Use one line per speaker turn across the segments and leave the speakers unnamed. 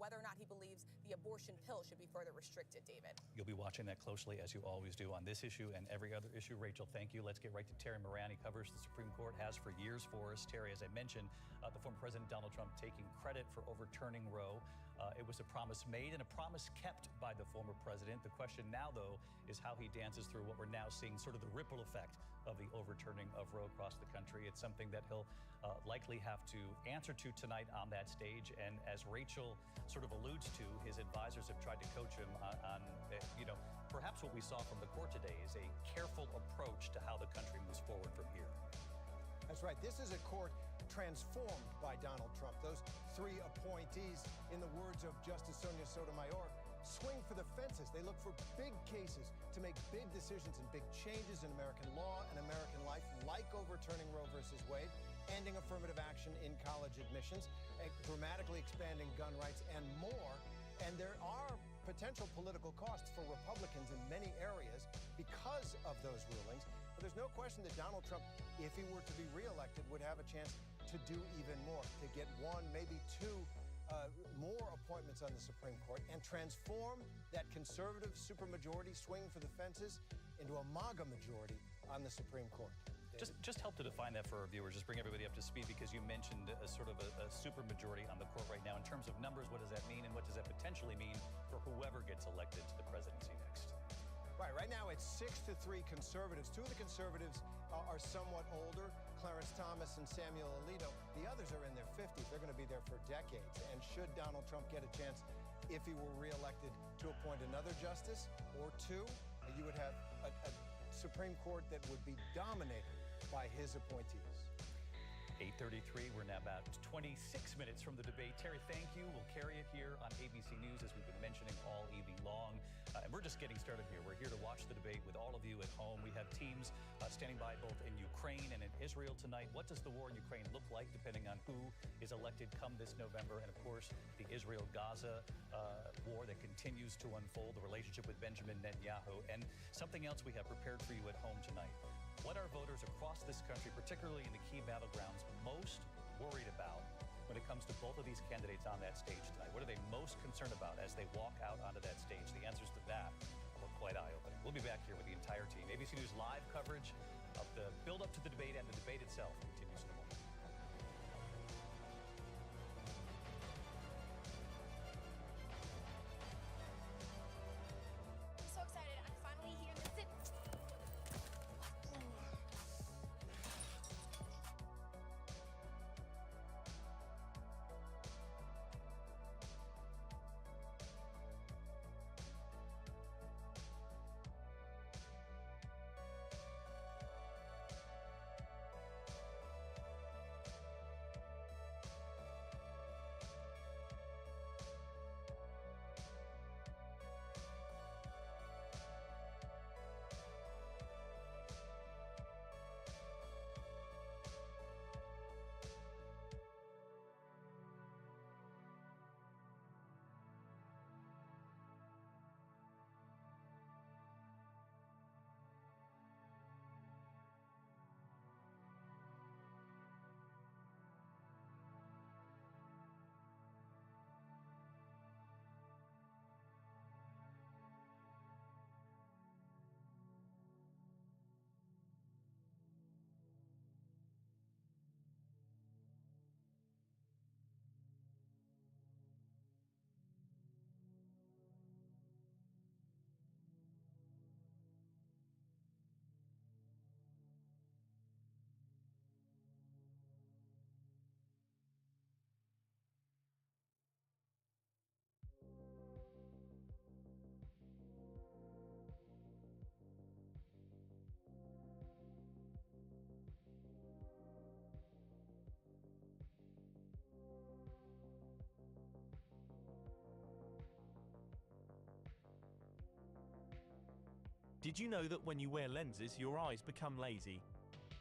whether or not he believes the abortion pill should be further restricted, David.
You'll be watching that closely, as you always do, on this issue and every other issue. Rachel, thank you. Let's get right to Terry Moran. He covers the Supreme Court, has for years for us. Terry, as I mentioned, the former President Donald Trump taking credit for overturning Roe. It was a promise made and a promise kept by the former president. The question now, though, is how he dances through what we're now seeing, sort of the ripple effect of the overturning of Roe across the country. It's something that he'll likely have to answer to tonight on that stage. And as Rachel sort of alludes to, his advisors have tried to coach him on perhaps what we saw from the court today is a careful approach to how the country moves forward from here.
That's right. This is a court transformed by Donald Trump. Those three appointees, in the words of Justice Sonia Sotomayor, swing for the fences. They look for big cases to make big decisions and big changes in American law and American life, like overturning Roe versus Wade, ending affirmative action in college admissions, dramatically expanding gun rights, and more. And there are potential political costs for Republicans in many areas because of those rulings. But there's no question that Donald Trump, if he were to be reelected, would have a chance to do even more, to get one, maybe two more appointments on the Supreme Court and transform that conservative supermajority swing for the fences into a MAGA majority on the Supreme Court.
Just help to define that for our viewers. Just bring everybody up to speed, because you mentioned a sort of a supermajority on the court right now. In terms of numbers, what does that mean, and what does that potentially mean for whoever gets elected to the presidency next?
Right now it's 6-3 conservatives. Two of the conservatives are somewhat older, Clarence Thomas and Samuel Alito. The others are in their 50s. They're going to be there for decades. And should Donald Trump get a chance, if he were reelected, to appoint another justice or two, you would have a Supreme Court that would be dominated by his appointees.
8:33. We're now about 26 minutes from the debate. Terry, thank you. We'll carry it here on ABC News, as we've been mentioning all evening long. And we're just getting started here. We're here to watch the debate with all of you at home. We have teams standing by both in Ukraine and in Israel tonight. What does the war in Ukraine look like, depending on who is elected come this November? And, of course, the Israel-Gaza war that continues to unfold, the relationship with Benjamin Netanyahu, and something else we have prepared for you at home tonight. What are voters across this country, particularly in the key battlegrounds, most worried about when it comes to both of these candidates on that stage tonight? What are they most concerned about as they walk out onto that stage? The answers to that are quite eye-opening. We'll be back here with the entire team. ABC News live coverage of the build-up to the debate, and the debate itself continues in a moment.
I'm so excited. I'm finally here in the city.
Did you know that when you wear lenses, your eyes become lazy?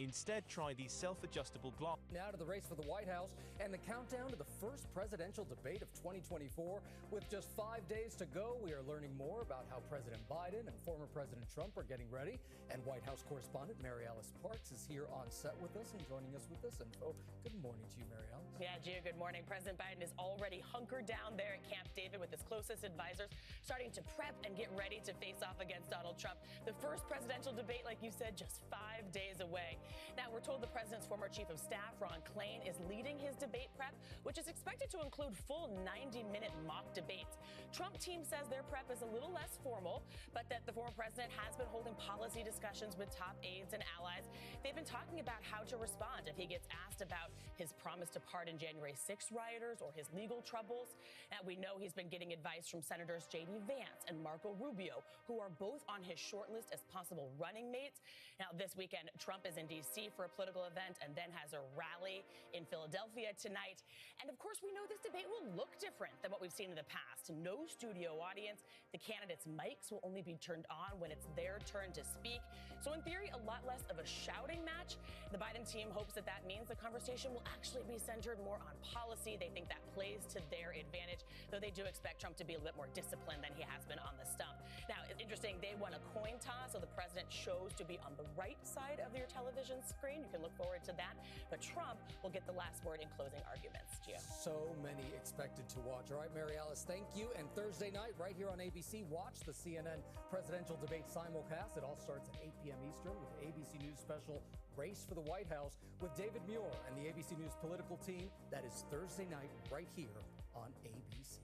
Instead, try the self-adjustable glass.
Now to the race for the White House and the countdown to the first presidential debate of 2024. With just 5 days to go, we are learning more about how President Biden and former President Trump are getting ready. And White House correspondent Mary Alice Parks is here on set with us and joining us with this info. Good morning to you, Mary Alice.
Yeah, Gio, good morning. President Biden is already hunkered down there at Camp David with his closest advisors, starting to prep and get ready to face off against Donald Trump. The first presidential debate, like you said, just 5 days away. Now, we're told the president's former chief of staff, Ron Klain, is leading his debate prep, which is expected to include full 90-minute mock debates. Trump team says their prep is a little less formal, but that the former president has been holding policy discussions with top aides and allies. They've been talking about how to respond if he gets asked about his promise to pardon January 6 rioters or his legal troubles. Now, we know he's been getting advice from Senators J.D. Vance and Marco Rubio, who are both on his short list as possible running mates. Now, this weekend, Trump is in D.C. for a political event and then has a rally in Philadelphia tonight. And of course, we know this debate will look different than what we've seen in the past. No studio audience. The candidates' mics will only be turned on when it's their turn to speak. So in theory, a lot less of a shouting match. The Biden team hopes that that means the conversation will actually be centered more on policy. They think that plays to their advantage, though they do expect Trump to be a little bit more disciplined than he has been on the stump. Now, it's interesting, they won a coin toss, so the president chose to be on the right side of your television screen. You can look forward to that. But Trump will get the last word in closing arguments, Gio.
So many expected to watch. All right, Mary Alice, thank you. And Thursday night, right here on ABC, watch the CNN presidential debate simulcast. It all starts at 8 p.m. Eastern with ABC News special Race for the White House with David Muir and the ABC News political team. That is Thursday night right here on ABC.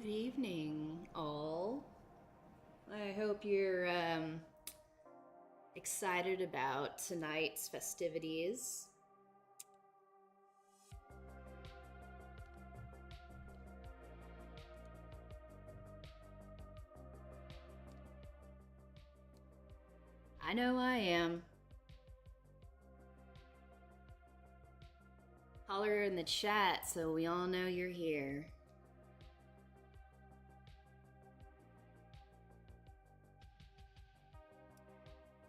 Good evening, all. I hope you're excited about tonight's festivities. I know I am. Holler in the chat so we all know you're here.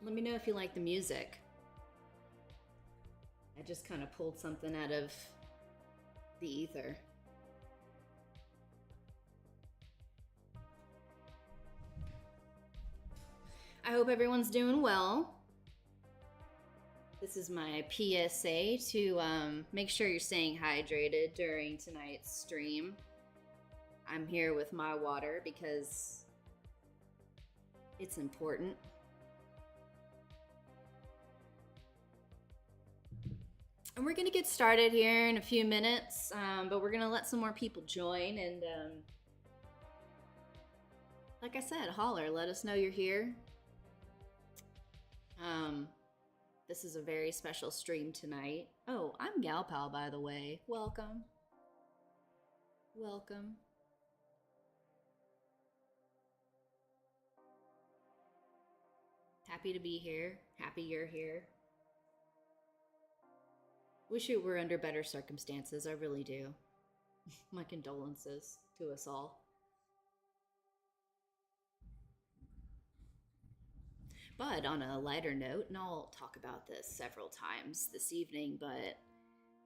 Let me know if you like the music. I just kind of pulled something out of the ether. I hope everyone's doing well. This is my PSA to make sure you're staying hydrated during tonight's stream. I'm here with my water because it's important. And we're going to get started here in a few minutes, but we're going to let some more people join. And like I said, holler, let us know you're here. This is a very special stream tonight. Oh, I'm Gal Pal, by the way. Welcome. Welcome. Happy to be here. Happy you're here. Wish it were under better circumstances, I really do. My condolences to us all. But on a lighter note, and I'll talk about this several times this evening, but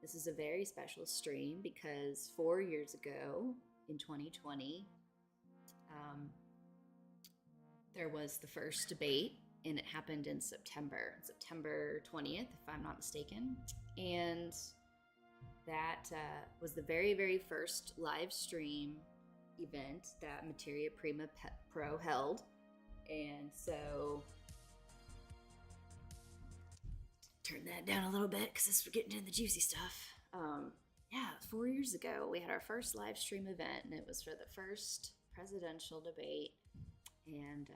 this is a very special stream because 4 years ago, in 2020, there was the first debate, and it happened in September 20th, if I'm not mistaken. And that was the very, very first live stream event that Materia Prima Pro held. And so, turn that down a little bit because we're getting into the juicy stuff. Yeah, 4 years ago, we had our first live stream event, and it was for the first presidential debate. And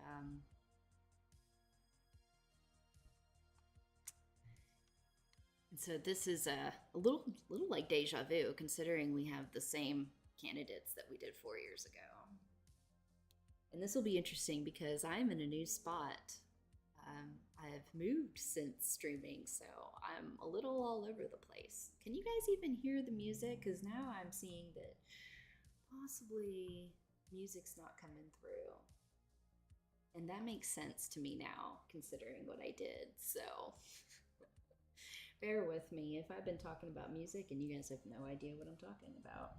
so this is a little like deja vu, considering we have the same candidates that we did 4 years ago. And this will be interesting because I'm in a new spot. I've moved since streaming, so I'm a little all over the place. Can you guys even hear the music? Because now I'm seeing that possibly music's not coming through. And that makes sense to me now, considering what I did. So bear with me if I've been talking about music and you guys have no idea what I'm talking about.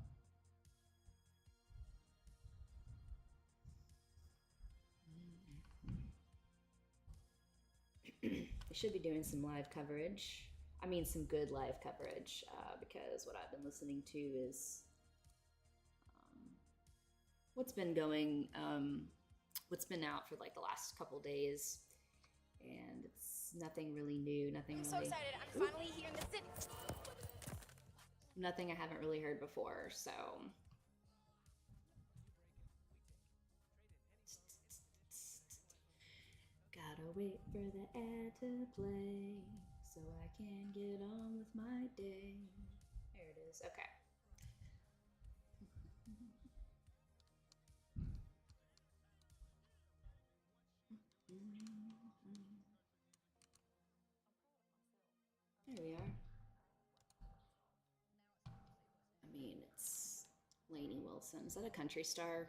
I should be doing some live coverage. I mean, some good live coverage, because what I've been listening to is what's been out for like the last couple days, and it's nothing really new.
I'm so excited. I'm finally here in the city.
Nothing I haven't really heard before. So. Gotta wait for the ad to play so I can get on with my day. There it is. Okay. There we are. I mean, it's Lainey Wilson. Is that a country star?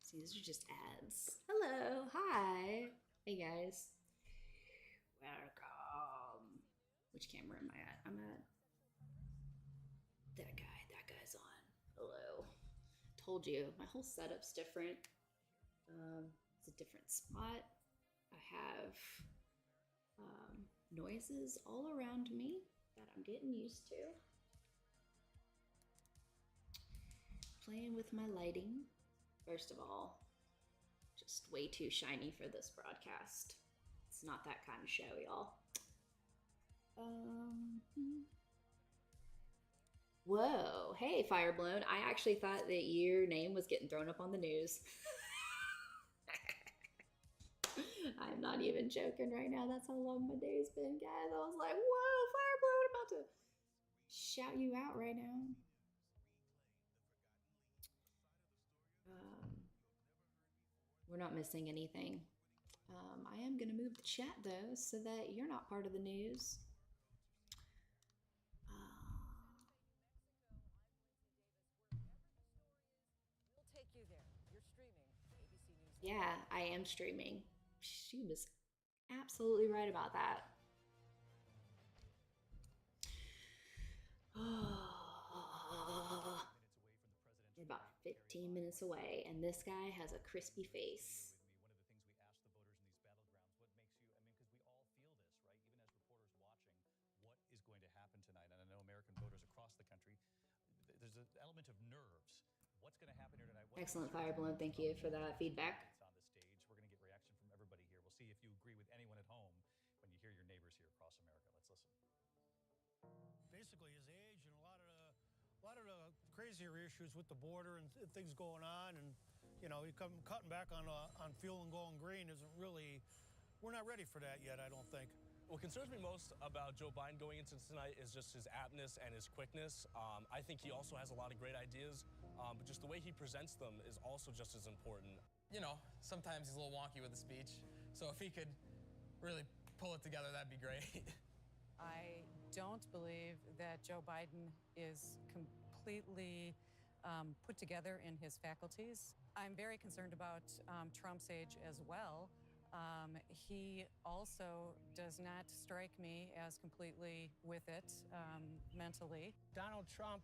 See, these are just ads. Hello, hi. Hey guys. Welcome. Which camera am I at? I'm at that guy. That guy's on. Hello. Told you, my whole setup's different. It's a different spot. I have noises all around me that I'm getting used to. Playing with my lighting. First of all, just way too shiny for this broadcast. It's not that kind of show, y'all. Whoa, hey, Fireblown. I actually thought that your name was getting thrown up on the news. I'm not even joking right now. That's how long my day's been, guys. I was like, whoa, Fireblown, I'm about to shout you out right now. We're not missing anything. I am going to move the chat, though, so that you're not part of the news.
We'll take you there. You're streaming ABC News.
Yeah, I am streaming. She was absolutely right about that. We're about 15 minutes away, and this guy has a crispy face.
Element of nerves. What's going to happen here tonight?
Excellent, Fireblown. Thank you for that feedback.
On the stage, we're going to get reaction from everybody here. We'll see if you agree with anyone at home when you hear your neighbors here across America. Let's listen.
Basically, his age and a lot of the crazier issues with the border and things going on, and you know, cutting back on fuel and going green isn't really. We're not ready for that yet, I don't think.
What concerns me most about Joe Biden going into tonight is just his aptness and his quickness. I think he also has a lot of great ideas, but just the way he presents them is also just as important.
You know, sometimes he's a little wonky with the speech, so if he could really pull it together, that'd be great.
I don't believe that Joe Biden is completely put together in his faculties. I'm very concerned about Trump's age as well. He also does not strike me as completely with it mentally.
Donald Trump,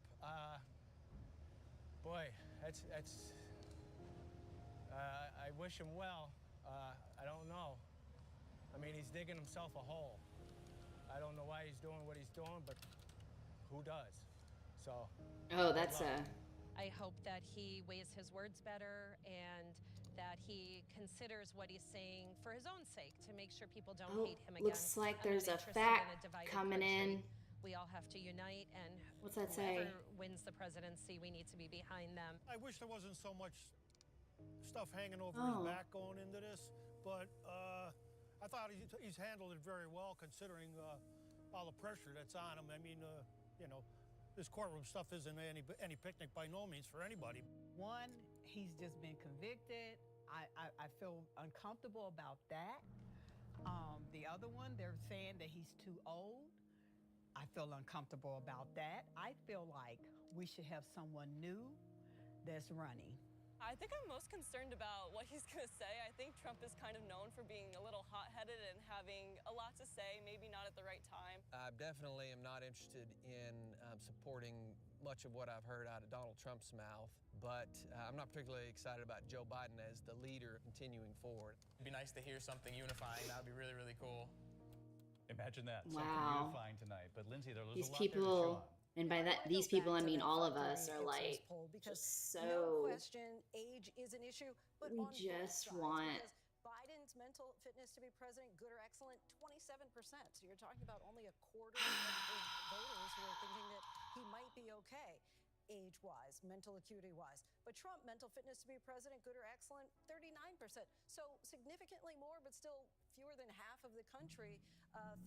boy, that's I wish him well. I don't know. I mean, he's digging himself a hole. I don't know why he's doing what he's doing, but who does?
So.
Oh, that's
I hope that he weighs his words better and that he considers what he's saying for his own sake to make sure people don't hate him again.
Looks like
I'm
there's
not
a
interested
fact
in a divided
coming
country.
in.
We all have to unite, and
What's that
whoever
say?
wins the presidency, we need to be behind them.
I wish there wasn't so much stuff hanging over
Oh.
his back going into this, but I thought he's handled it very well considering all the pressure that's on him. I mean, you know, this courtroom stuff isn't any picnic by no means for anybody.
One, he's just been convicted. I feel uncomfortable about that. The other one, they're saying that he's too old. I feel uncomfortable about that. I feel like we should have someone new that's running.
I think I'm most concerned about what he's going to say. I think Trump is kind of known for being a little hot-headed and having a lot to say, maybe not at the right time.
I definitely am not interested in supporting much of what I've heard out of Donald Trump's mouth, but I'm not particularly excited about Joe Biden as the leader continuing forward.
It'd be nice to hear something unifying. That would be really, really cool.
Imagine that.
Wow.
Something unifying tonight. But Lindsay, there's
These
a lot there to chew
people,
on.
and by that, these people, I mean all of us are like,
because
just
no
so.
question, age is an issue. But
We
on both
just
sides,
want.
because Biden's mental fitness to be president, good or excellent, 27%. So you're talking about only a quarter of voters who are thinking that he might be okay, age-wise, mental acuity-wise. But Trump, mental fitness to be president, good or excellent, 39%. So significantly more, but still fewer than half of the country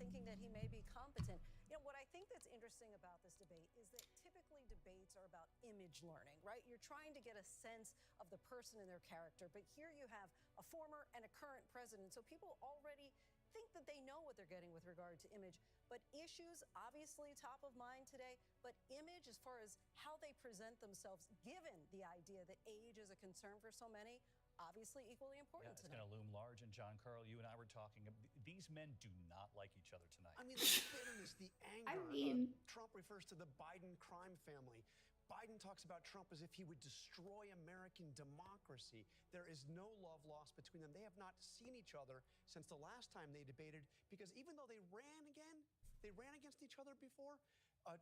thinking that he may be competent. You know, what I think that's interesting about this debate is that typically debates are about image learning, right? You're trying to get a sense of the person and their character. But here you have a former and a current president. So people already think that they know what they're getting with regard to image. But issues, obviously top of mind today, but image as far as how they present themselves, given the idea that age is a concern for so many, obviously equally important
It's
tonight.
going to loom large. And John Carl, you and I were talking. These men do not like each other tonight.
I mean, the bitterness, the anger.
I mean-
Trump refers to the Biden crime family. Biden talks about Trump as if he would destroy American democracy. There is no love lost between them. They have not seen each other since the last time they debated, because even though they ran against each other before,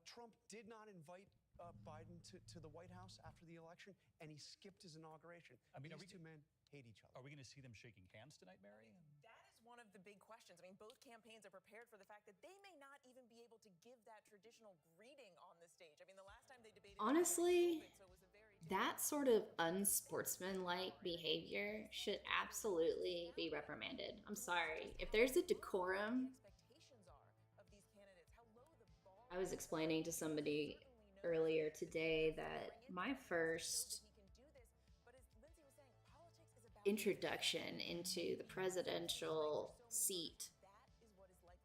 Trump did not invite Biden to the White House after the election, and he skipped his inauguration.
I mean,
These two men hate each other.
Are we going to see them shaking hands tonight, Mary?
That is one of the big questions. I mean, both campaigns are prepared for the fact that they may not even be able to give that traditional greeting on the stage. I mean, the last time they debated,
Honestly,
so it was a very
that sort of unsportsmanlike behavior should absolutely be reprimanded. I'm sorry. If there's a decorum, I was explaining to somebody earlier today that my first introduction into the presidential seat,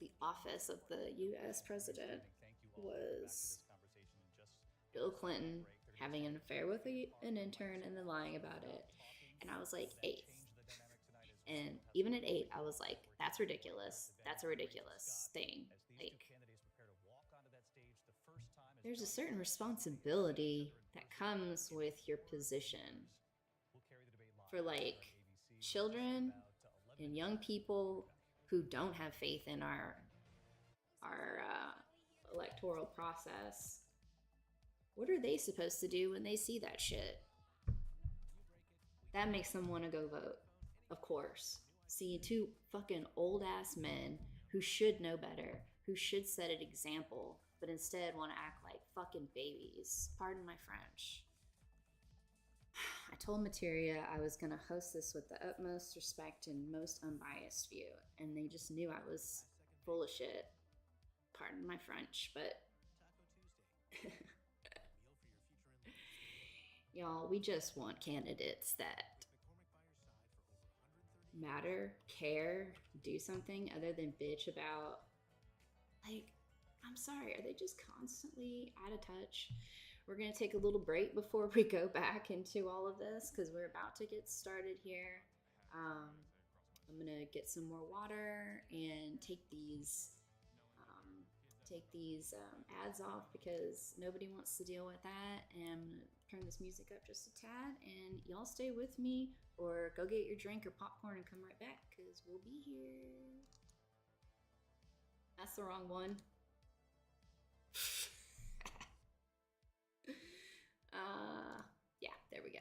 the office of the U.S. president, was Bill Clinton having an affair with an intern and then lying about it. And I was like 8. And even at 8, I was like, that's ridiculous. That's a ridiculous thing. Like, there's a certain responsibility that comes with your position for like children and young people who don't have faith in our electoral process. What are they supposed to do when they see that shit? That makes them want to go vote, of course. See two fucking old ass men who should know better, who should set an example, but instead want to act like fucking babies. Pardon my French. I told Materia I was going to host this with the utmost respect and most unbiased view, and they just knew I was full of shit. Pardon my French, but y'all, we just want candidates that matter, care, do something other than bitch about, like, I'm sorry, are they just constantly out of touch? We're going to take a little break before we go back into all of this because we're about to get started here. I'm going to get some more water and take these ads off because nobody wants to deal with that. And I'm going to turn this music up just a tad, and y'all stay with me or go get your drink or popcorn and come right back because we'll be here. That's the wrong one. Yeah, there we go.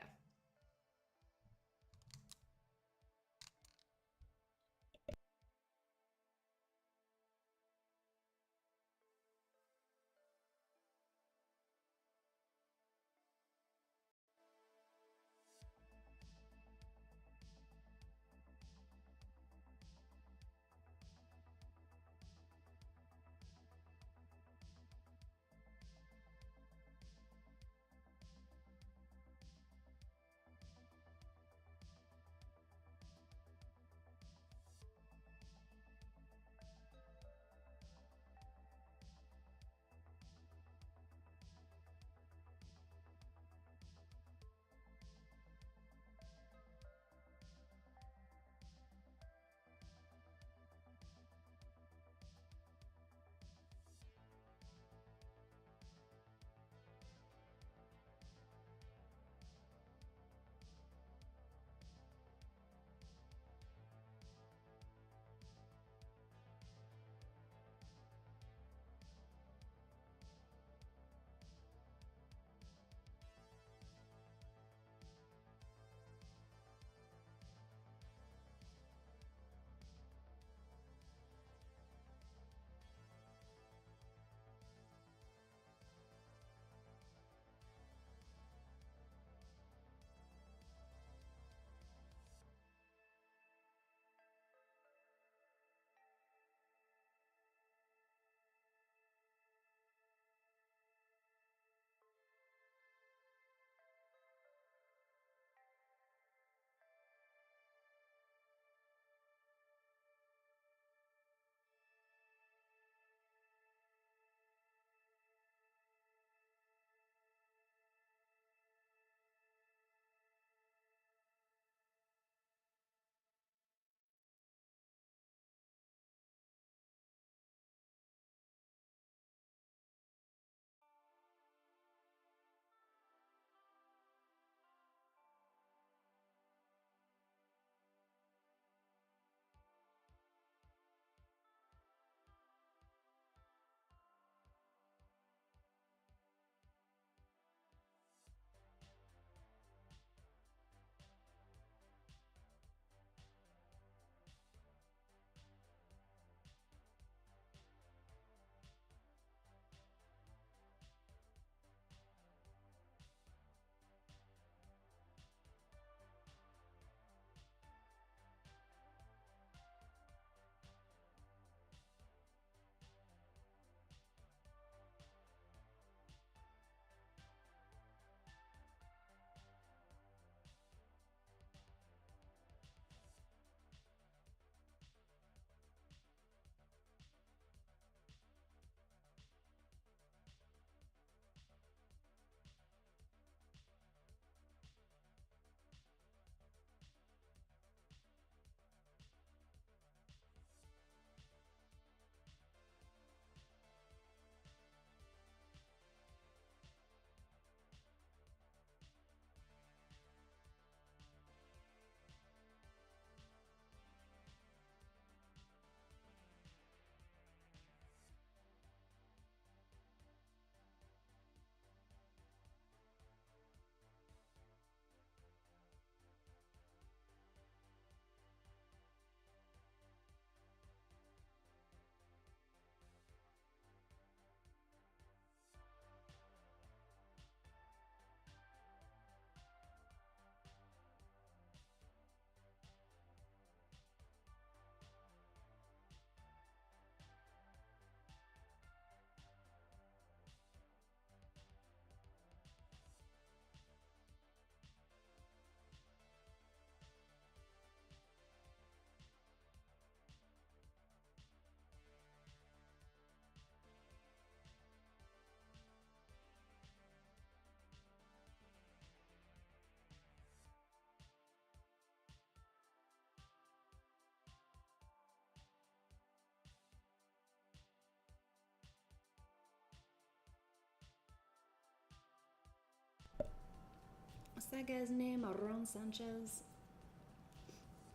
What's that guy's name? Aaron Sanchez?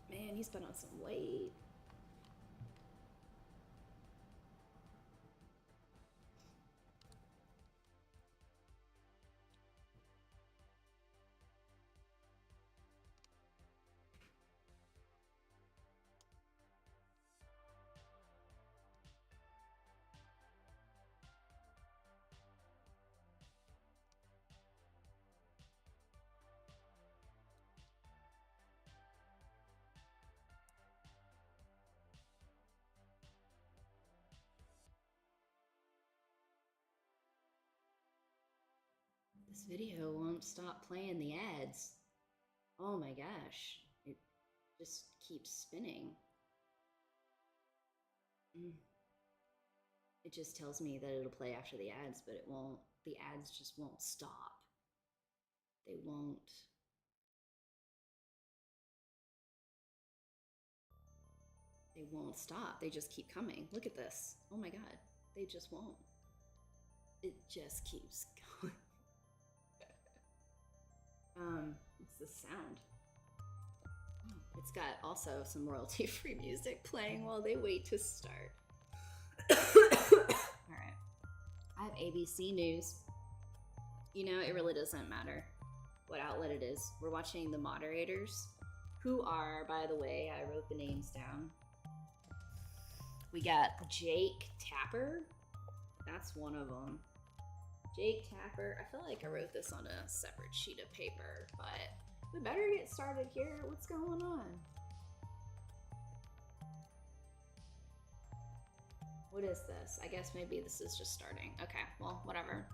Man, he's put on some weight. video won't stop playing the ads. Oh my gosh. It just keeps spinning. It just tells me that it'll play after the ads, but it won't. The ads just won't stop. They won't. They won't stop. They just keep coming. Look at this. Oh my god. They just won't. It just keeps going. It's the sound. It's got also some royalty-free music playing while they wait to start. Alright. I have ABC News. You know, it really doesn't matter what outlet it is. We're watching the moderators, who are, by the way, I wrote the names down. We got Jake Tapper. That's one of them. Jake Tapper. I feel like I wrote this on a separate sheet of paper, but we better get started here. What's going on? What is this? I guess maybe this is just starting. Okay, well, whatever.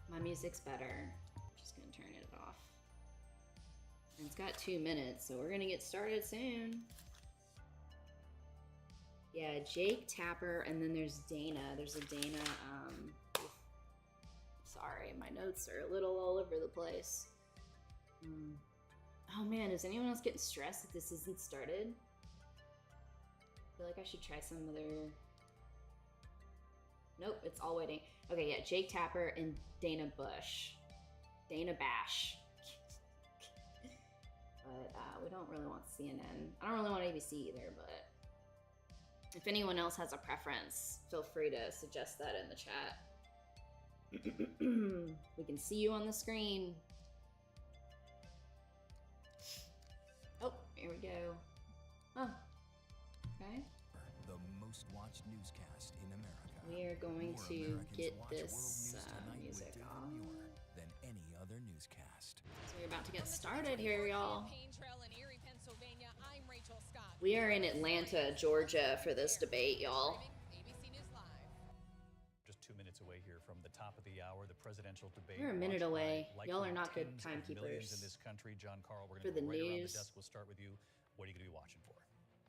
My music's better. I'm just gonna turn it off. And it's got 2 minutes, so we're gonna get started soon. Yeah, Jake Tapper, and then there's Dana. There's a Dana, sorry, my notes are a little all over the place. Oh man, is anyone else getting stressed that this isn't started? I feel like I should try some other... Nope, it's all waiting. Okay, yeah, Jake Tapper and Dana Bush. Dana Bash. But we don't really want CNN. I don't really want ABC either, but if anyone else has a preference, feel free to suggest that in the chat. We can see you on the screen. Oh, here we go. Oh, okay.
The most watched newscast in America.
We are going
More
to
Americans
get
watch
this
World News Tonight
music
with David
on.
Muir than any other newscast.
So we're about to get started here, y'all.
Campaign trail in Erie, Pennsylvania. I'm Rachel Scott.
We are in Atlanta, Georgia for this debate, y'all.
ABC News Live.
Just 2 minutes away here from the top of the hour, the presidential debate.
We're a minute
watched
away.
by
Y'all are
likely
not good
tens of millions
timekeepers.
in this country. John Carl, we're
For
going to
the
go right around the
news.
desk. We'll start with you. What are you going to be watching for?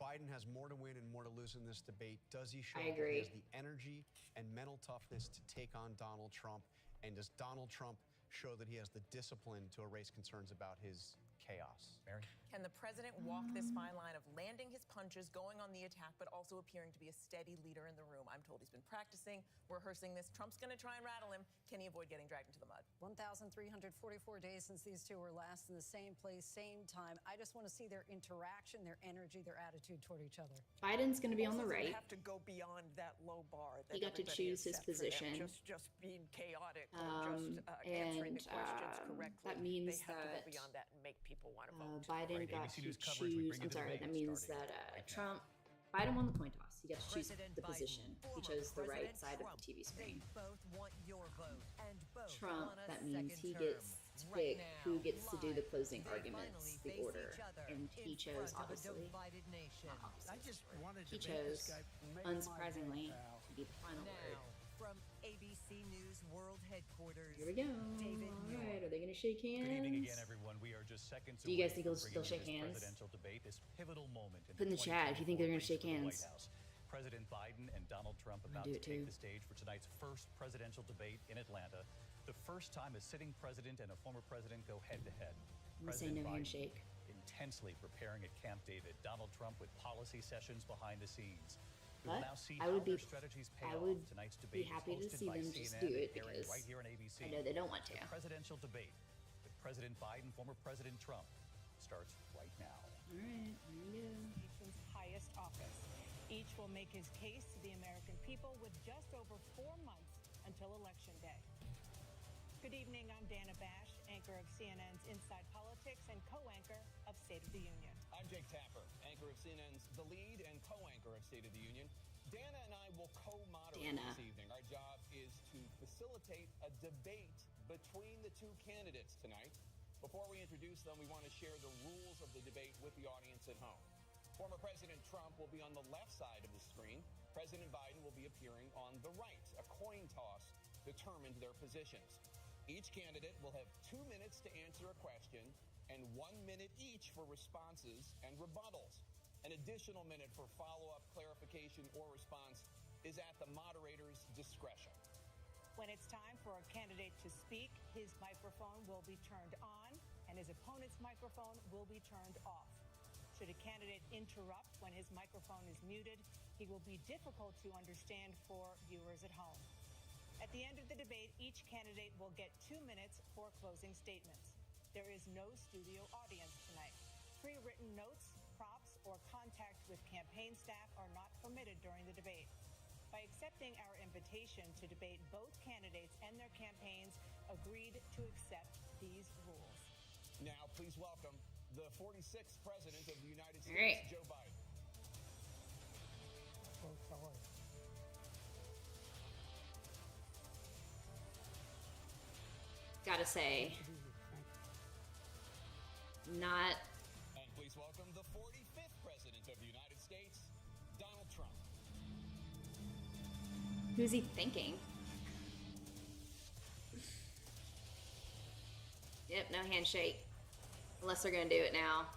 Biden has more to win and more to lose in this debate. Does he show
I
that
agree.
he has the energy and mental toughness to take on Donald Trump? And does Donald Trump show that he has the discipline to erase concerns about his chaos?
Mary?
Can the president walk this fine line of landing his punches, going on the attack, but also appearing to be a steady leader in the room? I'm told he's been practicing, rehearsing this. Trump's going to try and rattle him. Can he avoid getting dragged into the mud?
1,344 days since these two were last in the same place, same time. I just want to see their interaction, their energy, their attitude toward each other.
Biden's going to be on the
Also,
right.
they have to go beyond that low bar. That
He got to
everybody
choose
has
his
set for them.
position.
Just being chaotic or just answering the questions correctly.
that means
they have to
that
go beyond that and make people want to vote.
Biden
Right,
got
ABC
to
News coverage, we
choose.
bring
I'm
you the
sorry,
debate
that means
starting
that
right now.
Trump. Biden won the coin toss. He got to choose
President
the
Biden,
position. He
former
chose the right
President
side of
Trump.
the TV screen.
They both want your vote, and both
Trump,
want a
that means he
second
gets
term.
to
Right
pick
now,
who gets to do the
live,
closing
they
arguments,
finally
the
face
order,
each other
and he
in
chose,
front of a
obviously,
divided nation.
not obviously,
I just wanted
he
to make this
chose,
guy make my
unsurprisingly,
day, pal.
to be the final word.
Now, from ABC News World Headquarters,
Here we go.
David
All
Muir.
right, are they going to shake hands?
Good evening again, everyone. We are just seconds
Do you
away
guys think
from
they'll
bringing you
shake
this
hands?
presidential debate, this pivotal moment in
Put in the chat if you think they're going to
2024
shake
race for the
hands.
White House. President Biden and Donald Trump
I'm
about
gonna
to
do it
take
too.
the stage for tonight's first presidential debate in Atlanta. The first time a sitting president and a former president go head-to-head.
I'm gonna say no handshake.
Intensely preparing at Camp David. Donald Trump with policy sessions behind the scenes. We will
But
now see
I
how
would
their
be-
strategies pay
I
off.
would
Tonight's
be
debate
happy
is
to
hosted
see
by
them just
CNN
do it
and airing
because
right here on ABC.
I know they don't want to.
The presidential debate with President Biden, former President Trump, starts right now.
All right, here we go.
Nation's highest office. Each will make his case to the American people with just over 4 months until Election Day. Good evening, I'm Dana Bash, anchor of CNN's Inside Politics and co-anchor of State of the Union.
I'm Jake Tapper, anchor of CNN's The Lead and co-anchor of State of the Union. Dana and I will co-moderate this evening. Our job is to facilitate a debate between the two candidates tonight. Before we introduce them, we want to share the rules of the debate with the audience at home. Former President Trump will be on the left side of the screen. President Biden will be appearing on the right. A coin toss determined their positions. Each candidate will have 2 minutes to answer a question and 1 minute each for responses and rebuttals. An additional minute for follow-up, clarification, or response is at the moderator's discretion.
When it's time for a candidate to speak, his microphone will be turned on and his opponent's microphone will be turned off. Should a candidate interrupt when his microphone is muted, he will be difficult to understand for viewers at home. At the end of the debate, each candidate will get 2 minutes for closing statements. There is no studio audience tonight. Pre-written notes, props, or contact with campaign staff are not permitted during the debate. By accepting our invitation to debate, both candidates and their campaigns agreed to accept these rules.
Now, please welcome the 46th President of the United States, Joe Biden.
Gotta say, not.
And please welcome the 45th President of the United States, Donald Trump.
Who's he thinking? Yep, no handshake. Unless they're going to do it now.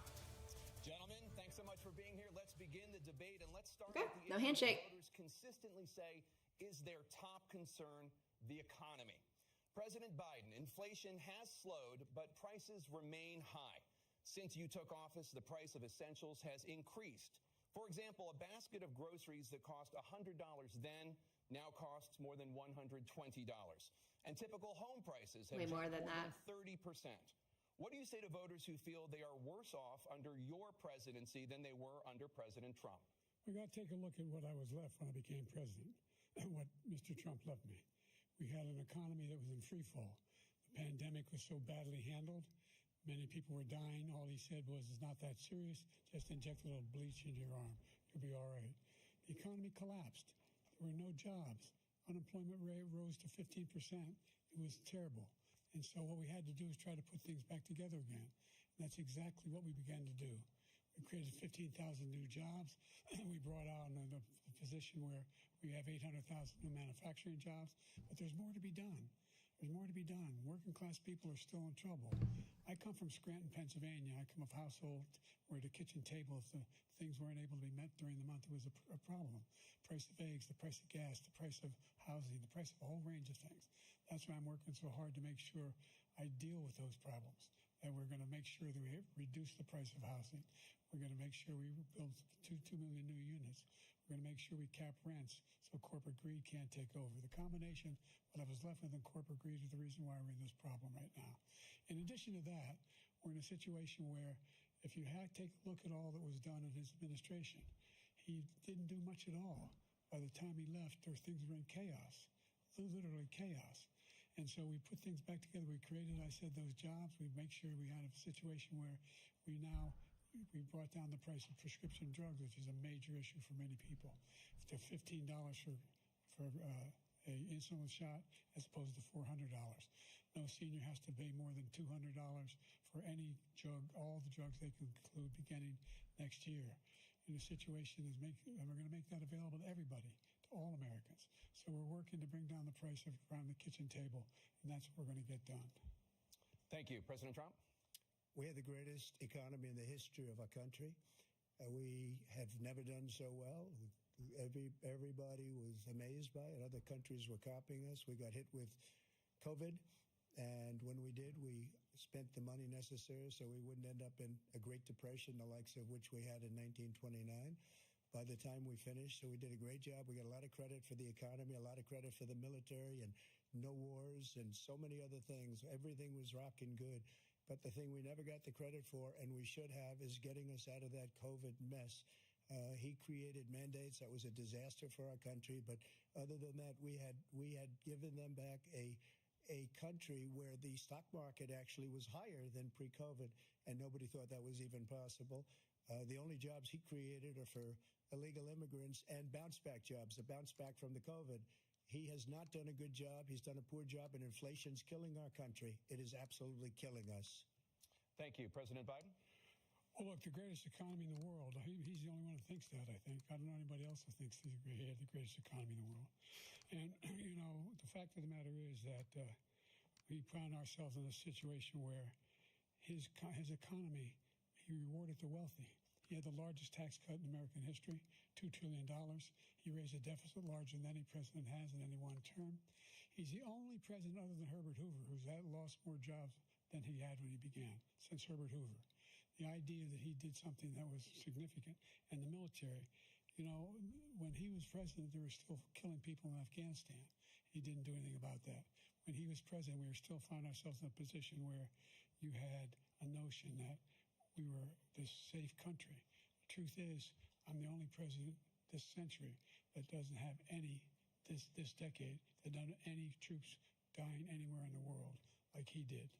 Gentlemen, thanks so much for being here. Let's begin the debate, and let's start
Okay,
with the
no
issue
handshake.
that voters consistently say is their top concern, the economy. President Biden, inflation has slowed, but prices remain high. Since you took office, the price of essentials has increased. For example, a basket of groceries that cost $100 then now costs more than $120. And typical home prices have
Way more
jumped
than that.
30%. What do you say to voters who feel they are worse off under your presidency than they were under President Trump?
We got to take a look at what I was left when I became president and what Mr. Trump left me. We had an economy that was in free fall. The pandemic was so badly handled. Many people were dying. All he said was, it's not that serious. Just inject a little bleach into your arm. You'll be all right. The economy collapsed. There were no jobs. Unemployment rate rose to 15%. It was terrible. And so what we had to do is try to put things back together again. And that's exactly what we began to do. We created 15,000 new jobs. We brought out a position where we have 800,000 new manufacturing jobs. But there's more to be done. There's more to be done. Working class people are still in trouble. I come from Scranton, Pennsylvania. I come of a household where the kitchen table, if the things weren't able to be met during the month, it was a problem. Price of eggs, the price of gas, the price of housing, the price of a whole range of things. That's why I'm working so hard to make sure I deal with those problems. And we're going to make sure that we reduce the price of housing. We're going to make sure we build 2 million new units. We're going to make sure we cap rents so corporate greed can't take over. The combination, what I was left with in corporate greed, is the reason why we're in this problem right now. In addition to that, we're in a situation where if you take a look at all that was done in his administration, he didn't do much at all. By the time he left, things were in chaos, literally chaos. And so we put things back together. We created, I said, those jobs. We make sure we had a situation where we brought down the price of prescription drugs, which is a major issue for many people, to $15 for a insulin shot as opposed to $400. No senior has to pay more than $200 for any drug, all the drugs they can include beginning next year. And the situation is and we're going to make that available to everybody, to all Americans. So we're working to bring down the price around the kitchen table, and that's what we're going to get done.
Thank you. President Trump?
We have the greatest economy in the history of our country. We have never done so well. Everybody was amazed by it. Other countries were copying us. We got hit with COVID, and when we did, we spent the money necessary so we wouldn't end up in a Great Depression, the likes of which we had in 1929. By the time we finished, so we did a great job. We got a lot of credit for the economy, a lot of credit for the military, and no wars, and so many other things. Everything was rocking good. But the thing we never got the credit for, and we should have, is getting us out of that COVID mess. He created mandates. That was a disaster for our country. But other than that, we had given them back a country where the stock market actually was higher than pre-COVID, and nobody thought that was even possible. The only jobs he created are for illegal immigrants and bounce-back jobs, the bounce-back from the COVID. He has not done a good job. He's done a poor job, and inflation's killing our country. It is absolutely killing us.
Thank you. President Biden?
Well, look, the greatest economy in the world, he's the only one who thinks that, I think. I don't know anybody else who thinks he had the greatest economy in the world. And, you know, the fact of the matter is that we found ourselves in a situation where his economy, he rewarded the wealthy. He had the largest tax cut in American history, $2 trillion. He raised a deficit larger than any president has in any one term. He's the only president other than Herbert Hoover who's lost more jobs than he had when he began, since Herbert Hoover. The idea that he did something that was significant. And the military, you know, when he was president, they were still killing people in Afghanistan. He didn't do anything about that. When he was president, we were still finding ourselves in a position where you had a notion that we were this safe country. The truth is, I'm the only president this century that doesn't have any, this decade, that doesn't have any troops dying anywhere in the world like he did.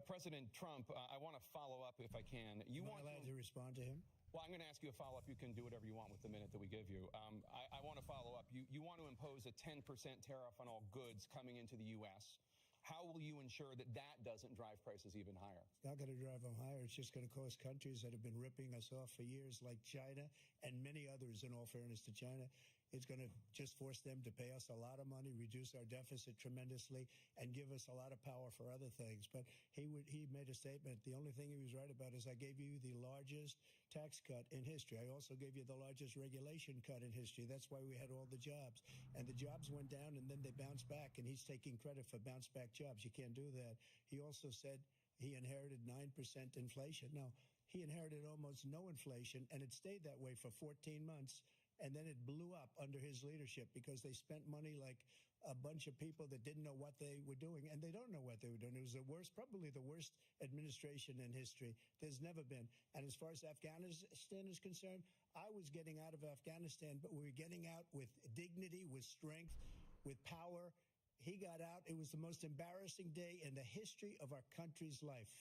President Trump, I want to follow up if I can.
Am I allowed to respond to him?
Well, I'm going to ask you a follow-up. You can do whatever you want with the minute that we give you. I want to follow up. You want to impose a 10% tariff on all goods coming into the U.S. How will you ensure that that doesn't drive prices even higher?
It's not going to drive them higher. It's just going to cause countries that have been ripping us off for years, like China and many others, in all fairness to China, it's going to just force them to pay us a lot of money, reduce our deficit tremendously, and give us a lot of power for other things. But he made a statement. The only thing he was right about is I gave you the largest tax cut in history. I also gave you the largest regulation cut in history. That's why we had all the jobs. And the jobs went down, and then they bounced back, and he's taking credit for bounce-back jobs. You can't do that. He also said he inherited 9% inflation. No, he inherited almost no inflation, and it stayed that way for 14 months. And then it blew up under his leadership because they spent money like a bunch of people that didn't know what they were doing. And they don't know what they were doing. It was the worst, probably the worst administration in history. There's never been. And as far as Afghanistan is concerned, I was getting out of Afghanistan, but we were getting out with dignity, with strength, with power. He got out. It was the most embarrassing day in the history of our country's life.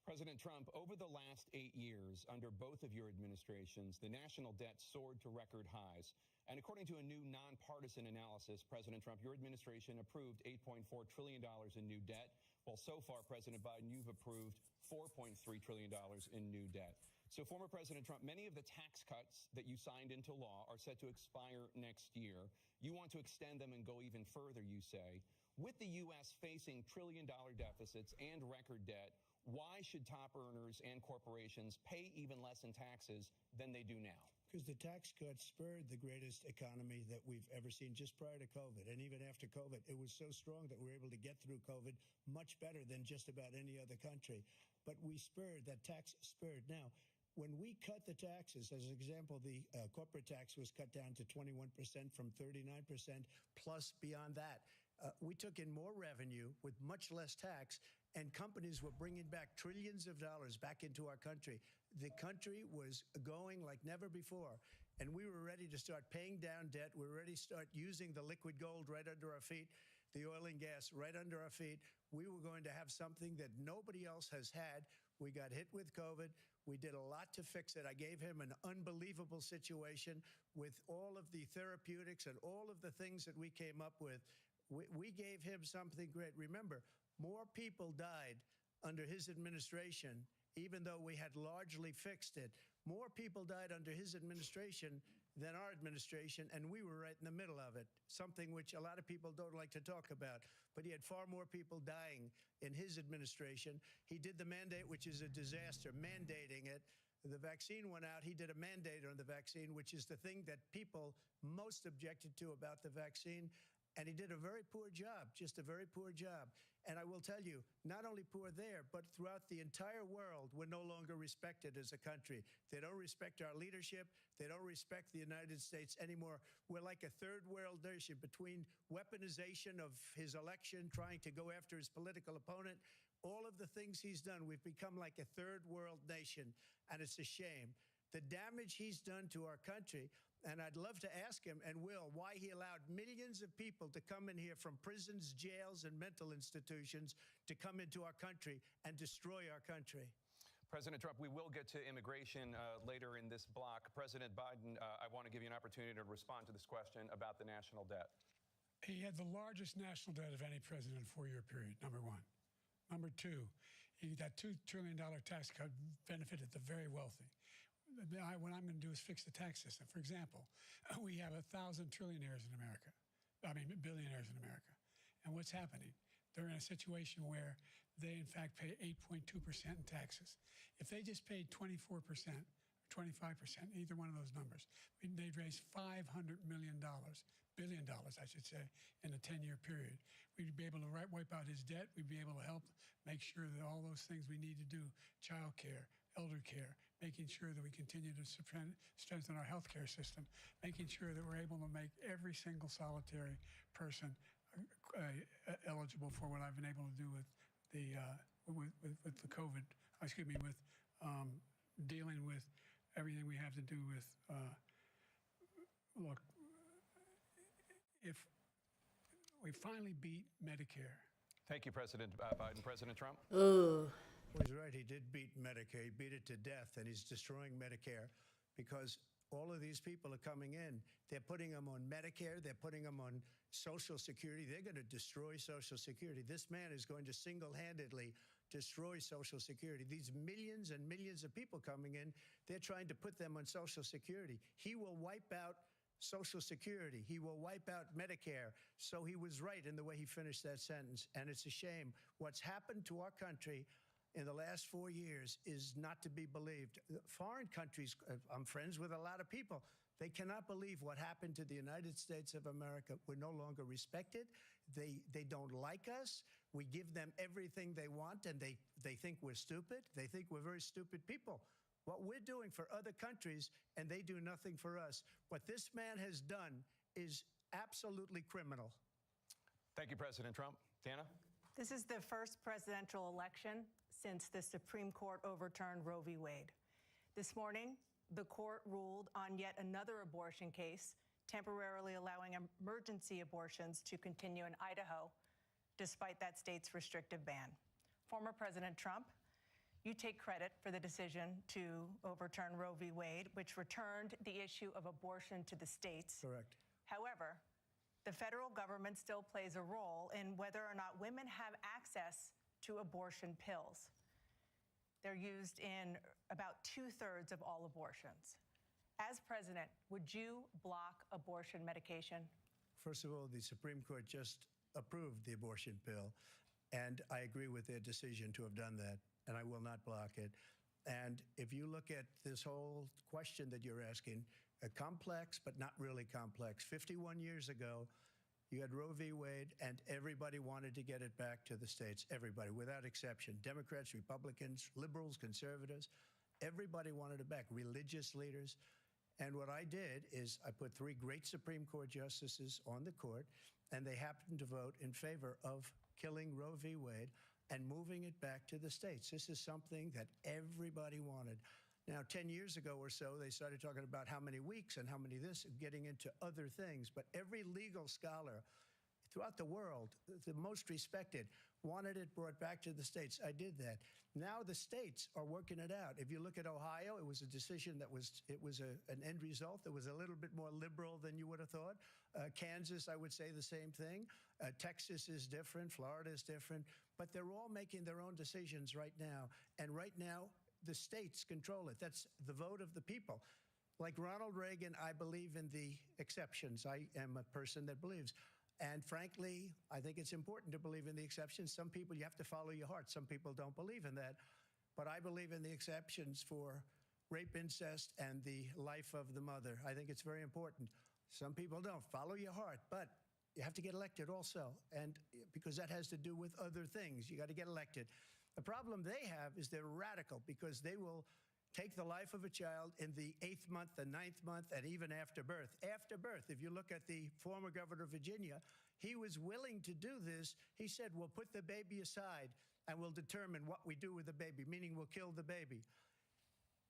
President Trump, over the last 8 years, under both of your administrations, the national debt soared to record highs. And according to a new nonpartisan analysis, President Trump, your administration approved $8.4 trillion in new debt, while so far, President Biden, you've approved $4.3 trillion in new debt. So, former President Trump, many of the tax cuts that you signed into law are set to expire next year. You want to extend them and go even further, you say. With the U.S. facing trillion-dollar deficits and record debt, why should top earners and corporations pay even less in taxes than they do now?
Because the tax cuts spurred the greatest economy that we've ever seen just prior to COVID. And even after COVID, it was so strong that we were able to get through COVID much better than just about any other country. But we spurred, that tax spurred. Now, when we cut the taxes, as an example, the corporate tax was cut down to 21% from 39%, plus beyond that. We took in more revenue with much less tax, and companies were bringing back trillions of dollars back into our country. The country was going like never before, and we were ready to start paying down debt. We were ready to start using the liquid gold right under our feet, the oil and gas right under our feet. We were going to have something that nobody else has had. We got hit with COVID. We did a lot to fix it. I gave him an unbelievable situation with all of the therapeutics and all of the things that we came up with. We gave him something great. Remember, more people died under his administration, even though we had largely fixed it. More people died under his administration than our administration, and we were right in the middle of it, something which a lot of people don't like to talk about. But he had far more people dying in his administration. He did the mandate, which is a disaster, mandating it. The vaccine went out. He did a mandate on the vaccine, which is the thing that people most objected to about the vaccine. And he did a very poor job, just a very poor job. And I will tell you, not only poor there, but throughout the entire world, we're no longer respected as a country. They don't respect our leadership. They don't respect the United States anymore. We're like a third world nation between weaponization of his election, trying to go after his political opponent, all of the things he's done. We've become like a third world nation, and it's a shame. The damage he's done to our country. And I'd love to ask him, and will, why he allowed millions of people to come in here from prisons, jails, and mental institutions to come into our country and destroy our country.
President Trump, we will get to immigration later in this block. President Biden, I want to give you an opportunity to respond to this question about the national debt.
He had the largest national debt of any president in a 4-year period, number one. Number two, That $2 trillion tax cut benefited the very wealthy. What I'm going to do is fix the tax system. For example, we have 1,000 trillionaires in America. I mean, billionaires in America. And what's happening? They're in a situation where they, in fact, pay 8.2% in taxes. If they just paid 24%, 25%, either one of those numbers, they'd raise $500 billion, I should say, in a 10-year period. We'd be able to wipe out his debt. We'd be able to help make sure that all those things we need to do, child care, elder care, making sure that we continue to strengthen our healthcare system, making sure that we're able to make every single solitary person eligible for what I've been able to do with the COVID, with dealing with everything we have to do with, look, if we finally beat Medicare.
Thank you, President Biden. President Trump?
Well, he's right. He did beat Medicare. He beat it to death, and he's destroying Medicare because all of these people are coming in. They're putting them on Medicare. They're putting them on Social Security. They're going to destroy Social Security. This man is going to single-handedly destroy Social Security. These millions and millions of people coming in, they're trying to put them on Social Security. He will wipe out Social Security. He will wipe out Medicare. So he was right in the way he finished that sentence. And it's a shame. What's happened to our country in the last 4 years is not to be believed. Foreign countries, I'm friends with a lot of people. They cannot believe what happened to the United States of America. We're no longer respected. They don't like us. We give them everything they want, and they think we're stupid. They think we're very stupid people. What we're doing for other countries, and they do nothing for us. What this man has done is absolutely criminal.
Thank you, President Trump. Dana?
This is the first presidential election since the Supreme Court overturned Roe v. Wade. This morning, the court ruled on yet another abortion case, temporarily allowing emergency abortions to continue in Idaho, despite that state's restrictive ban. Former President Trump, you take credit for the decision to overturn Roe v. Wade, which returned the issue of abortion to the states.
Correct.
However, the federal government still plays a role in whether or not women have access to abortion pills. They're used in about 2/3 of all abortions. As president, would you block abortion medication?
First of all, the Supreme Court just approved the abortion pill, and I agree with their decision to have done that, and I will not block it. And if you look at this whole question that you're asking, complex but not really complex. 51 years ago, you had Roe v. Wade, and everybody wanted to get it back to the states. Everybody, without exception. Democrats, Republicans, liberals, conservatives. Everybody wanted it back. Religious leaders. And what I did is I put 3 great Supreme Court justices on the court, and they happened to vote in favor of killing Roe v. Wade and moving it back to the states. This is something that everybody wanted. Now, 10 years ago or so, they started talking about how many weeks and how many this, getting into other things. But every legal scholar throughout the world, the most respected, wanted it brought back to the states. I did that. Now the states are working it out. If you look at Ohio, it was a decision that was an end result that was a little bit more liberal than you would have thought. Kansas, I would say the same thing. Texas is different. Florida is different. But they're all making their own decisions right now. And right now, the states control it. That's the vote of the people. Like Ronald Reagan, I believe in the exceptions. I am a person that believes. And frankly, I think it's important to believe in the exceptions. Some people, you have to follow your heart. Some people don't believe in that. But I believe in the exceptions for rape, incest, and the life of the mother. I think it's very important. Some people don't. Follow your heart. But you have to get elected also. And because that has to do with other things. You got to get elected. The problem they have is they're radical because they will take the life of a child in the 8th month, the 9th month, and even after birth. After birth, if you look at the former governor of Virginia, he was willing to do this. He said, we'll put the baby aside and we'll determine what we do with the baby, meaning we'll kill the baby.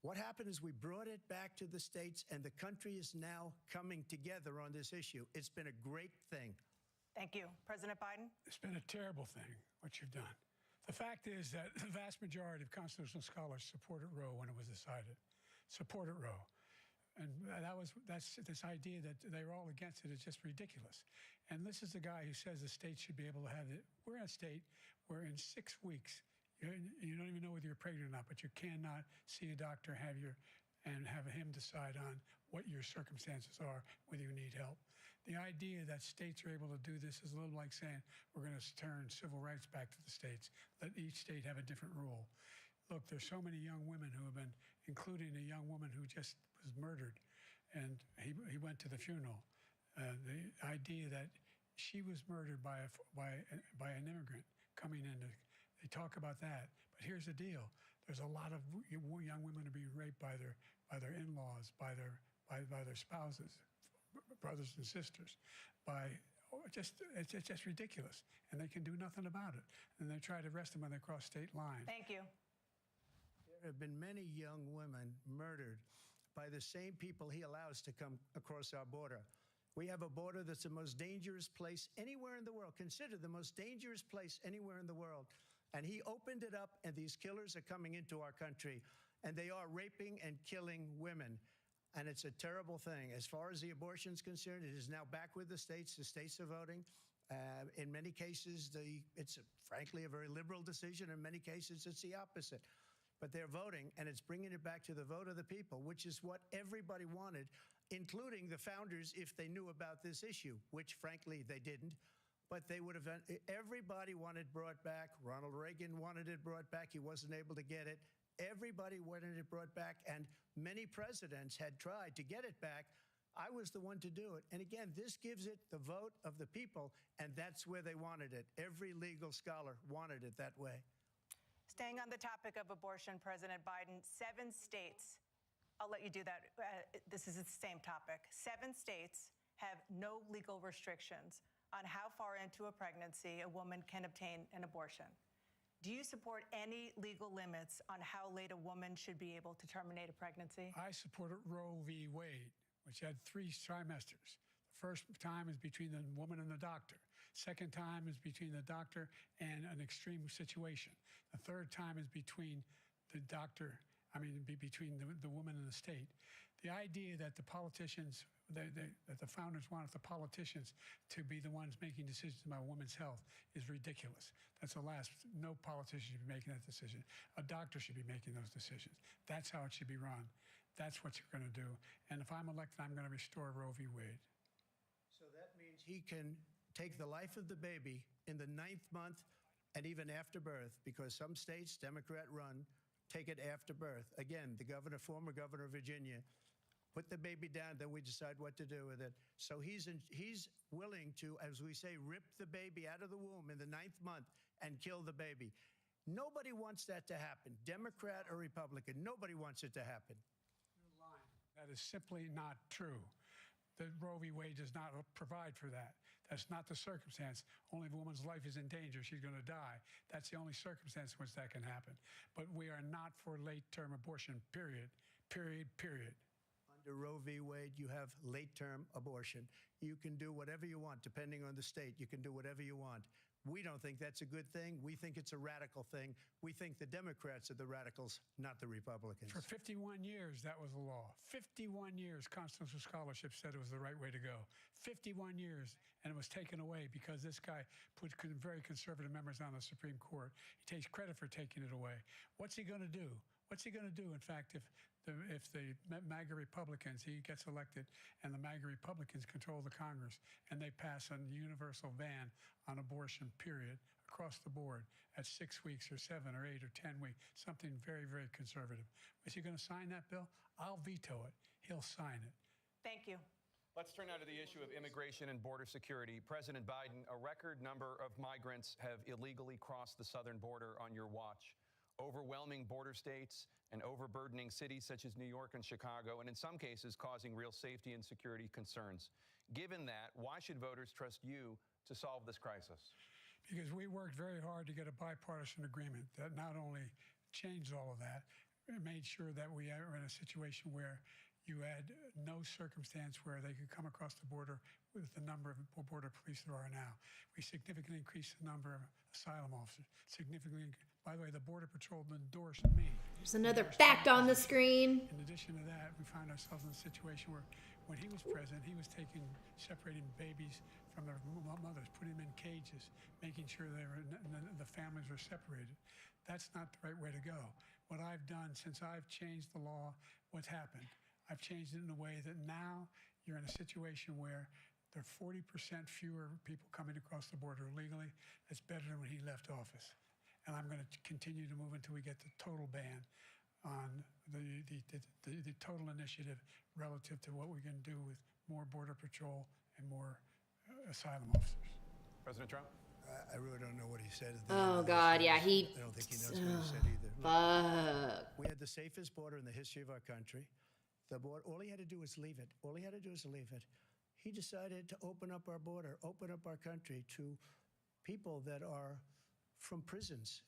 What happened is we brought it back to the states, and the country is now coming together on this issue. It's been a great thing.
Thank you. President Biden?
It's been a terrible thing, what you've done. The fact is that the vast majority of constitutional scholars supported Roe when it was decided. Supported Roe. And that's this idea that they're all against it is just ridiculous. And this is the guy who says the state should be able to have it. We're in a state where in 6 weeks, You don't even know whether you're pregnant or not, but you cannot see a doctor, and have him decide on what your circumstances are, whether you need help. The idea that states are able to do this is a little like saying we're going to turn civil rights back to the states. Let each state have a different rule. Look, there's so many young women who have been, including a young woman who just was murdered, and he went to the funeral. The idea that she was murdered by an immigrant coming in. They talk about that, but here's the deal: there's a lot of young women are being raped by their in-laws, by their spouses, brothers and sisters, it's just ridiculous, and they can do nothing about it. And they try to arrest them when they cross state lines.
Thank you.
There have been many young women murdered by the same people he allows to come across our border. We have a border that's the most dangerous place anywhere in the world, considered the most dangerous place anywhere in the world. And he opened it up, and these killers are coming into our country, and they are raping and killing women. And it's a terrible thing. As far as the abortion is concerned, it is now back with the states. The states are voting. In many cases, it's frankly a very liberal decision. In many cases, it's the opposite. But they're voting, and it's bringing it back to the vote of the people, which is what everybody wanted, including the founders, if they knew about this issue, which frankly they didn't. But they would have, everybody wanted brought back. Ronald Reagan wanted it brought back. He wasn't able to get it. Everybody wanted it brought back, and many presidents had tried to get it back. I was the one to do it. And again, this gives it the vote of the people, and that's where they wanted it. Every legal scholar wanted it that way.
Staying on the topic of abortion, President Biden, 7 states, I'll let you do that. This is the same topic. 7 states have no legal restrictions on how far into a pregnancy a woman can obtain an abortion. Do you support any legal limits on how late a woman should be able to terminate a pregnancy?
I support Roe v. Wade, which had 3 trimesters. The first time is between the woman and the doctor. Second time is between the doctor and an extreme situation. The third time is between the doctor, between the woman and the state. The idea that the politicians, that the founders wanted the politicians to be the ones making decisions about women's health is ridiculous. That's the last. No politician should be making that decision. A doctor should be making those decisions. That's how it should be run. That's what you're going to do. And if I'm elected, I'm going to restore Roe v. Wade.
So that means he can take the life of the baby in the 9th month and even after birth, because some states, Democrat run, take it after birth. Again, the former governor of Virginia, put the baby down, then we decide what to do with it. So he's willing to, as we say, rip the baby out of the womb in the 9th month and kill the baby. Nobody wants that to happen, Democrat or Republican. Nobody wants it to happen.
That is simply not true. The Roe v. Wade does not provide for that. That's not the circumstance. Only if a woman's life is in danger, she's going to die. That's the only circumstance in which that can happen. But we are not for late-term abortion, period. Period.
Under Roe v. Wade, you have late-term abortion. You can do whatever you want, depending on the state. You can do whatever you want. We don't think that's a good thing. We think it's a radical thing. We think the Democrats are the radicals, not the Republicans.
For 51 years, that was the law. 51 years, constitutional scholarship said it was the right way to go. 51 years, and it was taken away because this guy put very conservative members on the Supreme Court. He takes credit for taking it away. What's he going to do? What's he going to do, in fact, if the MAGA Republicans, he gets elected, and the MAGA Republicans control the Congress, and they pass a universal ban on abortion, period, across the board at 6 weeks or 7 or 8 or 10 weeks, something very, very conservative. Is he going to sign that bill? I'll veto it. He'll sign it.
Thank you.
Let's turn now to the issue of immigration and border security. President Biden, a record number of migrants have illegally crossed the southern border on your watch. Overwhelming border states and overburdening cities such as New York and Chicago, and in some cases causing real safety and security concerns. Given that, why should voters trust you to solve this crisis?
Because we worked very hard to get a bipartisan agreement that not only changed all of that, it made sure that we are in a situation where you had no circumstance where they could come across the border with the number of border police there are now. We significantly increased the number of asylum officers. By the way, the Border Patrol endorsed me.
There's another fact on the screen.
In addition to that, we found ourselves in a situation where when he was president, he was separating babies from their mothers, putting them in cages, making sure the families were separated. That's not the right way to go. What I've done since I've changed the law, what's happened? I've changed it in a way that now you're in a situation where there are 40% fewer people coming across the border illegally. That's better than when he left office. And I'm going to continue to move until we get the total ban on the total initiative relative to what we can do with more Border Patrol and more asylum officers.
President Trump?
I really don't know what he said.
Oh, God, yeah, he...
I don't think he knows what he said either.
Fuck.
We had the safest border in the history of our country. The border, all he had to do was leave it. All he had to do was leave it. He decided to open up our border, open up our country to people that are from prisons,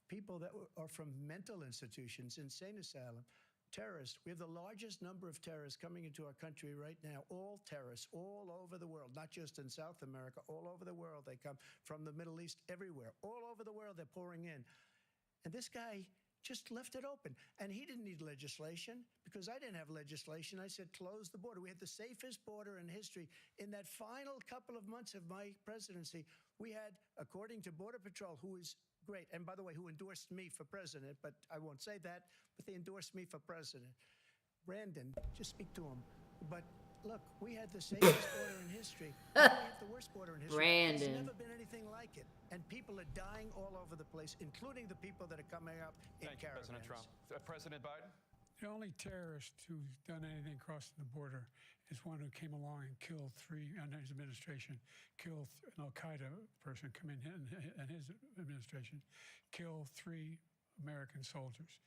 people that are from mental institutions, insane asylum, terrorists. We have the largest number of terrorists coming into our country right now, all terrorists, all over the world, not just in South America, all over the world. They come from the Middle East, everywhere. All over the world, they're pouring in. And this guy just left it open. And he didn't need legislation because I didn't have legislation. I said, close the border. We had the safest border in history. In that final couple of months of my presidency, we had, according to Border Patrol, who is great, and by the way, who endorsed me for president, but I won't say that, but they endorsed me for president. Brandon, just speak to him. But look, we had the safest border in history. We have the worst border in history.
Brandon.
There's never been anything like it. And people are dying all over the place, including the people that are coming up in
Thank you,
caravans.
President Trump. President Biden?
The only terrorist who's done anything crossing the border is one who came along and killed three, under his administration, killed an Al-Qaeda person come in and his administration, killed three American soldiers.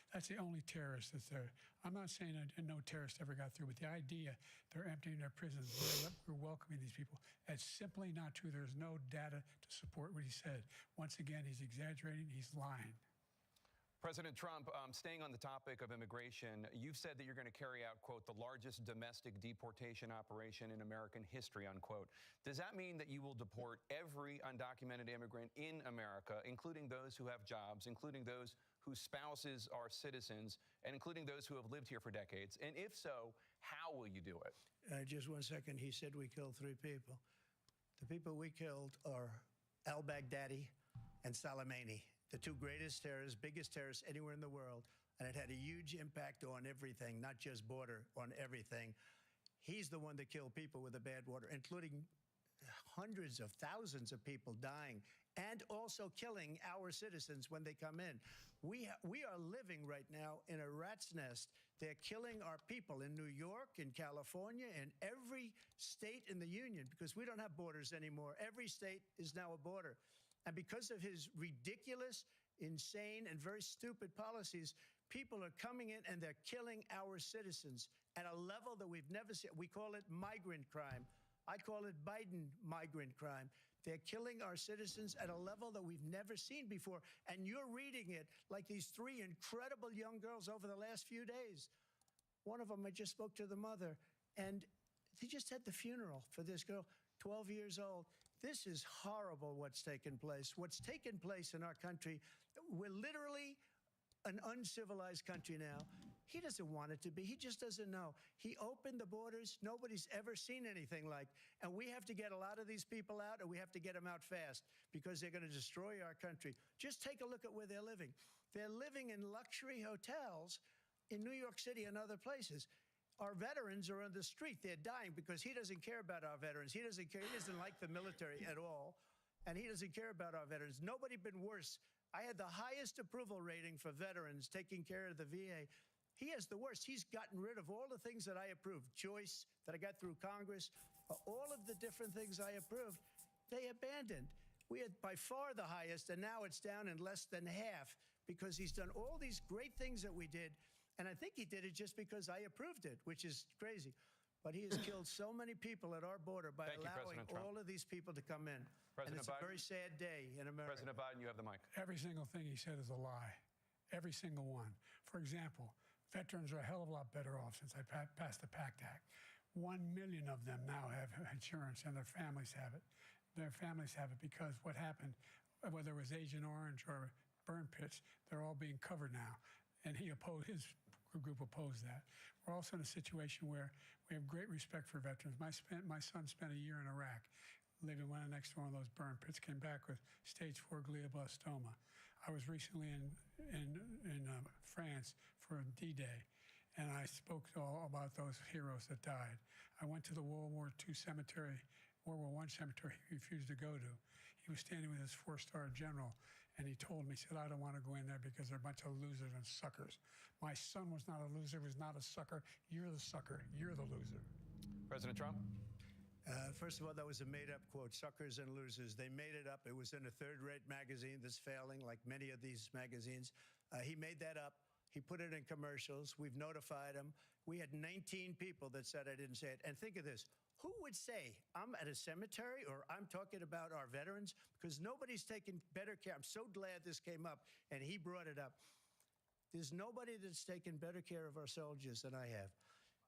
That's the only terrorist that's there. I'm not saying that no terrorist ever got through, but the idea they're emptying their prisons, we're welcoming these people, that's simply not true. There's no data to support what he said. Once again, he's exaggerating, he's lying.
President Trump, staying on the topic of immigration, you've said that you're going to carry out, quote, the largest domestic deportation operation in American history, unquote. Does that mean that you will deport every undocumented immigrant in America, including those who have jobs, including those whose spouses are citizens, and including those who have lived here for decades? And if so, how will you do it?
Just 1 second. He said we killed three people. The people we killed are al-Baghdadi and Soleimani, the two greatest terrorists, biggest terrorists anywhere in the world. And it had a huge impact on everything, not just border, on everything. He's the one that killed people with the bad water, including hundreds of thousands of people dying and also killing our citizens when they come in. We are living right now in a rat's nest. They're killing our people in New York, in California, in every state in the union, because we don't have borders anymore. Every state is now a border. And because of his ridiculous, insane, and very stupid policies, people are coming in and they're killing our citizens at a level that we've never seen. We call it migrant crime. I call it Biden migrant crime. They're killing our citizens at a level that we've never seen before. And you're reading it like these three incredible young girls over the last few days. One of them, I just spoke to the mother, and they just had the funeral for this girl, 12 years old. This is horrible what's taken place. What's taken place in our country, we're literally an uncivilized country now. He doesn't want it to be. He just doesn't know. He opened the borders. Nobody's ever seen anything like. And we have to get a lot of these people out, and we have to get them out fast because they're going to destroy our country. Just take a look at where they're living. They're living in luxury hotels in New York City and other places. Our veterans are on the street. They're dying because he doesn't care about our veterans. He doesn't care. He doesn't like the military at all. And he doesn't care about our veterans. Nobody been worse. I had the highest approval rating for veterans taking care of the VA. He has the worst. He's gotten rid of all the things that I approved. Choice that I got through Congress, all of the different things I approved, they abandoned. We had by far the highest, and now it's down in less than half because he's done all these great things that we did. And I think he did it just because I approved it, which is crazy. But he has killed so many people at our border by allowing all of these people to come in. And it's a very sad day in America.
President Biden, you have the mic.
Every single thing he said is a lie. Every single one. For example, veterans are a hell of a lot better off since I passed the PACT Act. 1 million of them now have insurance, and their families have it. Their families have it because what happened, whether it was Agent Orange or burn pits, they're all being covered now. And his group opposed that. We're also in a situation where we have great respect for veterans. My son spent a year in Iraq. living next to one of those burn pits, came back with stage 4 glioblastoma. I was recently in France for D-Day, and I spoke all about those heroes that died. I went to the World War I cemetery he refused to go to. He was standing with his 4-star general, and he told me, he said, I don't want to go in there because they're a bunch of losers and suckers. My son was not a loser, was not a sucker. You're the sucker. You're the loser.
President Trump?
First of all, that was a made-up quote, suckers and losers. They made it up. It was in a third-rate magazine that's failing, like many of these magazines. He made that up. He put it in commercials. We've notified him. We had 19 people that said I didn't say it. And think of this. Who would say I'm at a cemetery or I'm talking about our veterans? Because nobody's taken better care. I'm so glad this came up, and he brought it up. There's nobody that's taken better care of our soldiers than I have.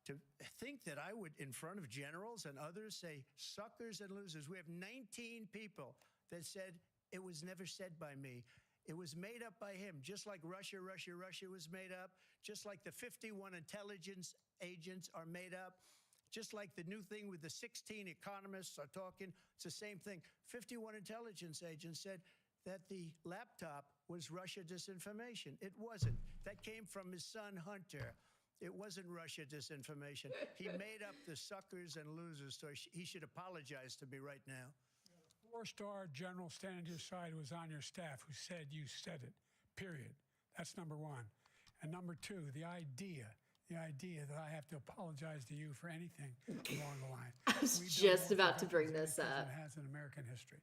To think that I would, in front of generals and others, say suckers and losers. We have 19 people that said it was never said by me. It was made up by him, just like Russia was made up, just like the 51 intelligence agents are made up, just like the new thing with the 16 economists are talking. It's the same thing. 51 intelligence agents said that the laptop was Russia disinformation. It wasn't. That came from his son, Hunter. It wasn't Russia disinformation. He made up the suckers and losers, so he should apologize to me right now.
4-star general standing to your side who was on your staff who said you said it, period. That's number one. And number two, the idea that I have to apologize to you for anything along the line.
I was just about to bring this up.
It has an American history.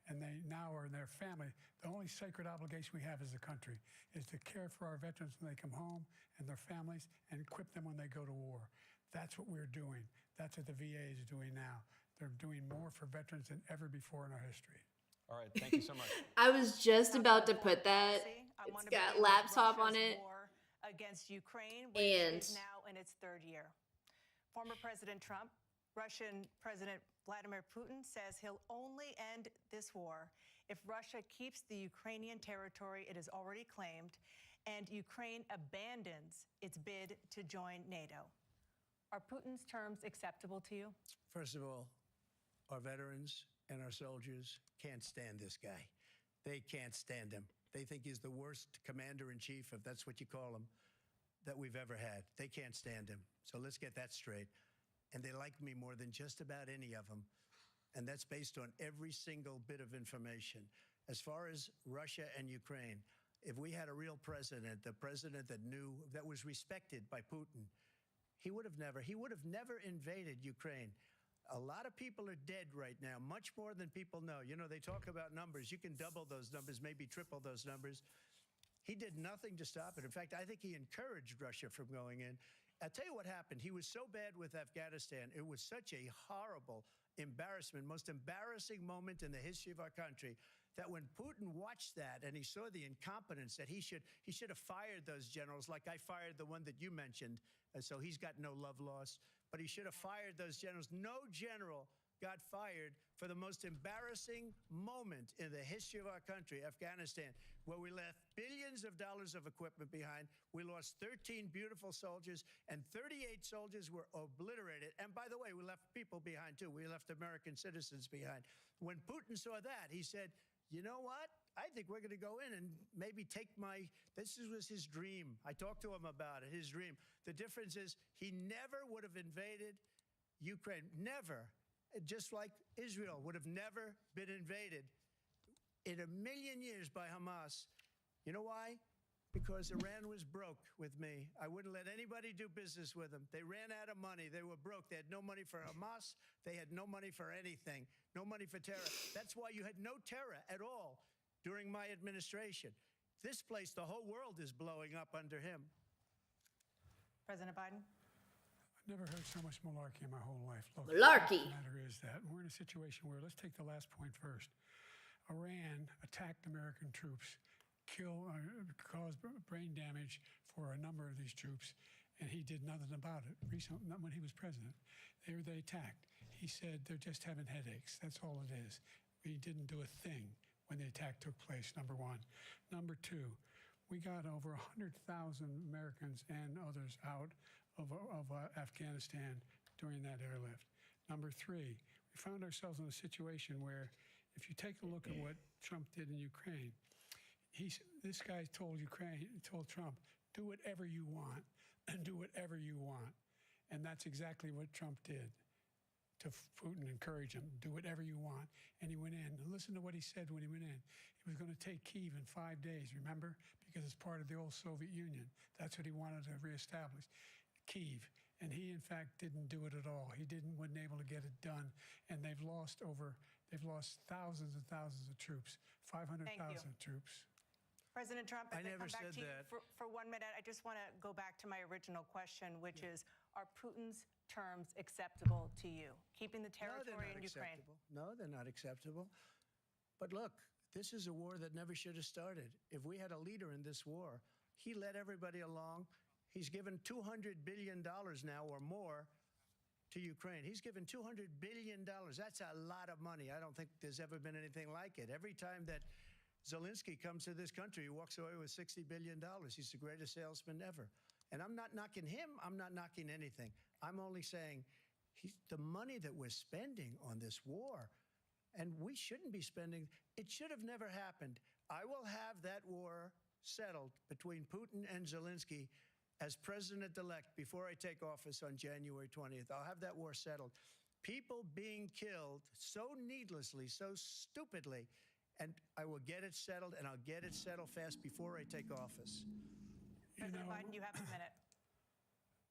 And they now are in their family. The only sacred obligation we have as a country is to care for our veterans when they come home and their families and equip them when they go to war. That's what we're doing. That's what the VA is doing now. They're doing more for veterans than ever before in our history.
All right, thank you so much.
I was just about to put that. It's got laptop on it.
Against Ukraine, which
and
is now in its 3rd year. Former President Trump, Russian President Vladimir Putin says he'll only end this war if Russia keeps the Ukrainian territory it has already claimed and Ukraine abandons its bid to join NATO. Are Putin's terms acceptable to you?
First of all, our veterans and our soldiers can't stand this guy. They can't stand him. They think he's the worst commander-in-chief, if that's what you call him, that we've ever had. They can't stand him. So let's get that straight. And they like me more than just about any of them. And that's based on every single bit of information. As far as Russia and Ukraine, if we had a real president, the president that knew, that was respected by Putin, he would have never invaded Ukraine. A lot of people are dead right now, much more than people know. You know, they talk about numbers. You can double those numbers, maybe triple those numbers. He did nothing to stop it. In fact, I think he encouraged Russia from going in. I'll tell you what happened. He was so bad with Afghanistan. It was such a horrible embarrassment, most embarrassing moment in the history of our country, that when Putin watched that and he saw the incompetence, that he should have fired those generals like I fired the one that you mentioned. So he's got no love lost. But he should have fired those generals. No general got fired for the most embarrassing moment in the history of our country, Afghanistan, where we left billions of dollars of equipment behind. We lost 13 beautiful soldiers, and 38 soldiers were obliterated. And by the way, we left people behind, too. We left American citizens behind. When Putin saw that, he said, you know what? I think we're going to go in and maybe take this was his dream. I talked to him about it, his dream. The difference is he never would have invaded Ukraine, never. Just like Israel would have never been invaded in a million years by Hamas. You know why? Because Iran was broke with me. I wouldn't let anybody do business with them. They ran out of money. They were broke. They had no money for Hamas. They had no money for anything. No money for terror. That's why you had no terror at all during my administration. This place, the whole world is blowing up under him.
President Biden?
I've never heard so much malarkey in my whole life. Look,
malarkey.
The matter is that we're in a situation where, let's take the last point first. Iran attacked American troops, caused brain damage for a number of these troops, and he did nothing about it. Recently, not when he was president, they attacked. He said they're just having headaches. That's all it is. He didn't do a thing when the attack took place, number one. Number two, we got over 100,000 Americans and others out of Afghanistan during that airlift. Number three, we found ourselves in a situation where if you take a look at what Trump did in Ukraine, this guy told Trump, do whatever you want and do whatever you want. And that's exactly what Trump did to Putin, encourage him, do whatever you want. And he went in. And listen to what he said when he went in. He was going to take Kyiv in 5 days, remember? Because it's part of the old Soviet Union. That's what he wanted to reestablish, Kyiv. And he, in fact, didn't do it at all. He wasn't able to get it done. And they've lost thousands and thousands of troops, 500,000 troops.
President Trump,
I never said that.
For 1 minute, I just want to go back to my original question, which is, are Putin's terms acceptable to you? Keeping the territory in Ukraine?
No, they're not acceptable. But look, this is a war that never should have started. If we had a leader in this war, he led everybody along. He's given $200 billion now or more to Ukraine. He's given $200 billion. That's a lot of money. I don't think there's ever been anything like it. Every time that Zelensky comes to this country, he walks away with $60 billion. He's the greatest salesman ever. And I'm not knocking him. I'm not knocking anything. I'm only saying the money that we're spending on this war, and we shouldn't be spending, it should have never happened. I will have that war settled between Putin and Zelensky as president-elect before I take office on January 20th. I'll have that war settled. People being killed so needlessly, so stupidly, and I will get it settled, and I'll get it settled fast before I take office.
President Biden, you have a minute.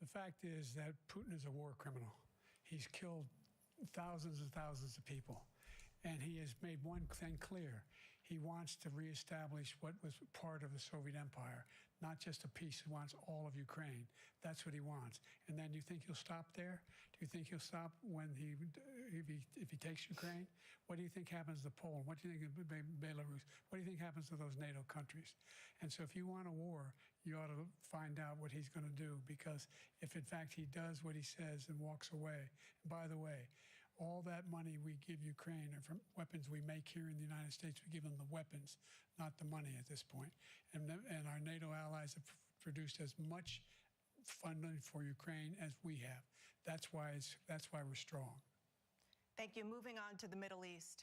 The fact is that Putin is a war criminal. He's killed thousands and thousands of people. And he has made one thing clear. He wants to reestablish what was part of the Soviet Empire, not just a piece. He wants all of Ukraine. That's what he wants. And then you think he'll stop there? Do you think he'll stop when if he takes Ukraine? What do you think happens to Poland? What do you think of Belarus? What do you think happens to those NATO countries? And so if you want a war, you ought to find out what he's going to do, because if in fact he does what he says and walks away, and by the way, all that money we give Ukraine are from weapons we make here in the United States. We give them the weapons, not the money at this point. And our NATO allies have produced as much funding for Ukraine as we have. That's why we're strong.
Thank you. Moving on to the Middle East.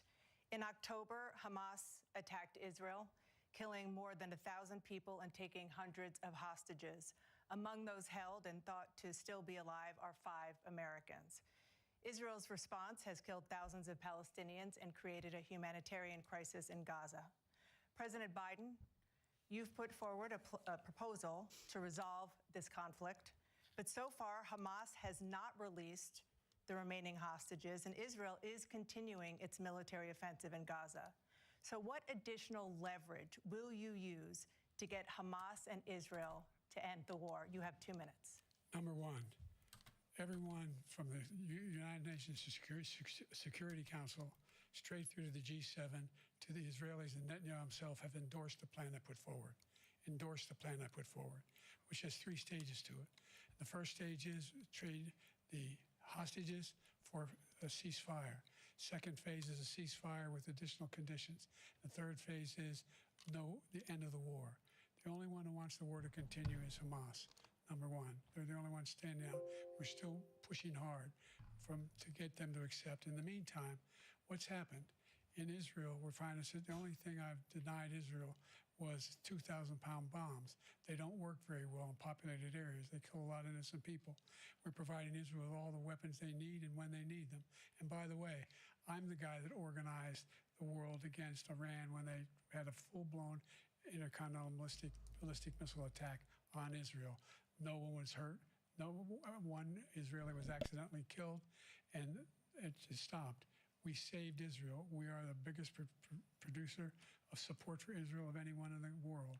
In October, Hamas attacked Israel, killing more than 1,000 people and taking hundreds of hostages. Among those held and thought to still be alive are 5 Americans. Israel's response has killed thousands of Palestinians and created a humanitarian crisis in Gaza. President Biden, you've put forward a proposal to resolve this conflict, but so far Hamas has not released the remaining hostages, and Israel is continuing its military offensive in Gaza. So what additional leverage will you use to get Hamas and Israel to end the war? You have 2 minutes.
Number one, everyone from the United Nations Security Council straight through to the G7 to the Israelis and Netanyahu himself have endorsed the plan I put forward, which has 3 stages to it. The first stage is trade the hostages for a ceasefire. Second phase is a ceasefire with additional conditions. The third phase is the end of the war. The only one who wants the war to continue is Hamas. Number one, they're the only ones standing out. We're still pushing hard to get them to accept. In the meantime, what's happened? In Israel, we're finding that the only thing I've denied Israel was 2,000-pound bombs. They don't work very well in populated areas. They kill a lot of innocent people. We're providing Israel with all the weapons they need and when they need them. And by the way, I'm the guy that organized the world against Iran when they had a full-blown intercontinental ballistic missile attack on Israel. No one was hurt. No one Israeli was accidentally killed, and it just stopped. We saved Israel. We are the biggest producer of support for Israel of anyone in the world.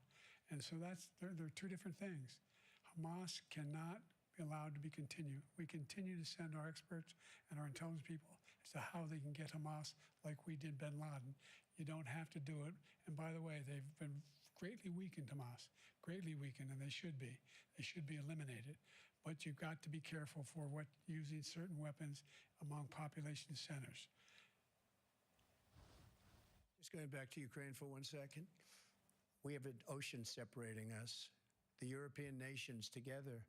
And so there are 2 different things. Hamas cannot be allowed to be continued. We continue to send our experts and our intelligence people as to how they can get Hamas like we did bin Laden. You don't have to do it. And by the way, they've been greatly weakened, Hamas, greatly weakened, and they should be. They should be eliminated. But you've got to be careful for using certain weapons among population centers.
Just going back to Ukraine for 1 second. We have an ocean separating us. The European nations together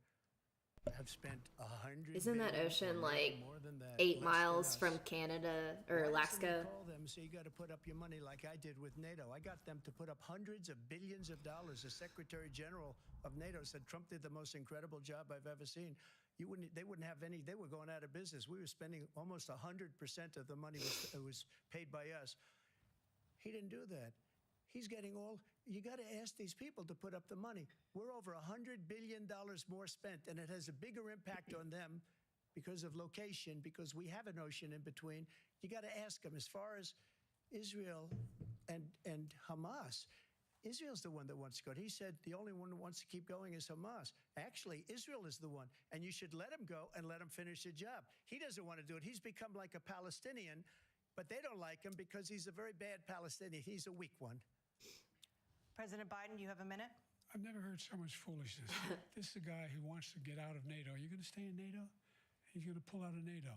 have spent 100.
Isn't that
billion
ocean
or
like
more than that,
8
less than
miles
us.
from Canada or
Why doesn't he
Alaska?
call them and say you got to put up your money like I did with NATO? I got them to put up hundreds of billions of dollars. The Secretary General of NATO said Trump did the most incredible job I've ever seen. They wouldn't have any. They were going out of business. We were spending almost 100% of the money was paid by us. He didn't do that. He's getting all. You got to ask these people to put up the money. We're over $100 billion more spent, and it has a bigger impact on them because of location, because we have an ocean in between. You got to ask them. As far as Israel and Hamas, Israel's the one that wants to go. He said the only one who wants to keep going is Hamas. Actually, Israel is the one, and you should let him go and let him finish the job. He doesn't want to do it. He's become like a Palestinian, but they don't like him because he's a very bad Palestinian. He's a weak one.
President Biden, you have a minute.
I've never heard so much foolishness. This is a guy who wants to get out of NATO. Are you going to stay in NATO? He's going to pull out of NATO.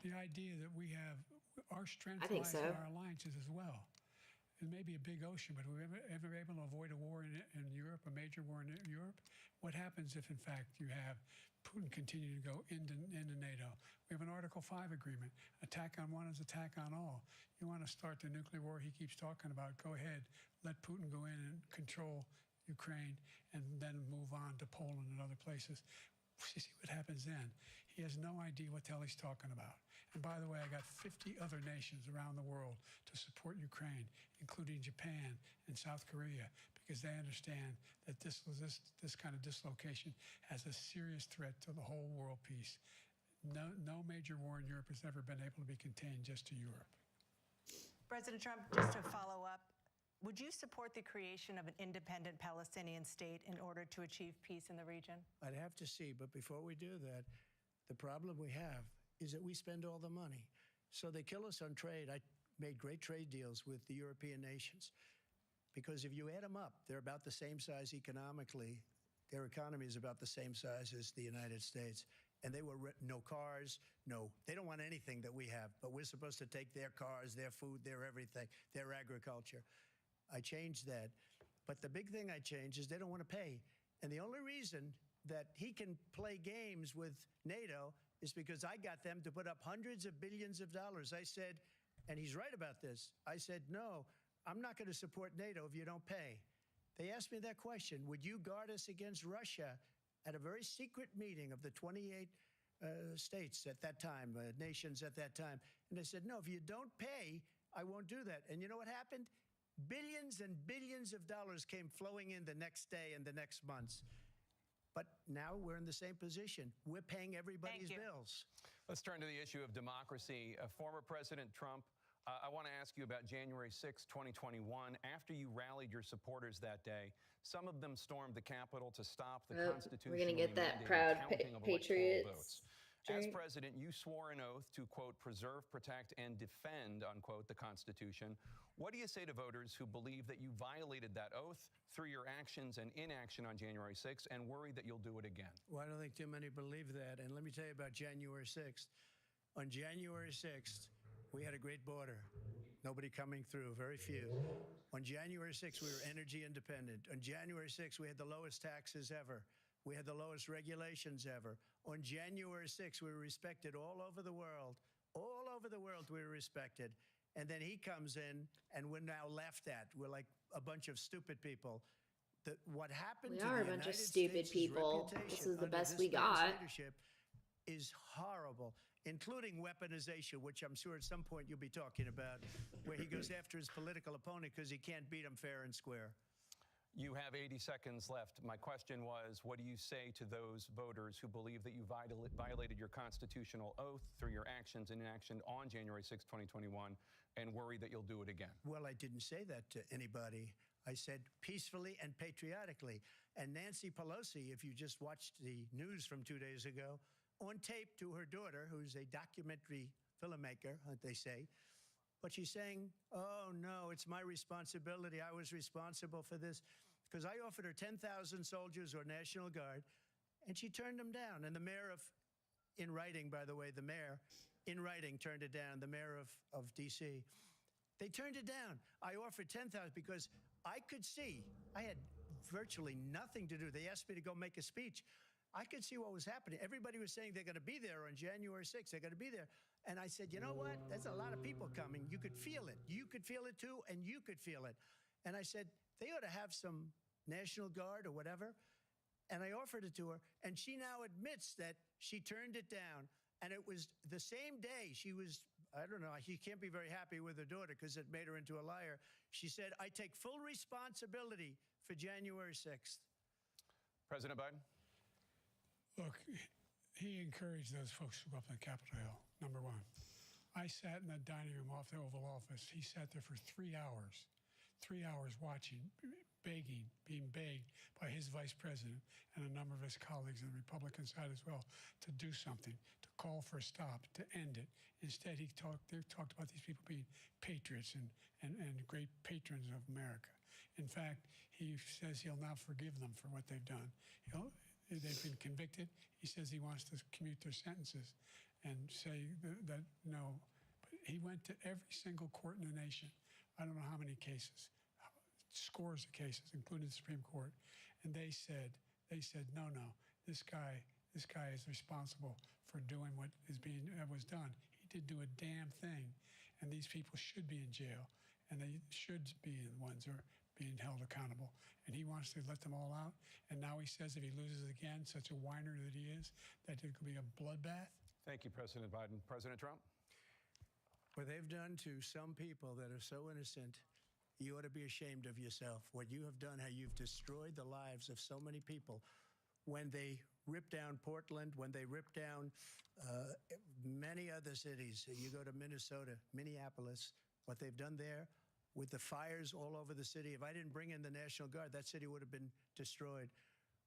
The idea that we have our strength lies in our alliances as well. It may be a big ocean, but are we ever able to avoid a war in Europe, a major war in Europe? What happens if, in fact, you have Putin continue to go into NATO? We have an Article 5 agreement. Attack on one is attack on all. You want to start the nuclear war he keeps talking about, go ahead. Let Putin go in and control Ukraine and then move on to Poland and other places. You see what happens then. He has no idea what the hell he's talking about. And by the way, I got 50 other nations around the world to support Ukraine, including Japan and South Korea, because they understand that this kind of dislocation has a serious threat to the whole world peace. No major war in Europe has ever been able to be contained just to Europe.
President Trump, just to follow up, would you support the creation of an independent Palestinian state in order to achieve peace in the region?
I'd have to see, but before we do that, the problem we have is that we spend all the money. So they kill us on trade. I made great trade deals with the European nations because if you add them up, they're about the same size economically. Their economy is about the same size as the United States. And they were no cars, they don't want anything that we have, but we're supposed to take their cars, their food, their everything, their agriculture. I changed that. But the big thing I changed is they don't want to pay. And the only reason that he can play games with NATO is because I got them to put up hundreds of billions of dollars. I said, and he's right about this, I said, no, I'm not going to support NATO if you don't pay. They asked me that question, would you guard us against Russia at a very secret meeting of the 28 states at that time, nations at that time? And they said, no, if you don't pay, I won't do that. And you know what happened? Billions and billions of dollars came flowing in the next day and the next months. But now we're in the same position. We're paying everybody's bills.
Let's turn to the issue of democracy. Former President Trump, I want to ask you about January 6, 2021. After you rallied your supporters that day, some of them stormed the Capitol to stop the constitutionally
we're going to get that
mandated
proud
counting of
Patriots.
electoral votes. As president, you swore an oath to, quote, preserve, protect, and defend, unquote, the Constitution. What do you say to voters who believe that you violated that oath through your actions and inaction on January 6th and worry that you'll do it again?
Well, I don't think too many believe that. And let me tell you about January 6th. On January 6th, we had a great border. Nobody coming through, very few. On January 6th, we were energy independent. On January 6th, we had the lowest taxes ever. We had the lowest regulations ever. On January 6th, we were respected all over the world. All over the world, we were respected. And then he comes in, and we're now laughed at. We're like a bunch of stupid people. What happened to the United States' reputation
This is the
under
best
this
we
man's
got.
leadership is horrible, including weaponization, which I'm sure at some point you'll be talking about, where he goes after his political opponent because he can't beat him fair and square.
You have 80 seconds left. My question was, what do you say to those voters who believe that you violated your constitutional oath through your actions and inaction on January 6, 2021, and worry that you'll do it again?
Well, I didn't say that to anybody. I said peacefully and patriotically. And Nancy Pelosi, if you just watched the news from 2 days ago, on tape to her daughter, who's a documentary filmmaker, they say, but she's saying, oh, no, it's my responsibility. I was responsible for this. Because I offered her 10,000 soldiers or National Guard, and she turned them down. And the mayor in writing, by the way, the mayor in writing turned it down, the mayor of D.C. They turned it down. I offered 10,000 because I could see I had virtually nothing to do. They asked me to go make a speech. I could see what was happening. Everybody was saying they're going to be there on January 6th. They're going to be there. And I said, you know what? There's a lot of people coming. You could feel it. You could feel it too, and you could feel it. And I said, they ought to have some National Guard or whatever. And I offered it to her, and she now admits that she turned it down. And it was the same day she was, I don't know, she can't be very happy with her daughter because it made her into a liar. She said, I take full responsibility for January 6th.
President Biden?
Look, he encouraged those folks to go up on Capitol Hill, number one. I sat in the dining room off the Oval Office. He sat there for 3 hours watching, begging, being begged by his vice president and a number of his colleagues on the Republican side as well to do something, to call for a stop, to end it. Instead, they talked about these people being patriots and great patrons of America. In fact, he says he'll now forgive them for what they've done. They've been convicted. He says he wants to commute their sentences and say that no. But he went to every single court in the nation. I don't know how many cases, scores of cases, including the Supreme Court. And they said, no, this guy is responsible for doing what was done. He didn't do a damn thing. And these people should be in jail. And they should be the ones who are being held accountable. And he wants to let them all out. And now he says if he loses again, such a whiner that he is, that it could be a bloodbath.
Thank you, President Biden. President Trump?
What they've done to some people that are so innocent, you ought to be ashamed of yourself. What you have done, how you've destroyed the lives of so many people. When they ripped down Portland, when they ripped down many other cities, you go to Minnesota, Minneapolis, what they've done there with the fires all over the city. If I didn't bring in the National Guard, that city would have been destroyed.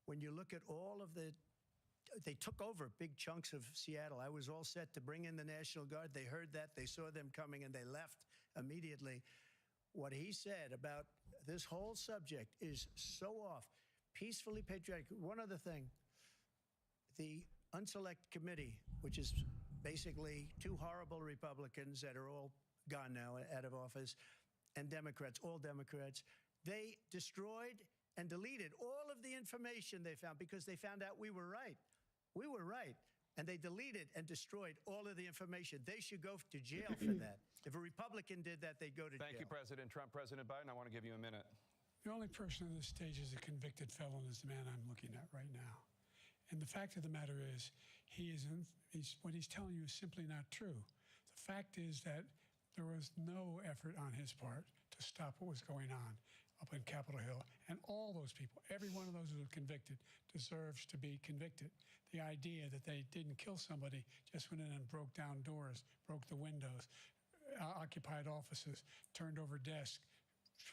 When you look at all of they took over big chunks of Seattle. I was all set to bring in the National Guard. They heard that. They saw them coming, and they left immediately. What he said about this whole subject is so off. Peacefully patriotic. One other thing. The Unselect Committee, which is basically two horrible Republicans that are all gone now, out of office, and Democrats, all Democrats, they destroyed and deleted all of the information they found because they found out we were right. We were right. And they deleted and destroyed all of the information. They should go to jail for that. If a Republican did that, they'd go to jail.
Thank you, President Trump. President Biden, I want to give you a minute.
The only person on this stage is a convicted felon is the man I'm looking at right now. And the fact of the matter is, what he's telling you is simply not true. The fact is that there was no effort on his part to stop what was going on up in Capitol Hill. And all those people, every one of those who were convicted, deserves to be convicted. The idea that they didn't kill somebody, just went in and broke down doors, broke the windows, occupied offices, turned over desks,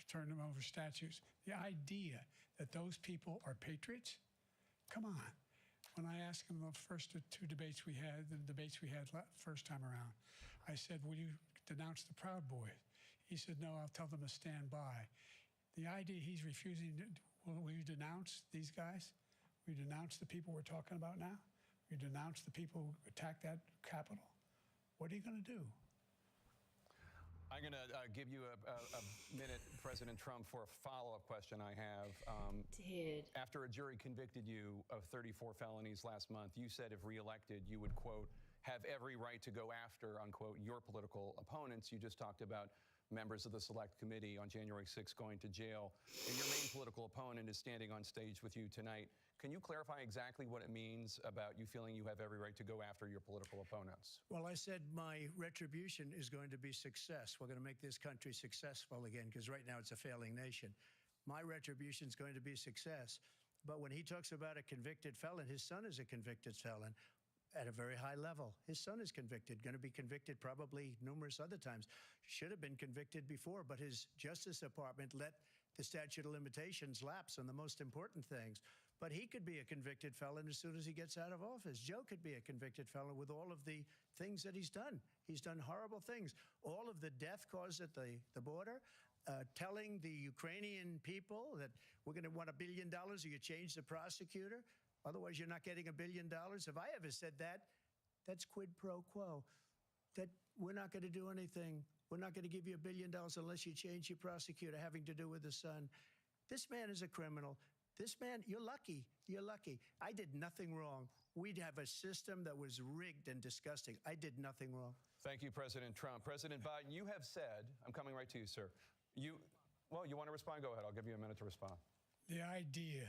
turned them over statues. The idea that those people are patriots? Come on. When I asked him the first two debates we had, first time around, I said, will you denounce the Proud Boys? He said, no, I'll tell them to stand by. The idea he's refusing, will you denounce these guys? Will you denounce the people we're talking about now? Will you denounce the people who attacked that Capitol? What are you going to do?
I'm going to give you a minute, President Trump, for a follow-up question I have. After a jury convicted you of 34 felonies last month, you said if reelected, you would, quote, have every right to go after, unquote, your political opponents. You just talked about members of the Select Committee on January 6th going to jail. And your main political opponent is standing on stage with you tonight. Can you clarify exactly what it means about you feeling you have every right to go after your political opponents?
Well, I said my retribution is going to be success. We're going to make this country successful again, because right now it's a failing nation. My retribution is going to be success. But when he talks about a convicted felon, his son is a convicted felon at a very high level. His son is convicted, going to be convicted probably numerous other times. Should have been convicted before, but his Justice Department let the statute of limitations lapse on the most important things. But he could be a convicted felon as soon as he gets out of office. Joe could be a convicted felon with all of the things that he's done. He's done horrible things. All of the death caused at the border, telling the Ukrainian people that we're going to want $1 billion or you change the prosecutor. Otherwise, you're not getting $1 billion. If I ever said that, that's quid pro quo. That we're not going to do anything. We're not going to give you $1 billion unless you change your prosecutor having to do with the son. This man is a criminal. This man, you're lucky. You're lucky. I did nothing wrong. We'd have a system that was rigged and disgusting. I did nothing wrong.
Thank you, President Trump. President Biden, you have said, I'm coming right to you, sir. You want to respond? Go ahead. I'll give you a minute to respond.
The idea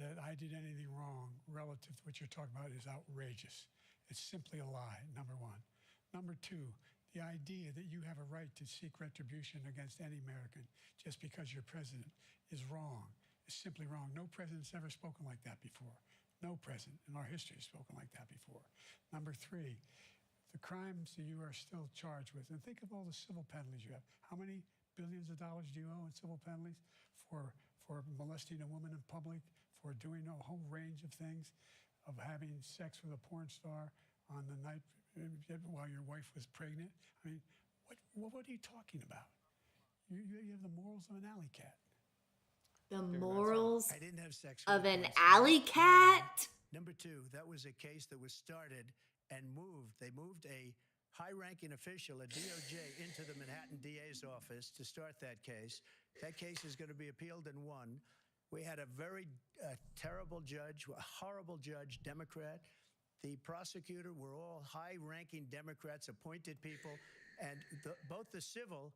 that I did anything wrong relative to what you're talking about is outrageous. It's simply a lie, number one. Number two, the idea that you have a right to seek retribution against any American just because you're president is wrong. It's simply wrong. No president's ever spoken like that before. No president in our history has spoken like that before. Number three, the crimes that you are still charged with, and think of all the civil penalties you have. How many billions of dollars do you owe in civil penalties for molesting a woman in public, for doing a whole range of things, of having sex with a porn star on the night while your wife was pregnant? I mean, what are you talking about? You have the morals of an alley cat.
The morals
I didn't have sex with
of
a
an
porn star.
alley cat?
Number two, that was a case that was started and moved. They moved a high-ranking official at DOJ into the Manhattan DA's office to start that case. That case is going to be appealed and won. We had a very terrible judge, a horrible judge, Democrat. The prosecutor were all high-ranking Democrats, appointed people, and both the civil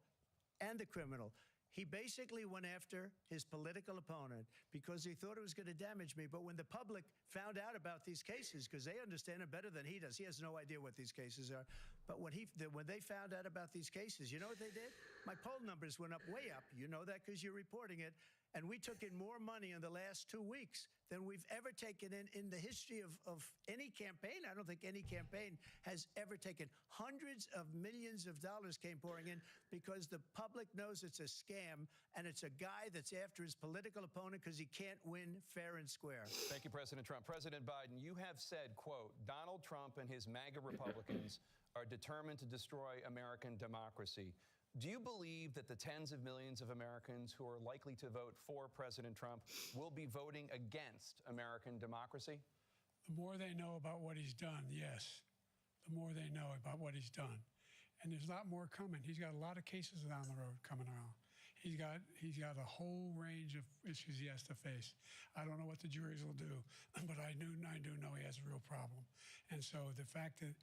and the criminal. He basically went after his political opponent because he thought it was going to damage me. But when the public found out about these cases, because they understand it better than he does, he has no idea what these cases are. But when they found out about these cases, you know what they did? My poll numbers went up, way up. You know that because you're reporting it. And we took in more money in the last 2 weeks than we've ever taken in the history of any campaign. I don't think any campaign has ever taken. Hundreds of millions of dollars came pouring in because the public knows it's a scam, and it's a guy that's after his political opponent because he can't win fair and square.
Thank you, President Trump. President Biden, you have said, quote, Donald Trump and his MAGA Republicans are determined to destroy American democracy. Do you believe that the tens of millions of Americans who are likely to vote for President Trump will be voting against American democracy?
The more they know about what he's done, yes. The more they know about what he's done. And there's a lot more coming. He's got a lot of cases down the road coming around. He's got a whole range of issues he has to face. I don't know what the juries will do, but I do know he has a real problem. And so the fact that,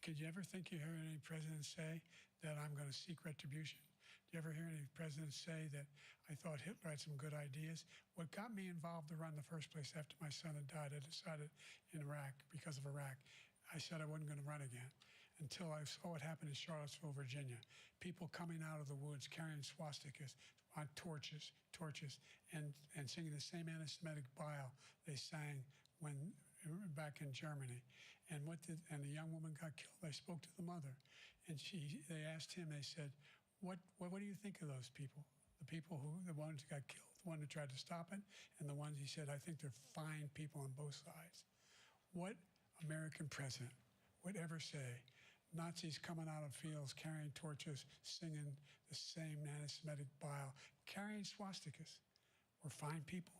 could you ever think you heard any president say that I'm going to seek retribution? Do you ever hear any president say that I thought Hitler had some good ideas? What got me involved to run in the first place after my son had died, I decided in Iraq, because of Iraq, I said I wasn't going to run again until I saw what happened in Charlottesville, Virginia. People coming out of the woods carrying swastikas on torches, and singing the same anti-Semitic bile they sang back in Germany. And the young woman got killed. I spoke to the mother, and they asked him. They said, "What do you think of those people? The ones who got killed, the one who tried to stop it, and the ones," he said, "I think they're fine people on both sides." What American president would ever say Nazis coming out of fields carrying torches, singing the same anti-Semitic bile, carrying swastikas were fine people?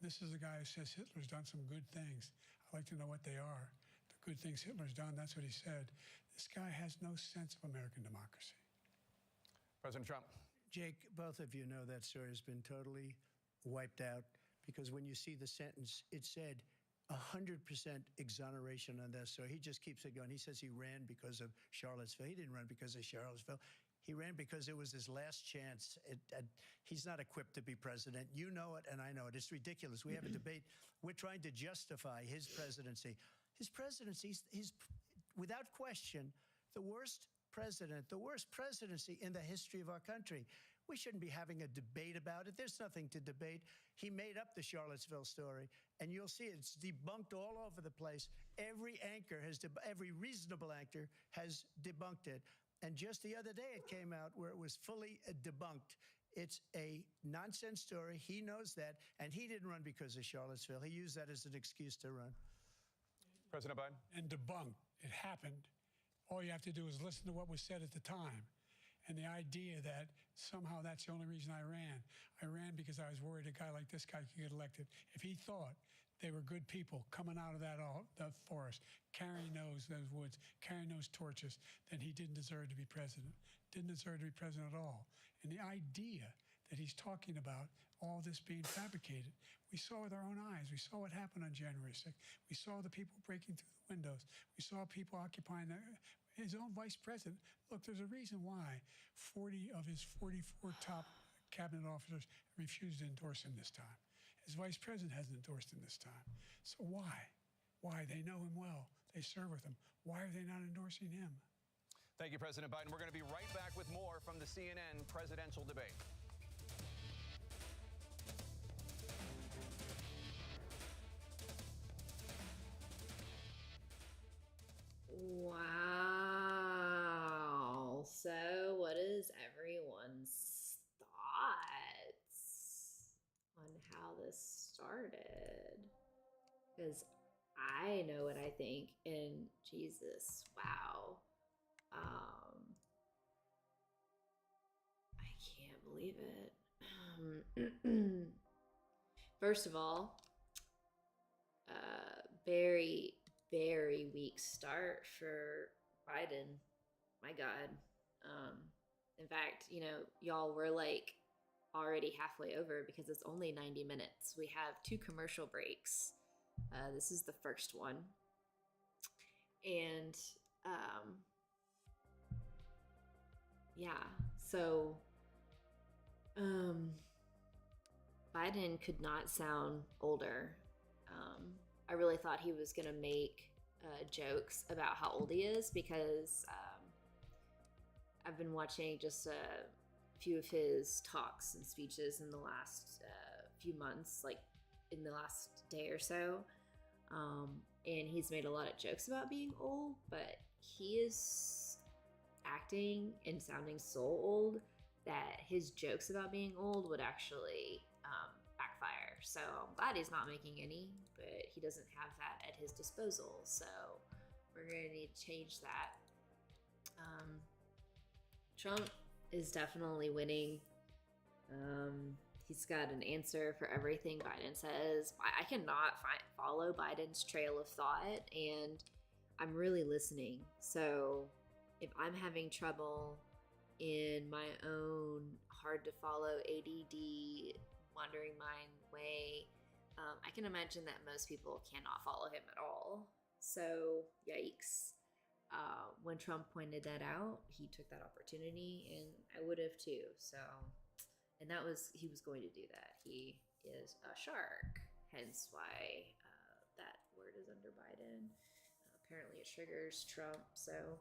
And this is a guy who says Hitler's done some good things. I'd like to know what they are. The good things Hitler's done, that's what he said. This guy has no sense of American democracy.
President Trump.
Jake, both of you know that story has been totally wiped out because when you see the sentence, it said 100% exoneration on that. So he just keeps it going. He says he ran because of Charlottesville. He didn't run because of Charlottesville. He ran because it was his last chance. He's not equipped to be president. You know it, and I know it. It's ridiculous. We have a debate. We're trying to justify his presidency. His presidency is, without question, the worst presidency in the history of our country. We shouldn't be having a debate about it. There's nothing to debate. He made up the Charlottesville story, and you'll see it's debunked all over the place. Every reasonable anchor has debunked it. And just the other day, it came out where it was fully debunked. It's a nonsense story. He knows that, and he didn't run because of Charlottesville. He used that as an excuse to run.
President Biden.
And debunked. It happened. All you have to do is listen to what was said at the time. And the idea that somehow that's the only reason I ran because I was worried a guy like this guy could get elected. If he thought they were good people coming out of that forest, carrying those woods, carrying those torches, then he didn't deserve to be president. Didn't deserve to be president at all. And the idea that he's talking about all this being fabricated. We saw with our own eyes. We saw what happened on January 6th. We saw the people breaking through the windows. We saw people occupying his own vice president. Look, there's a reason why 40 of his 44 top cabinet officers refused to endorse him this time. His vice president hasn't endorsed him this time. So why? Why? They know him well. They serve with him. Why are they not endorsing him?
Thank you, President Biden. We're going to be right back with more from the CNN presidential debate.
Wow. So, what is everyone's thoughts on how this started? Because I know what I think, and Jesus, wow. I can't believe it. First of all, very, very weak start for Biden. My God. In fact, you know, y'all, we're like already halfway over because it's only 90 minutes. We have 2 commercial breaks. This is the first one. And yeah, so Biden could not sound older. I really thought he was going to make jokes about how old he is because I've been watching just a few of his talks and speeches in the last few months, like in the last day or so. And he's made a lot of jokes about being old, but he is acting and sounding so old that his jokes about being old would actually backfire. So I'm glad he's not making any, but he doesn't have that at his disposal. So we're going to need to change that. Trump is definitely winning. He's got an answer for everything Biden says. I cannot follow Biden's trail of thought, and I'm really listening. So if I'm having trouble in my own hard to follow ADD, wandering mind way, I can imagine that most people cannot follow him at all. So yikes. When Trump pointed that out, he took that opportunity, and I would have too. So, and that was, he was going to do that. He is a shark, hence why that word is under Biden. Apparently it triggers Trump. So,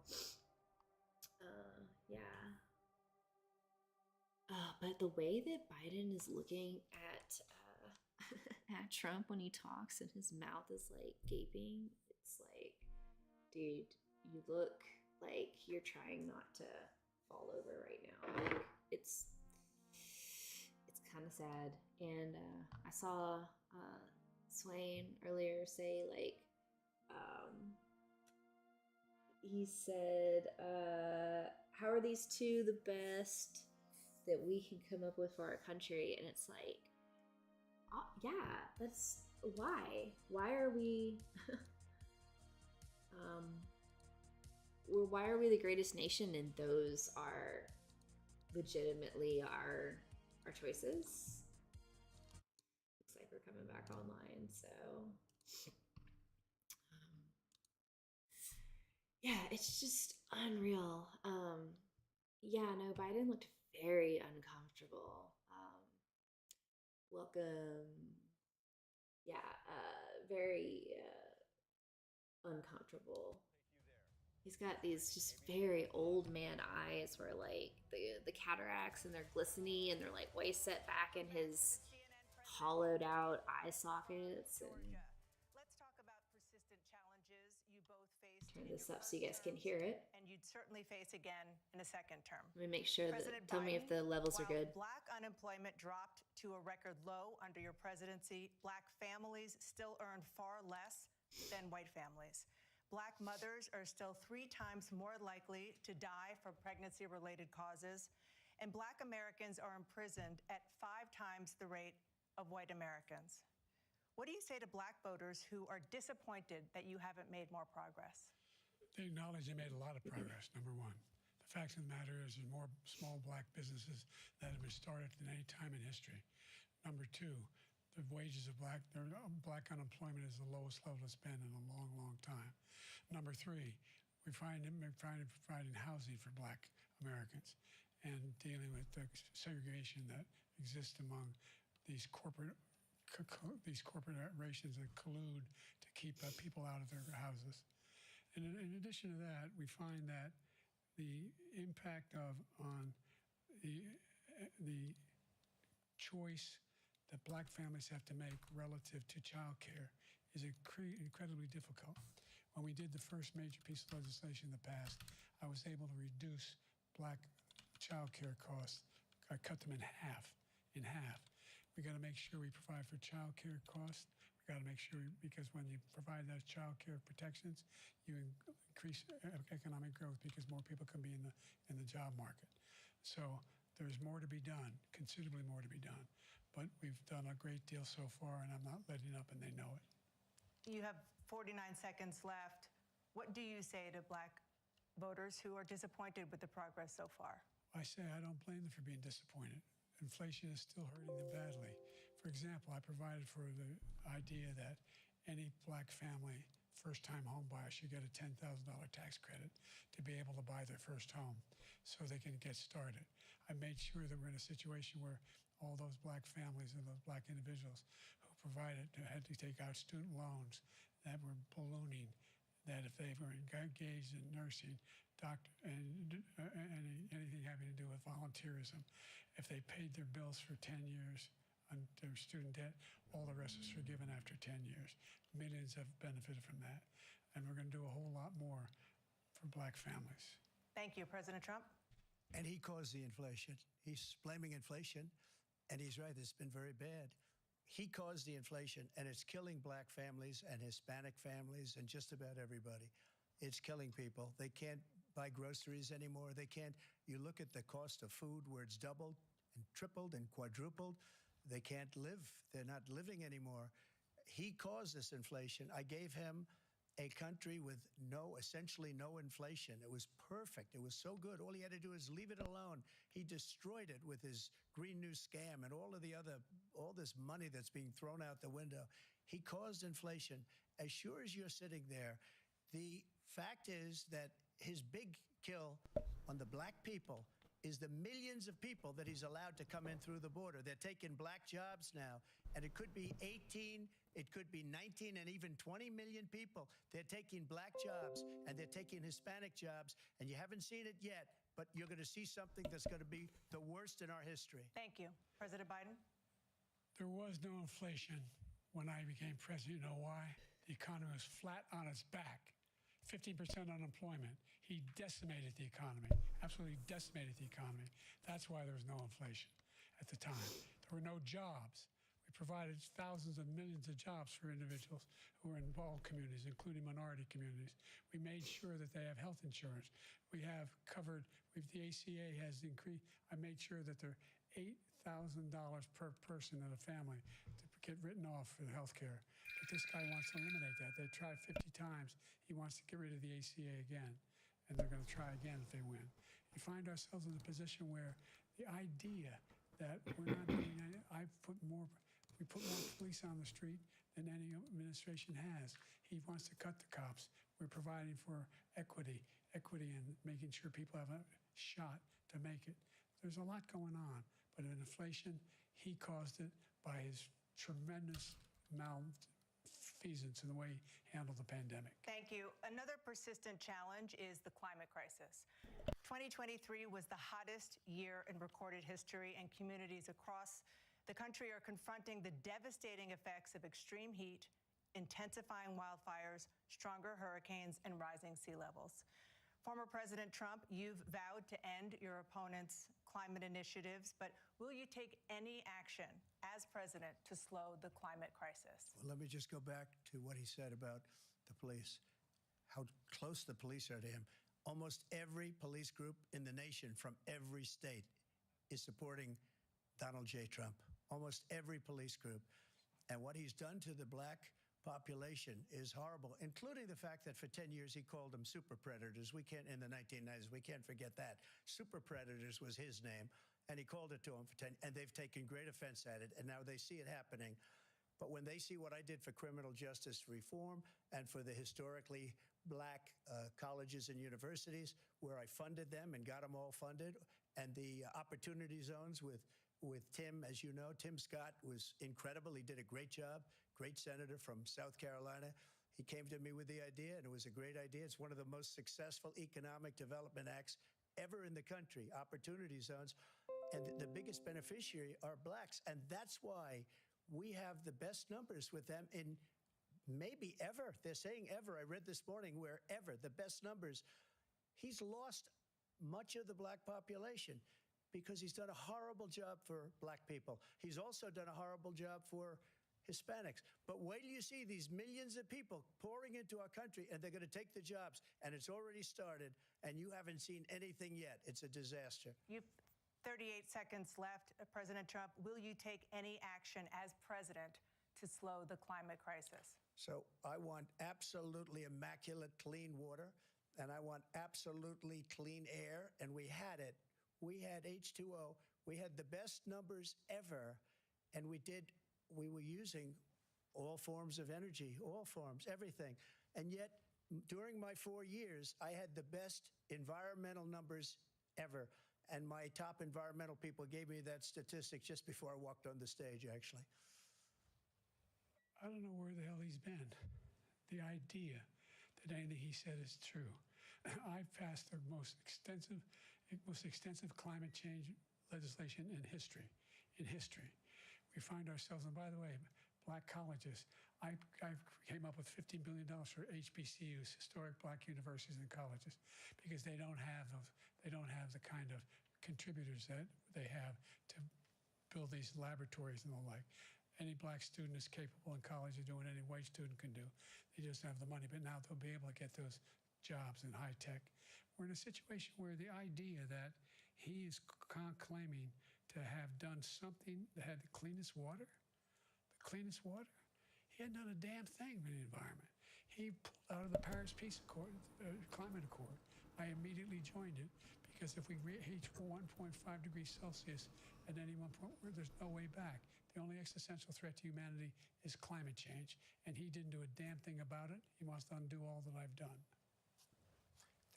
yeah. But the way that Biden is looking at at Trump when he talks and his mouth is like gaping, it's like, dude, you look like you're trying not to fall over right now. Like it's kind of sad. And I saw Swain earlier say like he said, how are these 2 the best that we can come up with for our country? And it's like, yeah, that's why are we why are we the greatest nation and those are legitimately our choices? Looks like we're coming back online. So yeah, it's just unreal. Yeah, no, Biden looked very uncomfortable. Welcome. Yeah, very uncomfortable. He's got these just very old man eyes where like the cataracts and they're glistening and they're like way set back in his hollowed out eye sockets. And
let's talk about persistent challenges you both faced.
Turn this up so you guys can hear it.
And you'd certainly face again in a second term.
Let me make sure that, tell me if the levels are good.
Black unemployment dropped to a record low under your presidency, Black families still earn far less than white families. Black mothers are still 3 times more likely to die from pregnancy-related causes, and Black Americans are imprisoned at 5 times the rate of white Americans. What do you say to Black voters who are disappointed that you haven't made more progress?
They acknowledge they made a lot of progress, number one. The fact of the matter is there's more small Black businesses that have been started than any time in history. Number two, the wages of black unemployment is the lowest level it's been in a long, long time. Number three, we're providing housing for black Americans and dealing with the segregation that exists among these corporations that collude to keep people out of their houses. And in addition to that, we find that the impact on the choice that black families have to make relative to child care is incredibly difficult. When we did the first major piece of legislation in the past, I was able to reduce black child care costs. I cut them in half. We got to make sure we provide for child care costs. We got to make sure, because when you provide those child care protections, you increase economic growth because more people can be in the job market. So there's more to be done, considerably more to be done. But we've done a great deal so far, and I'm not letting up, and they know it.
You have 49 seconds left. What do you say to black voters who are disappointed with the progress so far?
I say I don't blame them for being disappointed. Inflation is still hurting them badly. For example, I provided for the idea that any black family, first-time home buyer, should get a $10,000 tax credit to be able to buy their first home so they can get started. I made sure that we're in a situation where all those black families and those black individuals who had to take out student loans that were ballooning, that if they were engaged in nursing, anything having to do with volunteerism, if they paid their bills for 10 years on their student debt, all the rest is forgiven after 10 years. Millions have benefited from that. And we're going to do a whole lot more for black families.
Thank you, President Trump.
And he caused the inflation. He's blaming inflation, and he's right, it's been very bad. He caused the inflation, and it's killing black families and Hispanic families and just about everybody. It's killing people. They can't buy groceries anymore. They can't. You look at the cost of food where it's doubled and tripled and quadrupled. They can't live. They're not living anymore. He caused this inflation. I gave him a country with essentially no inflation. It was perfect. It was so good. All he had to do is leave it alone. He destroyed it with his Green New Scam and all this money that's being thrown out the window. He caused inflation. As sure as you're sitting there, the fact is that his big kill on the black people is the millions of people that he's allowed to come in through the border. They're taking black jobs now, and it could be 18, it could be 19, and even 20 million people. They're taking black jobs, and they're taking Hispanic jobs, and you haven't seen it yet, but you're going to see something that's going to be the worst in our history.
Thank you. President Biden?
There was no inflation when I became president. You know why? The economy was flat on its back. 15% unemployment. He decimated the economy, absolutely decimated the economy. That's why there was no inflation at the time. There were no jobs. We provided thousands of millions of jobs for individuals who were in all communities, including minority communities. We made sure that they have health insurance. We have covered, the ACA has increased. I made sure that there are $8,000 per person in a family to get written off for health care. But this guy wants to eliminate that. They tried 50 times. He wants to get rid of the ACA again, and they're going to try again if they win. We find ourselves in a position where the idea that we're not doing any, we put more police on the street than any administration has. He wants to cut the cops. We're providing for equity and making sure people have a shot to make it. There's a lot going on, but in inflation, he caused it by his tremendous malfeasance in the way he handled the pandemic.
Thank you. Another persistent challenge is the climate crisis. 2023 was the hottest year in recorded history, and communities across the country are confronting the devastating effects of extreme heat, intensifying wildfires, stronger hurricanes, and rising sea levels. Former President Trump, you've vowed to end your opponent's climate initiatives, but will you take any action as president to slow the climate crisis?
Well, let me just go back to what he said about the police, how close the police are to him. Almost every police group in the nation from every state is supporting Donald J. Trump. Almost every police group. And what he's done to the black population is horrible, including the fact that for 10 years he called them super predators. In the 1990s, we can't forget that. Super predators was his name. And he called it to them for 10, and they've taken great offense at it, and now they see it happening. But when they see what I did for criminal justice reform and for the historically black colleges and universities, where I funded them and got them all funded, and the opportunity zones with Tim, as you know, Tim Scott was incredible. He did a great job, great senator from South Carolina. He came to me with the idea, and it was a great idea. It's one of the most successful economic development acts ever in the country, opportunity zones. And the biggest beneficiary are blacks. And that's why we have the best numbers with them in maybe ever. They're saying ever. I read this morning where ever, the best numbers. He's lost much of the black population because he's done a horrible job for black people. He's also done a horrible job for Hispanics. But wait till you see these millions of people pouring into our country, and they're going to take the jobs. And it's already started, and you haven't seen anything yet. It's a disaster.
You've 38 seconds left. President Trump, will you take any action as president to slow the climate crisis?
So I want absolutely immaculate clean water, and I want absolutely clean air, and we had it. We had H2O. We had the best numbers ever, and we were using all forms of energy, all forms, everything. And yet, during my 4 years, I had the best environmental numbers ever. And my top environmental people gave me that statistic just before I walked on the stage, actually.
I don't know where the hell he's been. The idea that anything he said is true. I've passed the most extensive climate change legislation in history. We find ourselves, and by the way, black colleges. I came up with $15 billion for HBCUs, historic black universities and colleges, because they don't have the kind of contributors that they have to build these laboratories and the like. Any black student is capable in college of doing any white student can do. They just have the money, but now they'll be able to get those jobs in high tech. We're in a situation where the idea that he is claiming to have done something that had the cleanest water, he hadn't done a damn thing for the environment. He pulled out of the Paris Peace Accord, Climate Accord. I immediately joined it because if we reach 1.5 degrees Celsius at any one point, there's no way back. The only existential threat to humanity is climate change, and he didn't do a damn thing about it. He wants to undo all that I've done.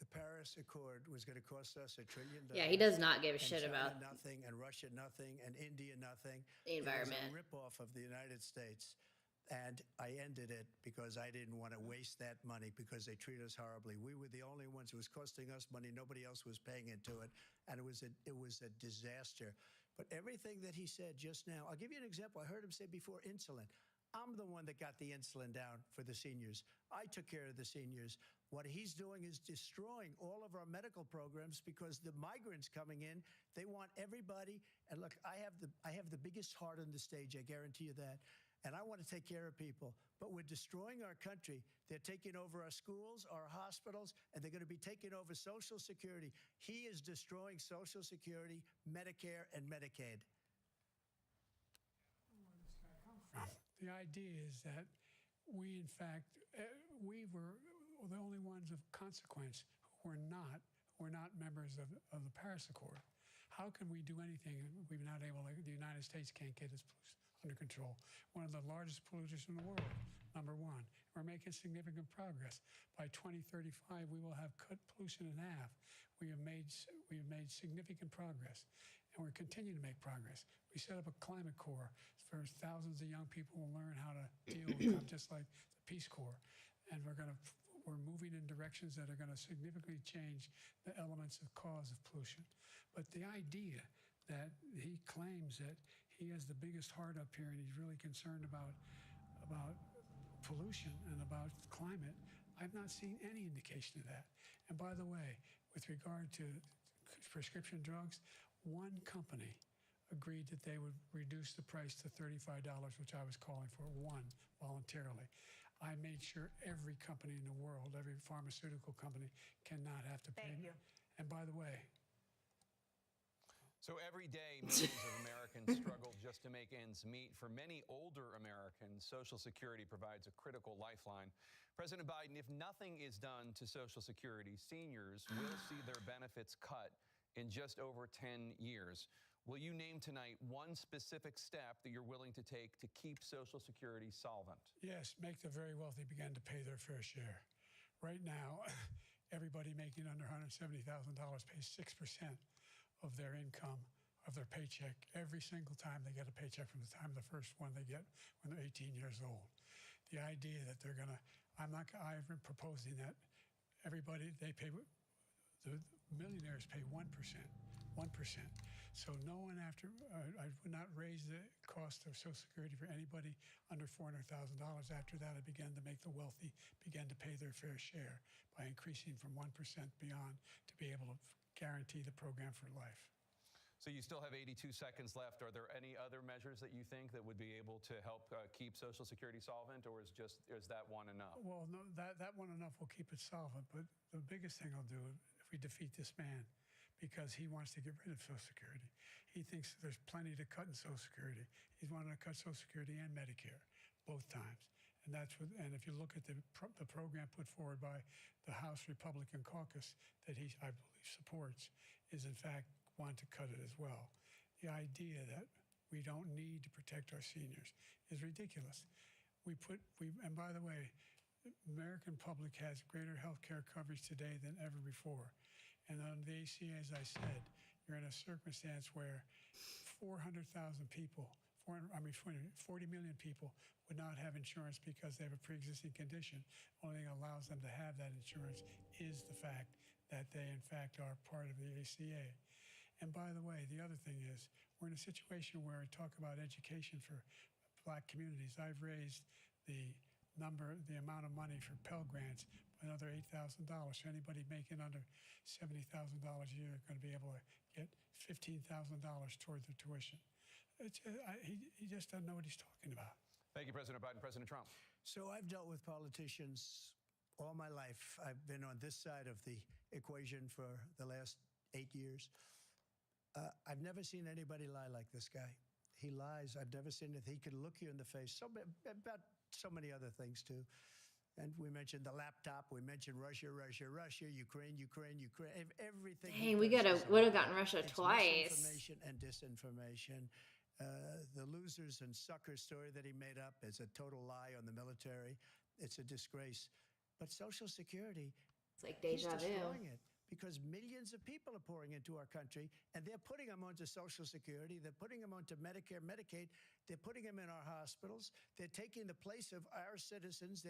The Paris Accord was going to cost us $1 trillion.
Yeah, he does not give a shit
China,
about
nothing, and Russia nothing, and India nothing.
The environment.
It was a ripoff of the United States. And I ended it because I didn't want to waste that money because they treat us horribly. We were the only ones. It was costing us money. Nobody else was paying into it. And it was a disaster. But everything that he said just now, I'll give you an example. I heard him say before insulin. I'm the one that got the insulin down for the seniors. I took care of the seniors. What he's doing is destroying all of our medical programs because the migrants coming in, they want everybody. And look, I have the biggest heart on the stage. I guarantee you that. And I want to take care of people. But we're destroying our country. They're taking over our schools, our hospitals, and they're going to be taking over Social Security. He is destroying Social Security, Medicare, and Medicaid.
The idea is that we, in fact, we were the only ones of consequence who were not members of the Paris Accord. How can we do anything? We're not able to, the United States can't get its under control. One of the largest polluters in the world, number one. We're making significant progress. By 2035, we will have cut pollution in half. We have made significant progress, and we're continuing to make progress. We set up a climate corps for thousands of young people who learn how to deal with it, just like the Peace Corps. And we're moving in directions that are going to significantly change the elements of cause of pollution. But the idea that he claims that he has the biggest heart up here and he's really concerned about pollution and about climate, I've not seen any indication of that. And by the way, with regard to prescription drugs, one company agreed that they would reduce the price to $35, which I was calling for, one, voluntarily. I made sure every company in the world, every pharmaceutical company, cannot have to pay.
Thank you.
And by the way,
so every day, millions of Americans struggle just to make ends meet. For many older Americans, Social Security provides a critical lifeline. President Biden, if nothing is done to Social Security, seniors will see their benefits cut in just over 10 years. will you name tonight one specific step that you're willing to take to keep Social Security solvent?
Yes, make the very wealthy begin to pay their fair share. Right now, everybody making under $170,000 pays 6% of their income, of their paycheck, every single time they get a paycheck from the time the first one they get when they're 18 years old. The idea that they're going to, I'm proposing that everybody, the millionaires pay 1%. So no one I would not raise the cost of Social Security for anybody under $400,000. After that, I began to make the wealthy begin to pay their fair share by increasing from 1% beyond to be able to guarantee the program for life.
So you still have 82 seconds left. Are there any other measures that you think that would be able to help keep Social Security solvent, or is that one enough?
Well, no, that one enough will keep it solvent, but the biggest thing I'll do if we defeat this man, because he wants to get rid of Social Security. He thinks there's plenty to cut in Social Security. He's wanting to cut Social Security and Medicare both times. And and if you look at the program put forward by the House Republican caucus that I believe supports, is in fact want to cut it as well. The idea that we don't need to protect our seniors is ridiculous. And by the way, the American public has greater health care coverage today than ever before. And on the ACA, as I said, you're in a circumstance where 400,000 people, 40 million people would not have insurance because they have a pre-existing condition. Only thing that allows them to have that insurance is the fact that they, in fact, are part of the ACA. And by the way, the other thing is, we're in a situation where we talk about education for Black communities. I've raised the amount of money for Pell Grants by another $8,000. So anybody making under $70,000 a year are going to be able to get $15,000 toward their tuition. He just doesn't know what he's talking about.
Thank you, President Biden. President Trump.
So I've dealt with politicians all my life. I've been on this side of the equation for the last 8 years. I've never seen anybody lie like this guy. He lies. I've never seen it. He can look you in the face. About so many other things, too. And we mentioned the laptop. We mentioned Russia, Ukraine, everything.
Dang, we would have gotten Russia twice.
Misinformation and disinformation. The losers and suckers story that he made up is a total lie on the military. It's a disgrace. But Social Security,
it's like deja vu.
He's destroying it. Because millions of people are pouring into our country, and they're putting them onto Social Security. They're putting them onto Medicare, Medicaid. They're putting them in our hospitals. They're taking the place of our citizens.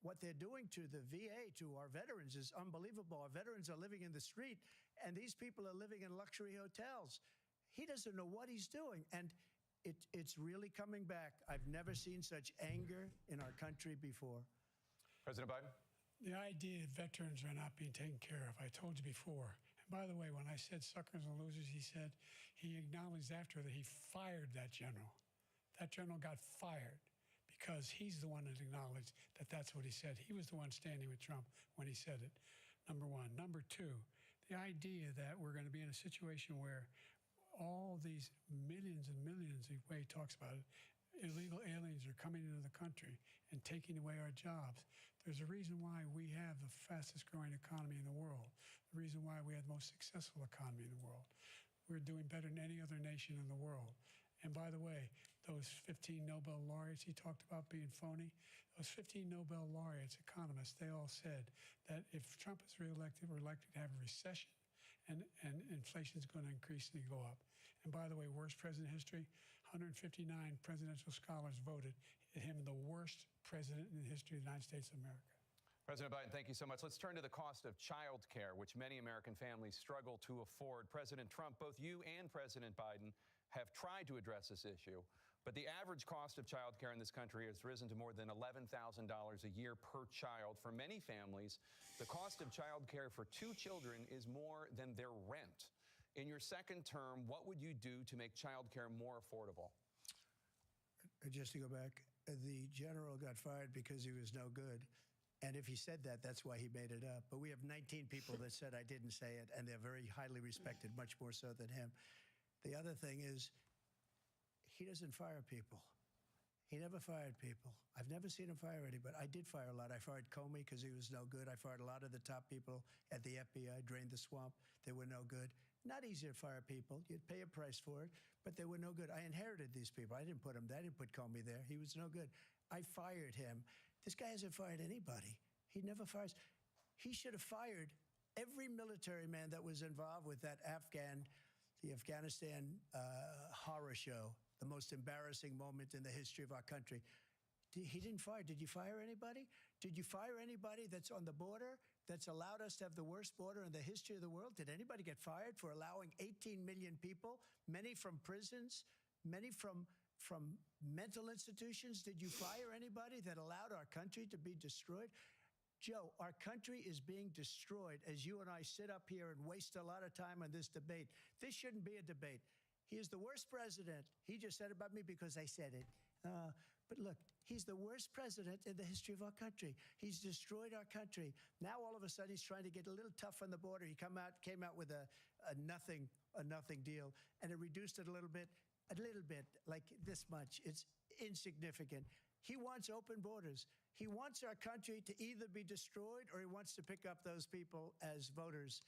What they're doing to the VA, to our veterans, is unbelievable. Our veterans are living in the street, and these people are living in luxury hotels. He doesn't know what he's doing, and it's really coming back. I've never seen such anger in our country before.
President Biden?
The idea that veterans are not being taken care of, I told you before. And by the way, when I said suckers and losers, he acknowledged after that he fired that general. That general got fired because he's the one that acknowledged that that's what he said. He was the one standing with Trump when he said it, number one. Number two, the idea that we're going to be in a situation where all these millions and millions, the way he talks about it, illegal aliens are coming into the country and taking away our jobs. There's a reason why we have the fastest growing economy in the world, the reason why we have the most successful economy in the world. We're doing better than any other nation in the world. And by the way, those 15 Nobel laureates he talked about being phony, those 15 Nobel laureates, economists, they all said that if Trump is reelected, we're likely to have a recession and inflation is going to increasingly go up. And by the way, worst president in history, 159 presidential scholars voted him the worst president in the history of the United States of America.
President Biden, thank you so much. Let's turn to the cost of child care, which many American families struggle to afford. President Trump, both you and President Biden have tried to address this issue, but the average cost of child care in this country has risen to more than $11,000 a year per child. For many families, the cost of child care for 2 children is more than their rent. In your second term, what would you do to make child care more affordable?
Just to go back, the general got fired because he was no good. And if he said that, that's why he made it up. But we have 19 people that said I didn't say it, and they're very highly respected, much more so than him. The other thing is, he doesn't fire people. He never fired people. I've never seen him fire anybody. I did fire a lot. I fired Comey because he was no good. I fired a lot of the top people at the FBI, drained the swamp. They were no good. Not easy to fire people. You'd pay a price for it, but they were no good. I inherited these people. I didn't put them there. I didn't put Comey there. He was no good. I fired him. This guy hasn't fired anybody. He never fires. He should have fired every military man that was involved with the Afghanistan horror show, the most embarrassing moment in the history of our country. He didn't fire. Did you fire anybody? Did you fire anybody that's on the border that's allowed us to have the worst border in the history of the world? Did anybody get fired for allowing 18 million people, many from prisons, many from mental institutions? Did you fire anybody that allowed our country to be destroyed? Joe, our country is being destroyed as you and I sit up here and waste a lot of time on this debate. This shouldn't be a debate. He is the worst president. He just said about me because I said it. But look, he's the worst president in the history of our country. He's destroyed our country. Now all of a sudden he's trying to get a little tough on the border. He came out with a nothing deal, and it reduced it a little bit, like this much. It's insignificant. He wants open borders. He wants our country to either be destroyed or he wants to pick up those people as voters.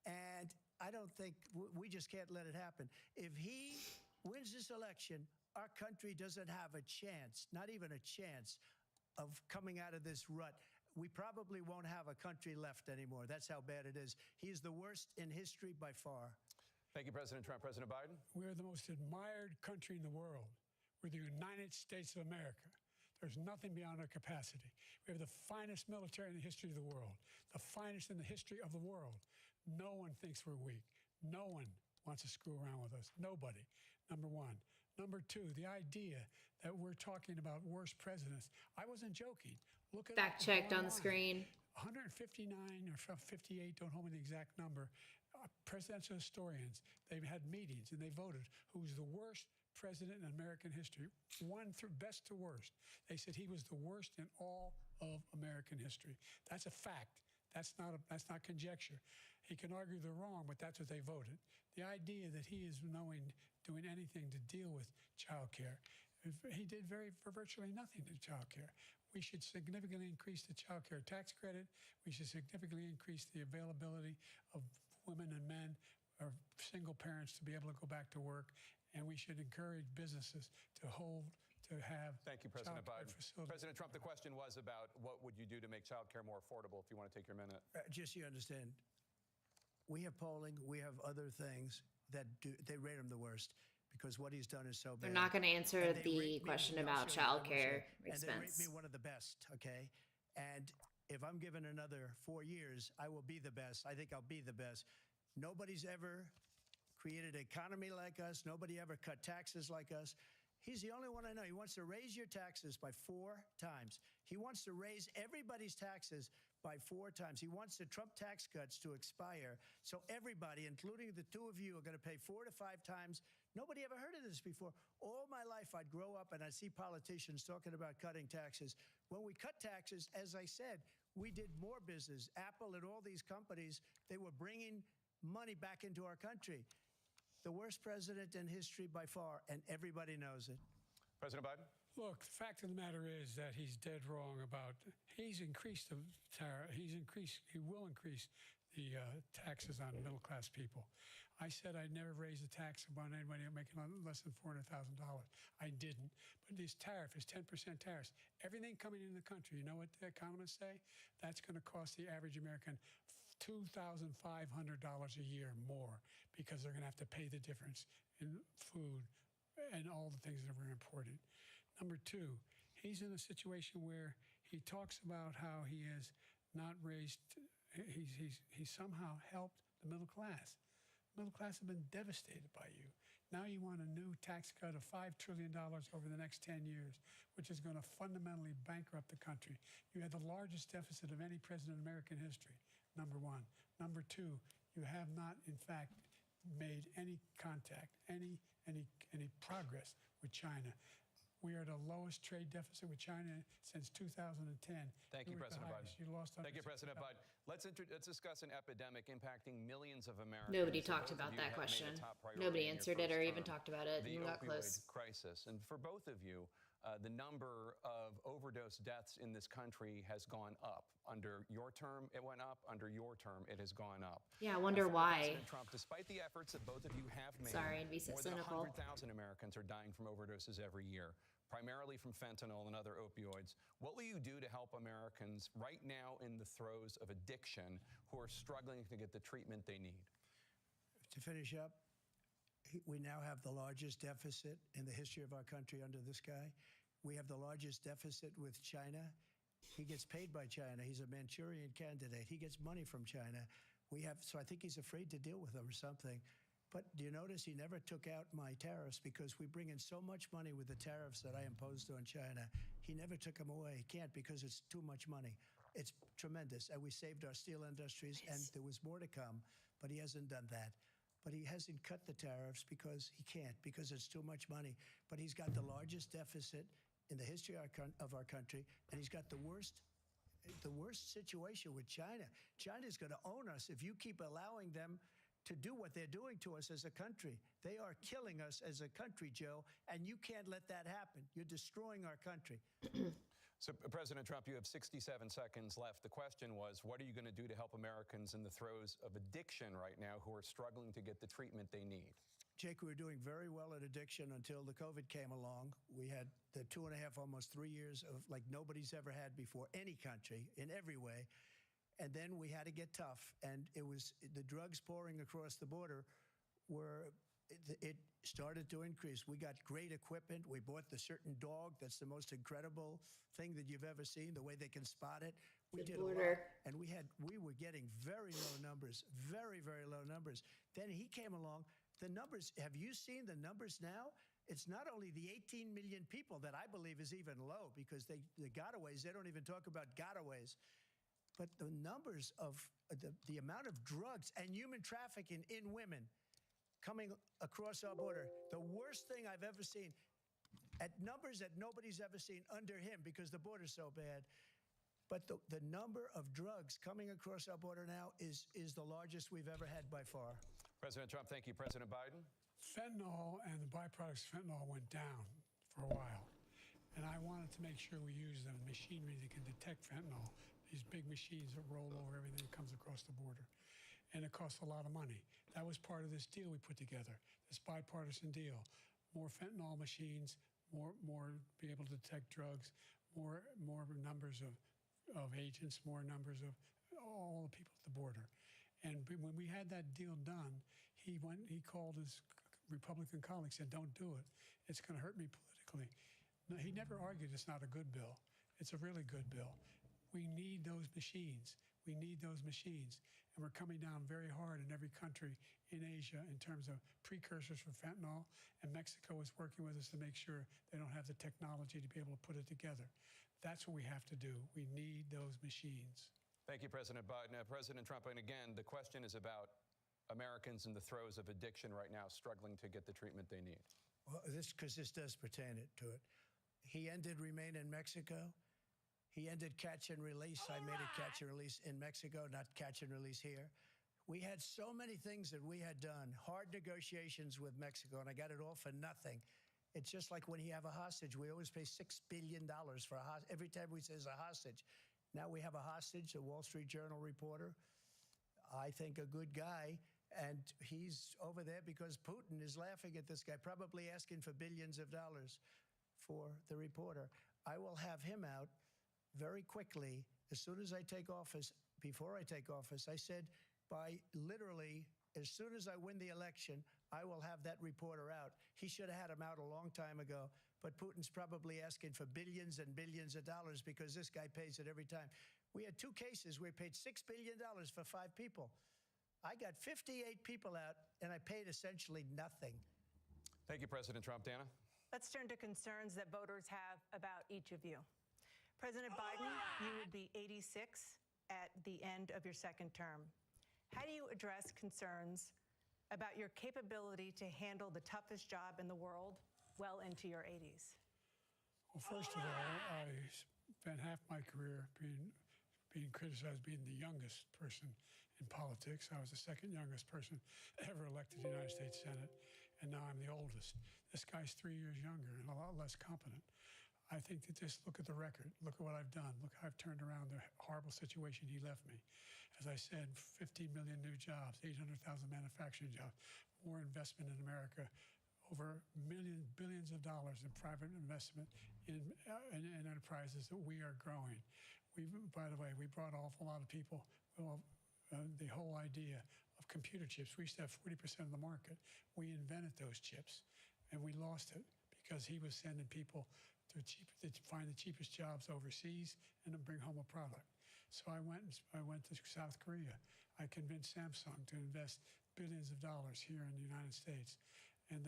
And I don't think we just can't let it happen. If he wins this election, our country doesn't have a chance, not even a chance, of coming out of this rut. We probably won't have a country left anymore. That's how bad it is. He is the worst in history by far.
Thank you, President Trump. President Biden?
We're the most admired country in the world. We're the United States of America. There's nothing beyond our capacity. We have the finest military in the history of the world, the finest in the history of the world. No one thinks we're weak. No one wants to screw around with us. Nobody, number one. Number two, the idea that we're talking about worst presidents. I wasn't joking. Look at
Fact checked on the screen.
159 or 58, don't hold me the exact number, presidential historians. They've had meetings and they voted who's the worst president in American history, one through best to worst. They said he was the worst in all of American history. That's a fact. That's not conjecture. He can argue they're wrong, but that's what they voted. The idea that he is doing anything to deal with child care, he did virtually nothing to child care. We should significantly increase the child care tax credit. We should significantly increase the availability of women and men or single parents to be able to go back to work. And we should encourage businesses to have
Thank you, President Biden.
Facilities.
President Trump, the question was about what would you do to make child care more affordable, if you want to take your minute.
Just so you understand, we have polling, we have other things that they rate him the worst because what he's done is so bad.
They're not going to answer the question about child care expense.
And they rate me one of the best, okay? And if I'm given another 4 years, I will be the best. I think I'll be the best. Nobody's ever created an economy like us. Nobody ever cut taxes like us. He's the only one I know. He wants to raise your taxes by 4 times. He wants to raise everybody's taxes by 4 times. He wants the Trump tax cuts to expire. So everybody, including the two of you, are going to pay 4 to 5 times. Nobody ever heard of this before. All my life, I'd grow up and I'd see politicians talking about cutting taxes. When we cut taxes, as I said, we did more business. Apple and all these companies, they were bringing money back into our country. The worst president in history by far, and everybody knows it.
President Biden?
Look, the fact of the matter is that he's dead wrong about, he's increased the tariff, he will increase the taxes on middle-class people. I said I'd never raise the tax on anybody making less than $400,000. I didn't. But this tariff is 10% tariffs. Everything coming into the country, you know what the economists say? That's going to cost the average American $2,500 a year more because they're going to have to pay the difference in food and all the things that were imported. Number two, he's in a situation where he talks about how he has not raised, he's somehow helped the middle class. Middle class have been devastated by you. Now you want a new tax cut of $5 trillion over the next 10 years, which is going to fundamentally bankrupt the country. You had the largest deficit of any president in American history, number one. Number two, you have not, in fact, made any contact, any progress with China. We are the lowest trade deficit with China since 2010.
Thank you, President Biden.
You lost.
Thank you, President Biden. Let's discuss an epidemic impacting millions of Americans.
Nobody talked about that question. Nobody answered it or even talked about it.
The
You got
opioid
close.
crisis. And for both of you, the number of overdose deaths in this country has gone up. Under your term, it went up. Under your term, it has gone up.
Yeah, I wonder why.
President Trump, despite the efforts that both of you have made,
Sorry, I'd be so
more than
cynical.
100,000 Americans are dying from overdoses every year, primarily from fentanyl and other opioids. What will you do to help Americans right now in the throes of addiction who are struggling to get the treatment they need?
To finish up, we now have the largest deficit in the history of our country under this guy. We have the largest deficit with China. He gets paid by China. He's a Manchurian candidate. He gets money from China. So I think he's afraid to deal with them or something. But do you notice he never took out my tariffs because we bring in so much money with the tariffs that I imposed on China. He never took them away. He can't because it's too much money. It's tremendous. And we saved our steel industries, and there was more to come, but he hasn't done that. But he hasn't cut the tariffs because he can't, because it's too much money. But he's got the largest deficit in the history of our country, and he's got the worst situation with China. China's going to own us if you keep allowing them to do what they're doing to us as a country. They are killing us as a country, Joe, and you can't let that happen. You're destroying our country.
So, President Trump, you have 67 seconds left. The question was, what are you going to do to help Americans in the throes of addiction right now who are struggling to get the treatment they need?
Jake, we were doing very well at addiction until the COVID came along. We had the 2.5, almost 3 years of like nobody's ever had before, any country, in every way. And then we had to get tough. And it was the drugs pouring across the border it started to increase. We got great equipment. We bought the certain dog that's the most incredible thing that you've ever seen, the way they can spot it. We did a lot, and we were getting very low numbers, very, very low numbers. Then he came along. The numbers, have you seen the numbers now? It's not only the 18 million people that I believe is even low because the gotaways, they don't even talk about gotaways. But the numbers of the amount of drugs and human trafficking in women coming across our border, the worst thing I've ever seen, at numbers that nobody's ever seen under him because the border's so bad. But the number of drugs coming across our border now is the largest we've ever had by far.
President Trump, thank you. President Biden?
Fentanyl and the byproducts of fentanyl went down for a while. And I wanted to make sure we use the machinery that can detect fentanyl, these big machines that roll over everything that comes across the border. And it costs a lot of money. That was part of this deal we put together, this bipartisan deal. More fentanyl machines, more be able to detect drugs, more numbers of agents, more numbers of all the people at the border. And when we had that deal done, he called his Republican colleagues, said, don't do it. It's going to hurt me politically. No, he never argued it's not a good bill. It's a really good bill. We need those machines. We need those machines. And we're coming down very hard in every country in Asia in terms of precursors for fentanyl. And Mexico is working with us to make sure they don't have the technology to be able to put it together. That's what we have to do. We need those machines.
Thank you, President Biden. President Trump, and again, the question is about Americans in the throes of addiction right now struggling to get the treatment they need.
Well, because this does pertain to it. He ended Remain in Mexico. He ended catch and release. I made it catch and release in Mexico, not catch and release here. We had so many things that we had done, hard negotiations with Mexico, and I got it all for nothing. It's just like when you have a hostage. We always pay $6 billion for a hostage. Every time we say a hostage. Now we have a hostage, a Wall Street Journal reporter. I think a good guy, and he's over there because Putin is laughing at this guy, probably asking for billions of dollars for the reporter. I will have him out very quickly, as soon as I take office. Before I take office, I said by literally as soon as I win the election, I will have that reporter out. He should have had him out a long time ago, but Putin's probably asking for billions and billions of dollars because this guy pays it every time. We had 2 cases where we paid $6 billion for 5 people. I got 58 people out, and I paid essentially nothing.
Thank you, President Trump. Dana?
Let's turn to concerns that voters have about each of you. President Biden, you would be 86 at the end of your second term. How do you address concerns about your capability to handle the toughest job in the world well into your 80s?
Well, first of all, I spent half my career being criticized being the youngest person in politics. I was the second youngest person ever elected to the United States Senate, and now I'm the oldest. This guy's 3 years younger and a lot less competent. I think that just look at the record. Look at what I've done. Look how I've turned around the horrible situation he left me. As I said, 15 million new jobs, 800,000 manufacturing jobs, more investment in America, over billions of dollars in private investment in enterprises that we are growing. By the way, we brought an awful lot of people. The whole idea of computer chips, we used to have 40% of the market. We invented those chips, and we lost it because he was sending people to find the cheapest jobs overseas and then bring home a product. So I went to South Korea. I convinced Samsung to invest billions of dollars here in the United States. And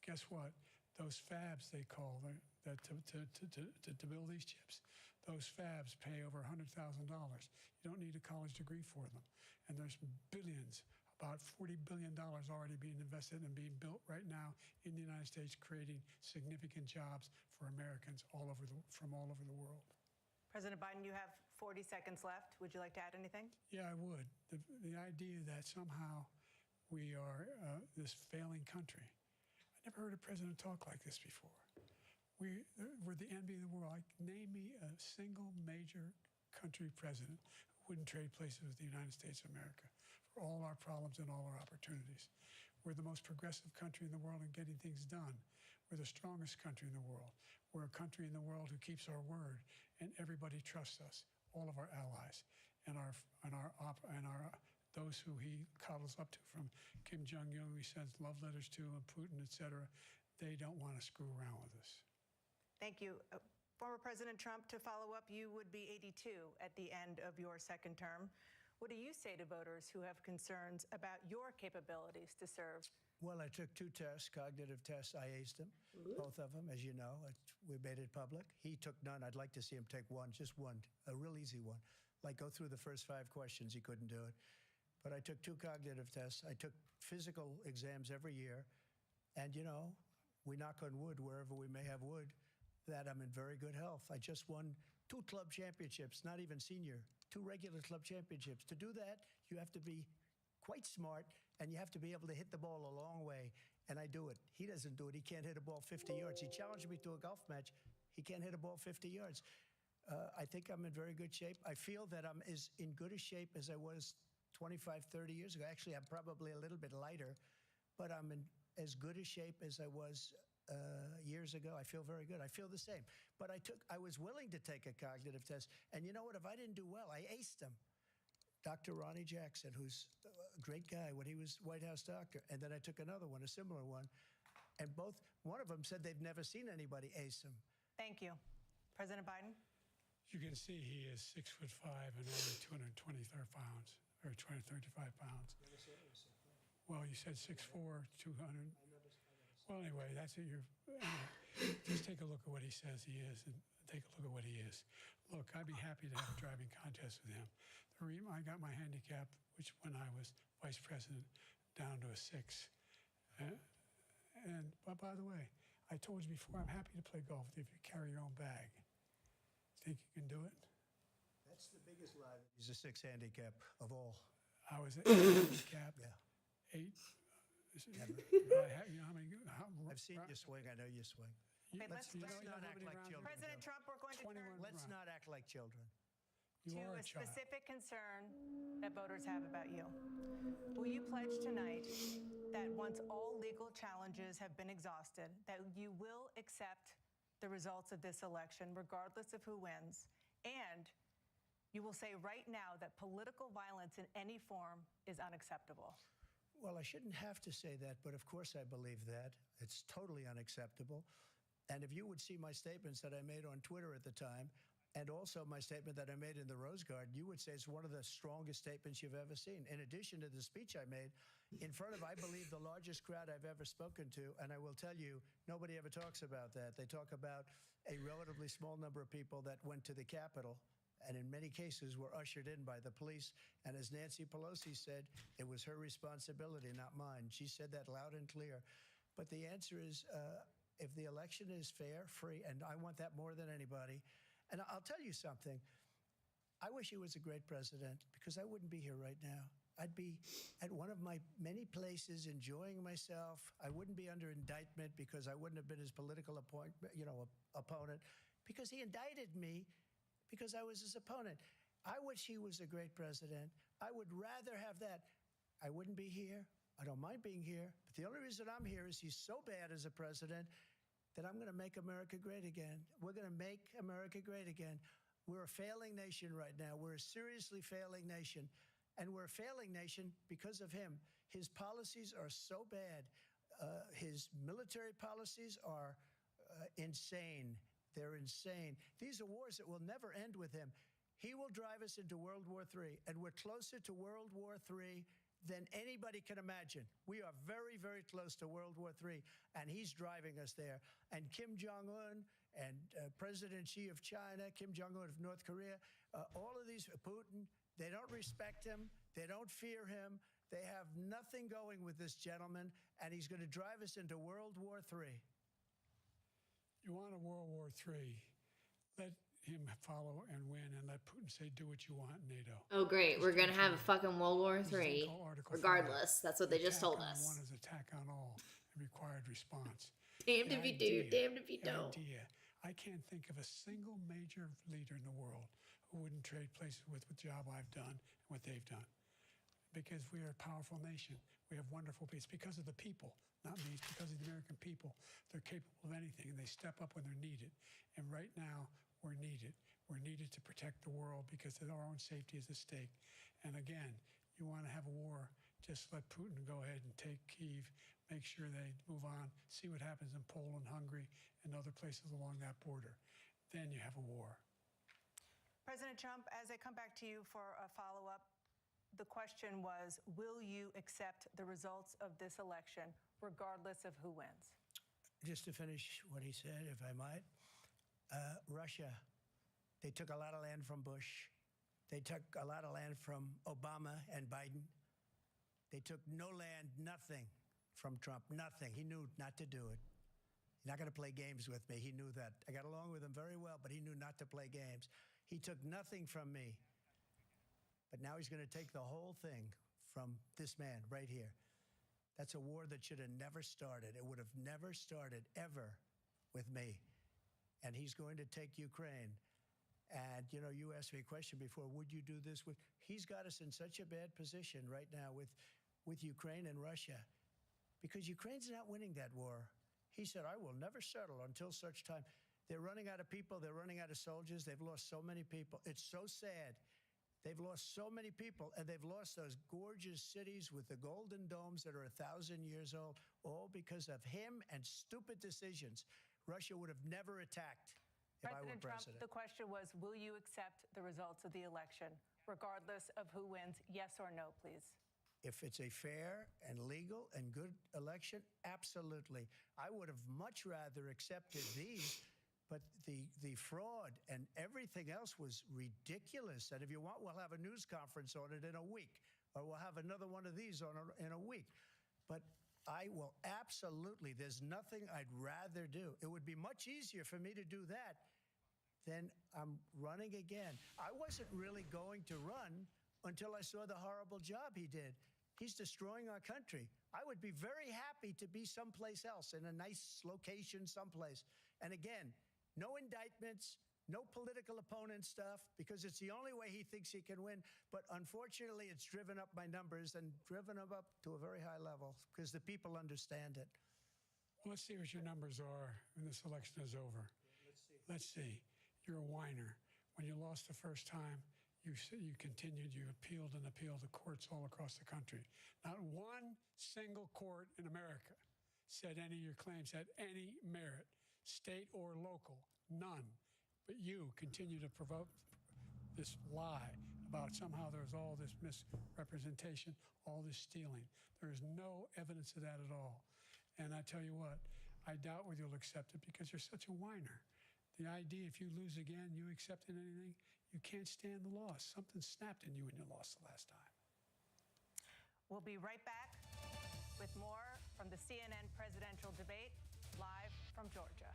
guess what? Those fabs, they call to build these chips, those fabs pay over $100,000. You don't need a college degree for them. And there's billions, about $40 billion already being invested and being built right now in the United States, creating significant jobs for Americans from all over the world.
President Biden, you have 40 seconds left. Would you like to add anything?
Yeah, I would. The idea that somehow we are this failing country. I never heard a president talk like this before. We're the envy of the world. Name me a single major country president who wouldn't trade places with the United States of America for all our problems and all our opportunities. We're the most progressive country in the world in getting things done. We're the strongest country in the world. We're a country in the world who keeps our word, and everybody trusts us, all of our allies, and those who he coddles up to, from Kim Jong-un, he sends love letters to, and Putin, etc. They don't want to screw around with us.
Thank you. Former President Trump, to follow up, you would be 82 at the end of your second term. What do you say to voters who have concerns about your capabilities to serve?
Well, I took 2 tests, cognitive tests. I aced them, both of them, as you know. We made it public. He took none. I'd like to see him take one, just one, a real easy one. Like go through the first 5 questions. He couldn't do it. But I took 2 cognitive tests. I took physical exams every year. And, you know, we knock on wood wherever we may have wood, that I'm in very good health. I just won 2 club championships, not even senior, 2 regular club championships. To do that, you have to be quite smart, and you have to be able to hit the ball a long way, and I do it. He doesn't do it. He can't hit a ball 50 yards. He challenged me to a golf match. He can't hit a ball 50 yards. I think I'm in very good shape. I feel that I'm as in good a shape as I was 25, 30 years ago. Actually, I'm probably a little bit lighter, but I'm in as good a shape as I was years ago. I feel very good. I feel the same. But I was willing to take a cognitive test. And you know what? If I didn't do well, I aced them. Dr. Ronnie Jackson, who's a great guy when he was White House doctor. And then I took another one, a similar one. And one of them said they've never seen anybody ace them.
Thank you. President Biden?
You can see he is 6'5" and only 223 pounds, or 235 pounds. Well, you said 6'4", 200. Well, anyway, that's it. Just take a look at what he says he is, and take a look at what he is. Look, I'd be happy to have a driving contest with him. I got my handicap, which when I was vice president, down to a 6. But by the way, I told you before, I'm happy to play golf if you carry your own bag. Think you can do it?
That's the biggest lie. He's a 6 handicap of all.
I was at 8 handicap.
Yeah.
8.
I've seen you swing. I know you swing.
Okay, let's
not act like children.
President Trump, we're going to turn
Let's not act like children.
to a specific concern that voters have about you. Will you pledge tonight that once all legal challenges have been exhausted, that you will accept the results of this election, regardless of who wins, and you will say right now that political violence in any form is unacceptable?
Well, I shouldn't have to say that, but of course I believe that. It's totally unacceptable. And if you would see my statements that I made on Twitter at the time, and also my statement that I made in the Rose Garden, you would say it's one of the strongest statements you've ever seen. In addition to the speech I made in front of, I believe, the largest crowd I've ever spoken to, and I will tell you, nobody ever talks about that. They talk about a relatively small number of people that went to the Capitol, and in many cases were ushered in by the police. And as Nancy Pelosi said, it was her responsibility, not mine. She said that loud and clear. But the answer is, if the election is fair, free, and I want that more than anybody. And I'll tell you something. I wish he was a great president, because I wouldn't be here right now. I'd be at one of my many places enjoying myself. I wouldn't be under indictment because I wouldn't have been his political opponent. because he indicted me because I was his opponent. I wish he was a great president. I would rather have that. I wouldn't be here. I don't mind being here. But the only reason I'm here is he's so bad as a president that I'm going to make America great again. We're going to make America great again. We're a failing nation right now. We're a seriously failing nation. And we're a failing nation because of him. His policies are so bad. His military policies are insane. They're insane. These are wars that will never end with him. He will drive us into World War III, and we're closer to World War III than anybody can imagine. We are very, very close to World War III, and he's driving us there. And Kim Jong-un and President Xi of China, Kim Jong-un of North Korea, all of these, Putin, they don't respect him. They don't fear him. They have nothing going with this gentleman, and he's going to drive us into World War III.
You want a World War III, let him follow and win, and let Putin say, do what you want in NATO.
Oh, great. We're going to have a fucking World War III, regardless. That's what they just told us.
One is attack on all and required response.
Damned if you do, damned if you don't.
I can't think of a single major leader in the world who wouldn't trade places with the job I've done and what they've done. Because we are a powerful nation. We have wonderful people. It's because of the people, not me. It's because of the American people. They're capable of anything, and they step up when they're needed. And right now, we're needed. We're needed to protect the world because our own safety is at stake. And again, you want to have a war, just let Putin go ahead and take Kyiv, make sure they move on, see what happens in Poland, Hungary, and other places along that border. Then you have a war.
President Trump, as I come back to you for a follow-up, the question was, will you accept the results of this election, regardless of who wins?
Just to finish what he said, if I might, Russia, they took a lot of land from Bush. They took a lot of land from Obama and Biden. They took no land, nothing from Trump, nothing. He knew not to do it. He's not going to play games with me. He knew that. I got along with him very well, but he knew not to play games. He took nothing from me. But now he's going to take the whole thing from this man right here. That's a war that should have never started. It would have never started ever with me. And he's going to take Ukraine. And, you know, you asked me a question before, would you do this with? He's got us in such a bad position right now with Ukraine and Russia because Ukraine's not winning that war. He said, I will never settle until such time. They're running out of people. They're running out of soldiers. They've lost so many people. It's so sad. They've lost so many people, and they've lost those gorgeous cities with the golden domes that are 1,000 years old, all because of him and stupid decisions. Russia would have never attacked if I were president.
Trump, the question was, will you accept the results of the election, regardless of who wins? Yes or no, please.
If it's a fair and legal and good election, absolutely. I would have much rather accepted these. But the fraud and everything else was ridiculous. And if you want, we'll have a news conference on it in a week, or we'll have another one of these in a week. But I will absolutely, there's nothing I'd rather do. It would be much easier for me to do that than I'm running again. I wasn't really going to run until I saw the horrible job he did. He's destroying our country. I would be very happy to be someplace else, in a nice location someplace. And again, no indictments, no political opponent stuff, because it's the only way he thinks he can win. But unfortunately, it's driven up my numbers and driven them up to a very high level because the people understand it.
Well, let's see what your numbers are when this election is over. Let's see. You're a whiner. When you lost the first time, you continued, you appealed and appealed to courts all across the country. Not one single court in America said any of your claims had any merit. State or local, none. But you continue to provoke this lie about somehow there's all this misrepresentation, all this stealing. There is no evidence of that at all. And I tell you what, I doubt whether you'll accept it because you're such a whiner. The idea, if you lose again, you accepting anything, you can't stand the loss. Something snapped in you when you lost the last time.
We'll be right back with more from the CNN presidential debate, live from Georgia.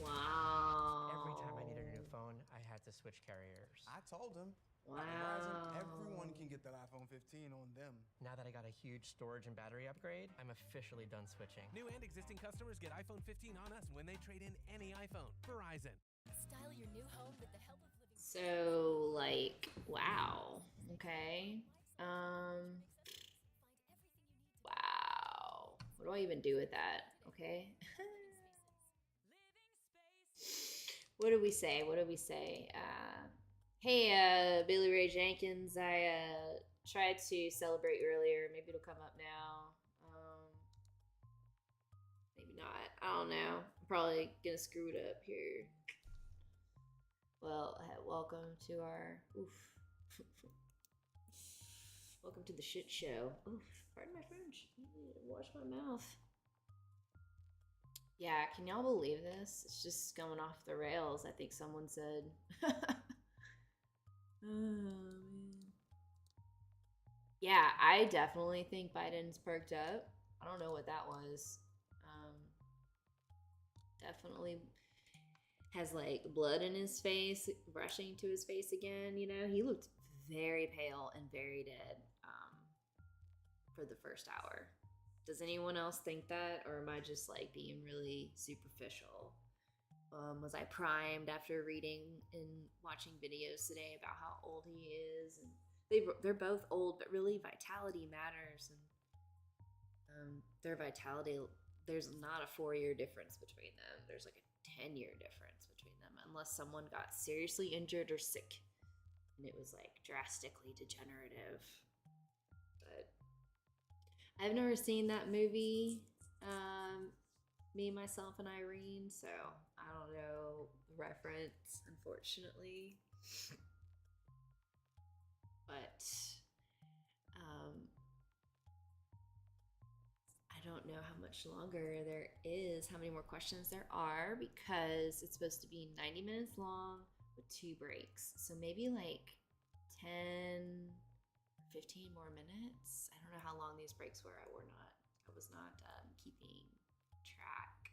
Wow.
Every time I needed a new phone, I had to switch carriers.
I told him.
Wow.
Verizon, everyone can get that iPhone 15 on them.
Now that I got a huge storage and battery upgrade, I'm officially done switching.
New and existing customers get iPhone 15 on us when they trade in any iPhone. Verizon.
Style your new home with the help of living.
So, like, wow. Okay. Wow. What do I even do with that? Okay. What do we say? What do we say? Hey, Billy Ray Jenkins, I tried to celebrate earlier. Maybe it'll come up now. Maybe not. I don't know. I'm probably gonna screw it up here. Well, welcome to our welcome to the shit show. Oof, pardon my French. I need to wash my mouth. Yeah, can y'all believe this? It's just going off the rails, I think someone said. Oh, man. Yeah, I definitely think Biden's perked up. I don't know what that was. Definitely has like blood in his face, rushing to his face again. You know, he looked very pale and very dead for the first hour. Does anyone else think that, or am I just like being really superficial? Was I primed after reading and watching videos today about how old he is? And they're both old, but really vitality matters. And their vitality, there's not a 4-year difference between them. There's like a 10-year difference between them, unless someone got seriously injured or sick, and it was like drastically degenerative. But I've never seen that movie. Me, Myself, and Irene, so I don't know the reference, unfortunately. But I don't know how much longer there is, how many more questions there are, because it's supposed to be 90 minutes long with 2 breaks. So maybe like 10, 15 more minutes. I don't know how long these breaks were. I was not keeping track.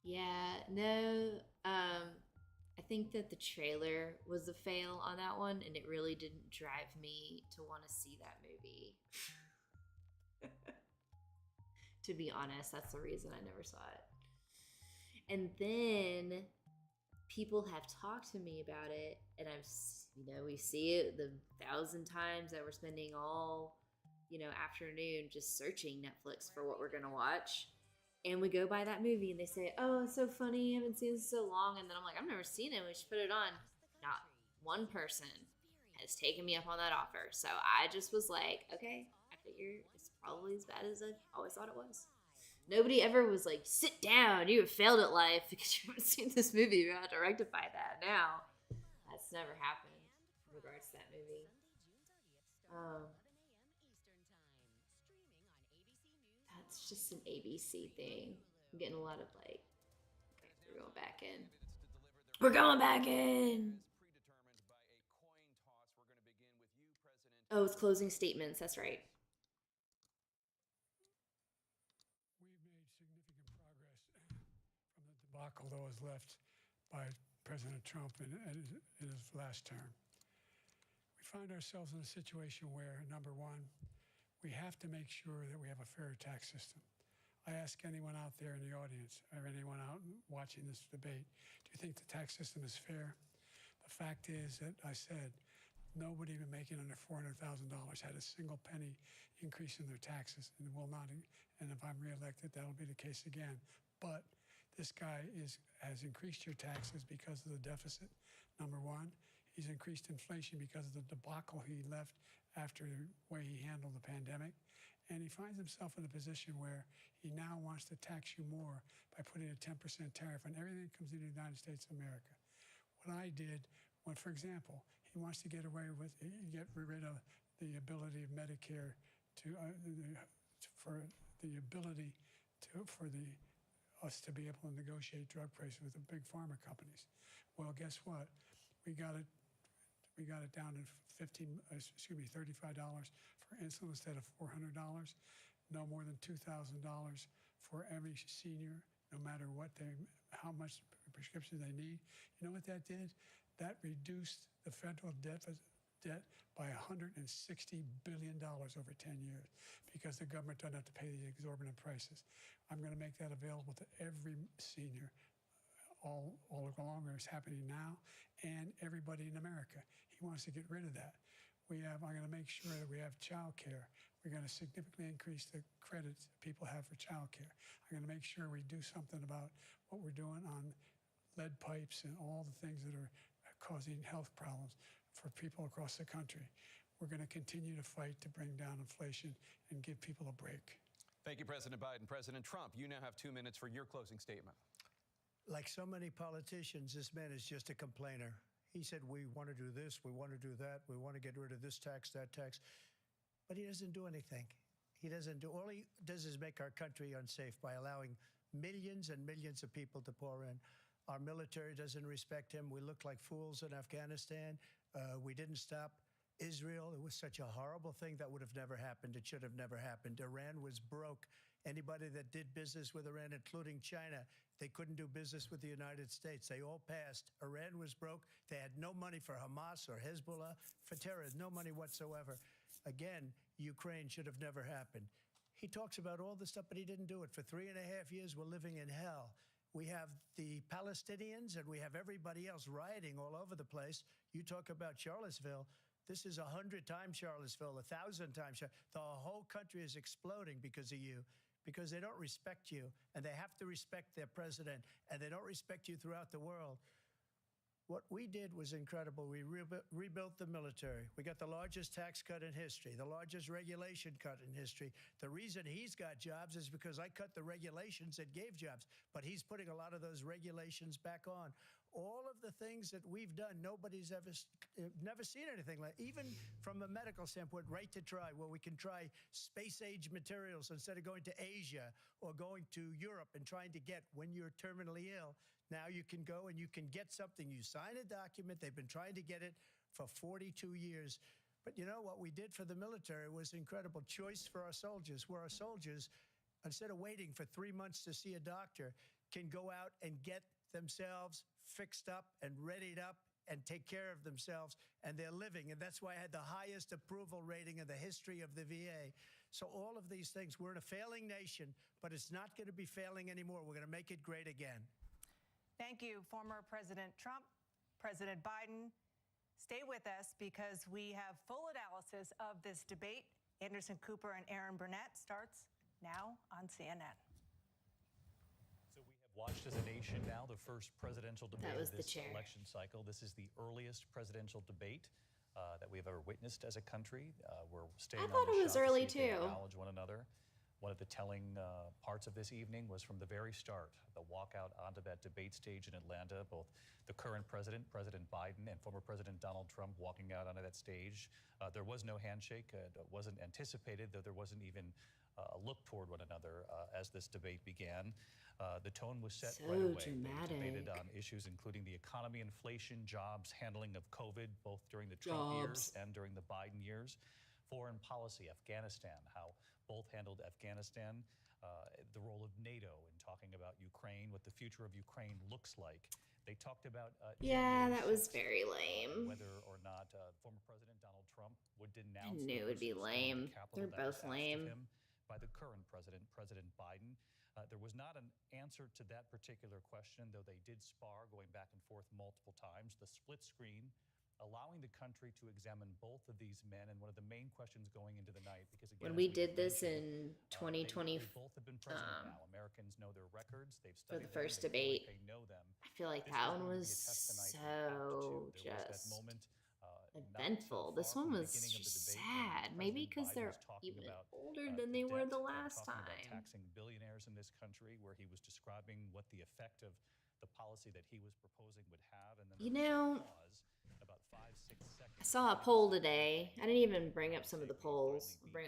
Yeah, no, I think that the trailer was a fail on that one, and it really didn't drive me to want to see that movie. To be honest, that's the reason I never saw it. And then people have talked to me about it, and we see it the 1,000 times that we're spending all, afternoon just searching Netflix for what we're gonna watch. And we go by that movie and they say, oh, it's so funny, I haven't seen this in so long. And then I'm like, I've never seen it, we should put it on. Not one person has taken me up on that offer. So I just was like, okay, I figure it's probably as bad as I always thought it was. Nobody ever was like, sit down, you have failed at life because you haven't seen this movie. You have to rectify that now. That's never happened in regards to that movie. That's just an ABC thing. I'm getting a lot of like, okay, we're going back in. We're going back in. Oh, it's closing statements. That's right.
We've made significant progress from the debacle that was left by President Trump in his last term. We find ourselves in a situation where, number one, we have to make sure that we have a fair tax system. I ask anyone out there in the audience or anyone out watching this debate, do you think the tax system is fair? The fact is that I said nobody even making under $400,000 had a single penny increase in their taxes and will not. And if I'm reelected, that'll be the case again. But this guy has increased your taxes because of the deficit, number one. He's increased inflation because of the debacle he left after the way he handled the pandemic. And he finds himself in a position where he now wants to tax you more by putting a 10% tariff on everything that comes into the United States of America. What I did, for example, he wants to get rid of the ability of Medicare for us to be able to negotiate drug prices with the big pharma companies. Well, guess what? We got it down to $35 for insulin instead of $400. No more than $2,000 for every senior, no matter how much prescription they need. You know what that did? That reduced the federal debt by $160 billion over 10 years because the government doesn't have to pay the exorbitant prices. I'm going to make that available to every senior all along. It's happening now, and everybody in America. He wants to get rid of that. I'm going to make sure that we have child care. We're going to significantly increase the credits people have for child care. I'm going to make sure we do something about what we're doing on lead pipes and all the things that are causing health problems for people across the country. We're going to continue to fight to bring down inflation and give people a break.
Thank you, President Biden. President Trump, you now have 2 minutes for your closing statement.
Like so many politicians, this man is just a complainer. He said, we want to do this, we want to do that, we want to get rid of this tax, that tax. But he doesn't do anything. All he does is make our country unsafe by allowing millions and millions of people to pour in. Our military doesn't respect him. We look like fools in Afghanistan. We didn't stop Israel. It was such a horrible thing that would have never happened. It should have never happened. Iran was broke. Anybody that did business with Iran, including China, they couldn't do business with the United States. They all passed. Iran was broke. They had no money for Hamas or Hezbollah, for terror, no money whatsoever. Again, Ukraine should have never happened. He talks about all this stuff, but he didn't do it. For 3.5 years, we're living in hell. We have the Palestinians and we have everybody else rioting all over the place. You talk about Charlottesville. This is 100 times Charlottesville, 1,000 times. The whole country is exploding because of you, because they don't respect you, and they have to respect their president, and they don't respect you throughout the world. What we did was incredible. We rebuilt the military. We got the largest tax cut in history, the largest regulation cut in history. The reason he's got jobs is because I cut the regulations that gave jobs, but he's putting a lot of those regulations back on. All of the things that we've done, nobody's never seen anything like. Even from a medical standpoint, right to try, where we can try space-age materials instead of going to Asia or going to Europe and trying to get when you're terminally ill. Now you can go and you can get something. You sign a document. They've been trying to get it for 42 years. But you know what we did for the military was incredible. Choice for our soldiers, where our soldiers, instead of waiting for 3 months to see a doctor, can go out and get themselves fixed up and readied up and take care of themselves, and they're living. And that's why I had the highest approval rating in the history of the VA. So all of these things, we're in a failing nation, but it's not going to be failing anymore. We're going to make it great again.
Thank you, former President Trump, President Biden. Stay with us because we have full analysis of this debate. Anderson Cooper and Aaron Burnett starts now on CNN.
Watched as a nation now the first presidential debate of this
chair.
election cycle. This is the earliest presidential debate that we've ever witnessed as a country. We're staying.
I thought it was early too.
Acknowledge one another. One of the telling parts of this evening was from the very start, the walkout onto that debate stage in Atlanta. Both the current president, President Biden, and former President Donald Trump walking out onto that stage. There was no handshake. It wasn't anticipated, though there wasn't even a look toward one another as this debate began. The tone was set right away.
Dramatic.
They debated on issues including the economy, inflation, jobs, handling of COVID, both during the Trump years and during the Biden years. Foreign policy, Afghanistan, how both handled Afghanistan, the role of NATO in talking about Ukraine, what the future of Ukraine looks like. They talked about
that was very lame.
Whether or not former President Donald Trump would denounce.
I knew it would be lame. They're both lame.
By the current president, President Biden. There was not an answer to that particular question, though they did spar going back and forth multiple times. The split screen, allowing the country to examine both of these men, and one of the main questions going into the night, because again,
when we did this in 2020,
they both have been president now. Americans know their records. They've studied
for the first debate.
They know them.
I feel like that one was so just eventful. This one was just sad. Maybe because they're even older than they were the last time.
Taxing billionaires in this country, where he was describing what the effect of the policy that he was proposing would have, and then about 5-6 seconds.
I saw a poll today. I didn't even bring up some of the polls. I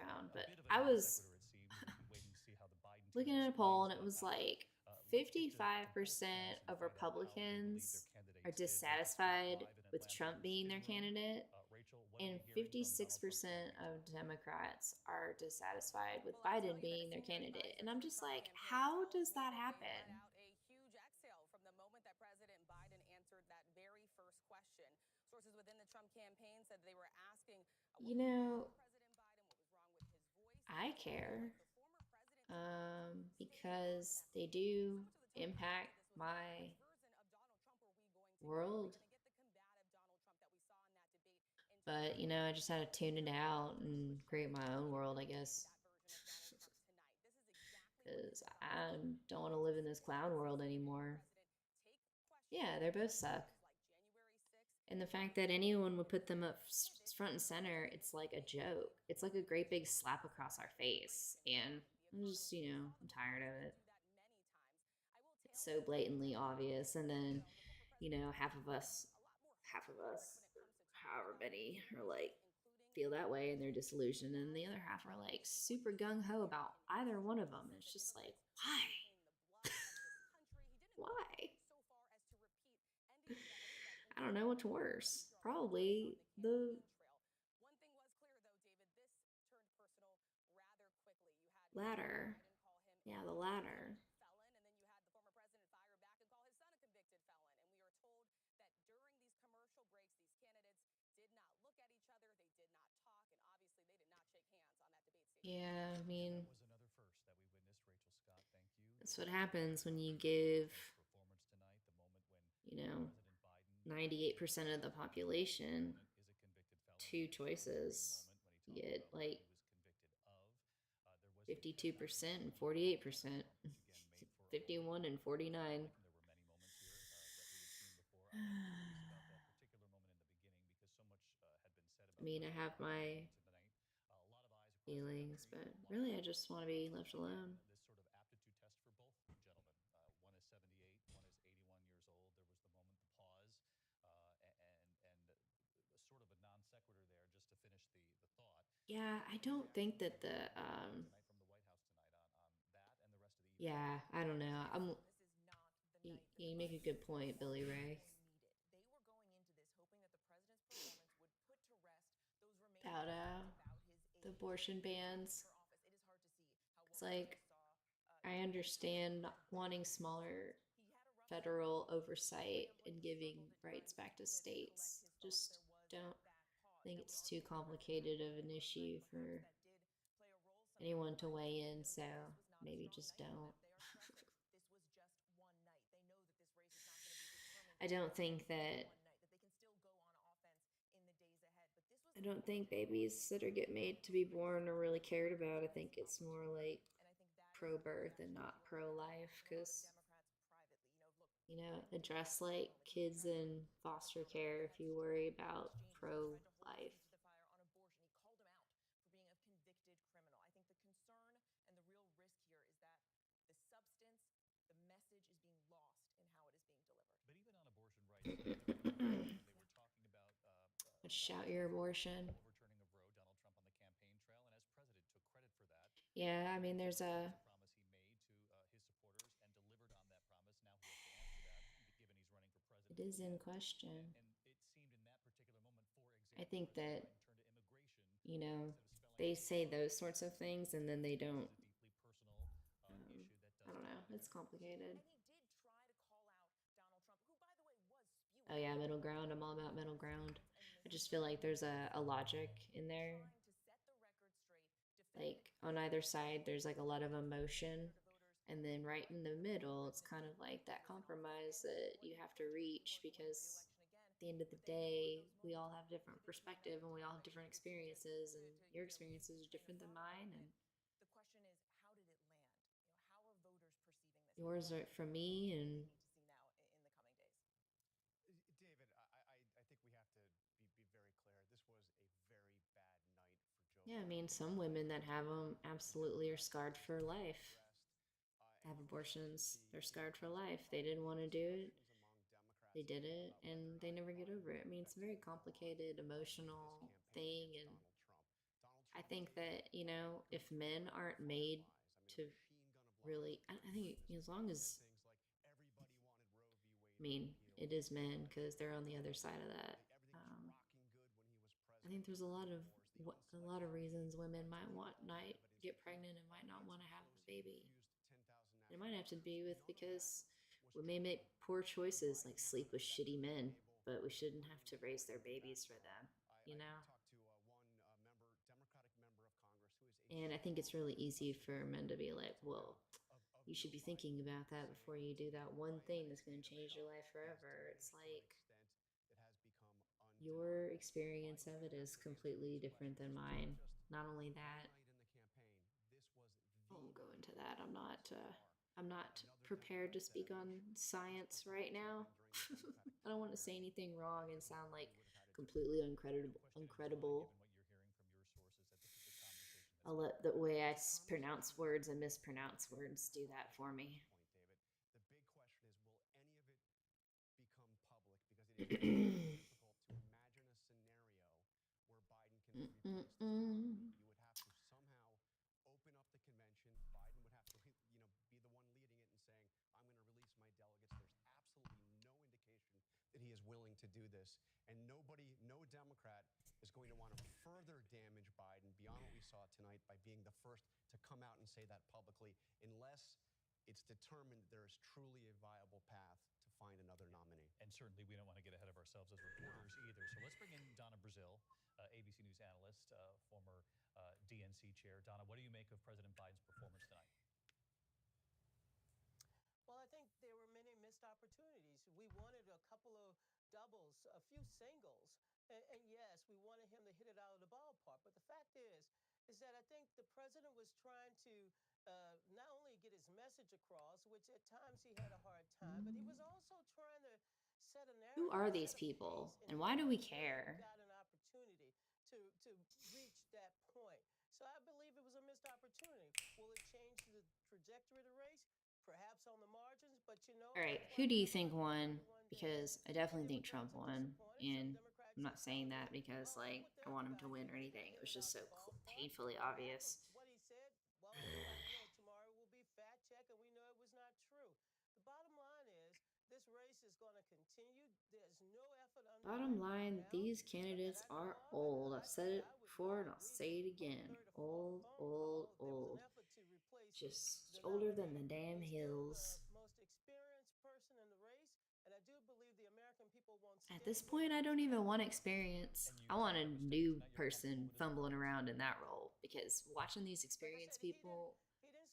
found, but I was looking at a poll, and it was like 55% of Republicans are dissatisfied with Trump being their candidate, And 56% of Democrats are dissatisfied with Biden being their candidate. And I'm just like, how does that happen?
A huge exhale from the moment that President Biden answered that very first question. Sources within the Trump campaign said they were asking,
You know, I care because they do impact my world. But, you know, I just had to tune it out and create my own world, I guess. Because I don't want to live in this clown world anymore. Yeah, they both suck. And the fact that anyone would put them up front and center, it's like a joke. It's like a great big slap across our face. And I'm just, you know, I'm tired of it. It's so blatantly obvious. And then, you know, half of us, however many, are like, feel that way and they're disillusioned. And the other half are like super gung-ho about either one of them. It's just like, why? Why? I don't know what's worse. Probably the latter. Yeah, the latter. Yeah, I mean, that's what happens when you give, you know, 98% of the population two choices. You get like 52% and 48%, 51 and 49. I mean, I have my feelings, but really I just want to be left alone. Yeah, I don't think that the yeah, I don't know. You make a good point, Billy Ray. About the abortion bans. It's like, I understand wanting smaller federal oversight and giving rights back to states. Just don't think it's too complicated of an issue for anyone to weigh in, so maybe just don't. I don't think babies that are get made to be born are really cared about. I think it's more like pro-birth and not pro-life, because, you know, address like kids in foster care if you worry about pro-life. Shout your abortion. Yeah, I mean, there's a it is in question. I think that, you know, they say those sorts of things and then they don't. I don't know. It's complicated. Oh yeah, middle ground. I'm all about middle ground. I just feel like there's a logic in there. Like on either side, there's like a lot of emotion. And then right in the middle, it's kind of like that compromise that you have to reach, because at the end of the day, we all have different perspective and we all have different experiences, and your experiences are different than mine. And
the question is, how did it land? You know, how are voters perceiving this?
Yours are for me, and yeah, I mean, some women that have them absolutely are scarred for life. Have abortions, they're scarred for life. They didn't want to do it. They did it, and they never get over it. I mean, it's a very complicated, emotional thing, and I think that, you know, if men aren't made to really, I think as long as, I mean, it is men, because they're on the other side of that. I think there's a lot of reasons women might not get pregnant and might not want to have the baby. It might have to be with because we may make poor choices, like sleep with shitty men, but we shouldn't have to raise their babies for them, you know? And I think it's really easy for men to be like, well, you should be thinking about that before you do that one thing that's going to change your life forever. It's like your experience of it is completely different than mine. Not only that, I won't go into that. I'm not prepared to speak on science right now. I don't want to say anything wrong and sound like completely incredible. I'll let the way I pronounce words and mispronounce words do that for me.
The big question is, will any of it become public? Because it is very difficult to imagine a scenario where Biden can replace the president. You would have to somehow open up the convention. Biden would have to, be the one leading it and saying, I'm going to release my delegates. There's absolutely no indication that he is willing to do this. And no Democrat is going to want to further damage Biden beyond what we saw tonight by being the first to come out and say that publicly, unless it's determined there is truly a viable path to find another nominee.
And certainly we don't want to get ahead of ourselves as reporters either. So let's bring in Donna Brazil, ABC News analyst, former DNC chair. Donna, what do you make of President Biden's performance tonight?
Well, I think there were many missed opportunities. We wanted a couple of doubles, a few singles. And yes, we wanted him to hit it out of the ballpark. But the fact is that I think the president was trying to not only get his message across, which at times he had a hard time, but he was also trying to set a narrative.
Who are these people, and why do we care?
Got an opportunity to reach that point. So I believe it was a missed opportunity. Will it change the trajectory of the race? Perhaps on the margins, but you know.
All right, who do you think won? Because I definitely think Trump won, and I'm not saying that because like I want him to win or anything. It was just so painfully obvious.
What he said, well, tomorrow will be fact check, and we know it was not true. The bottom line is this race is going to continue. There's no effort.
Bottom line, these candidates are old. I've said it before and I'll say it again. Old. Just older than the damn hills.
Most experienced person in the race, and I do believe the American people want.
At this point, I don't even want experience. I want a new person fumbling around in that role, because watching these experienced people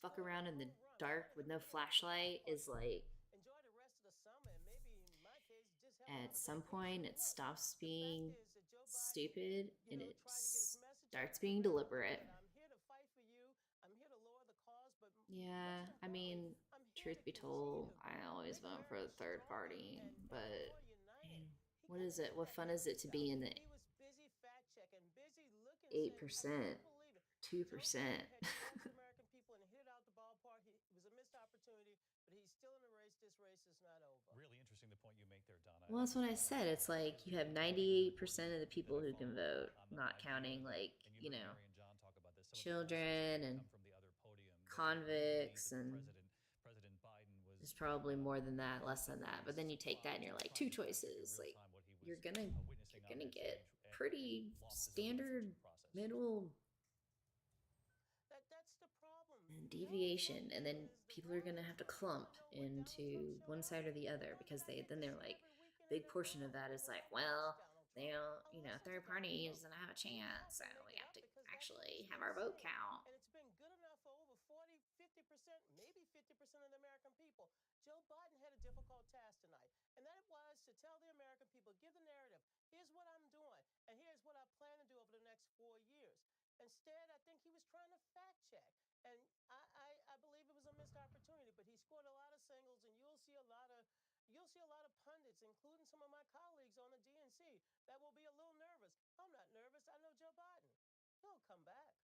fuck around in the dark with no flashlight is like, at some point it stops being stupid and it starts being deliberate. Yeah, I mean, truth be told, I always vote for the third party, but what is it? What fun is it to be in the 8%, 2%?
Really interesting the point you make there, Donna.
Well, that's what I said. It's like you have 98% of the people who can vote, not counting like, you know, children and convicts, and there's probably more than that, less than that. But then you take that and you're like, two choices. Like you're gonna get pretty standard middle deviation, and then people are gonna have to clump into one side or the other because they're like, big portion of that is like, well, they don't, you know, third party doesn't have a chance, so we have to actually have our vote count.
And it's been good enough for over 40, 50%, maybe 50% of the American people. Joe Biden had a difficult task tonight, and that was to tell the American people, give the narrative, here's what I'm doing, and here's what I plan to do over the next 4 years. Instead, I think he was trying to fact check, and I believe it was a missed opportunity, but he scored a lot of singles, and you'll see a lot of pundits, including some of my colleagues on the DNC, that will be a little nervous. I'm not nervous. I know Joe Biden. He'll come back.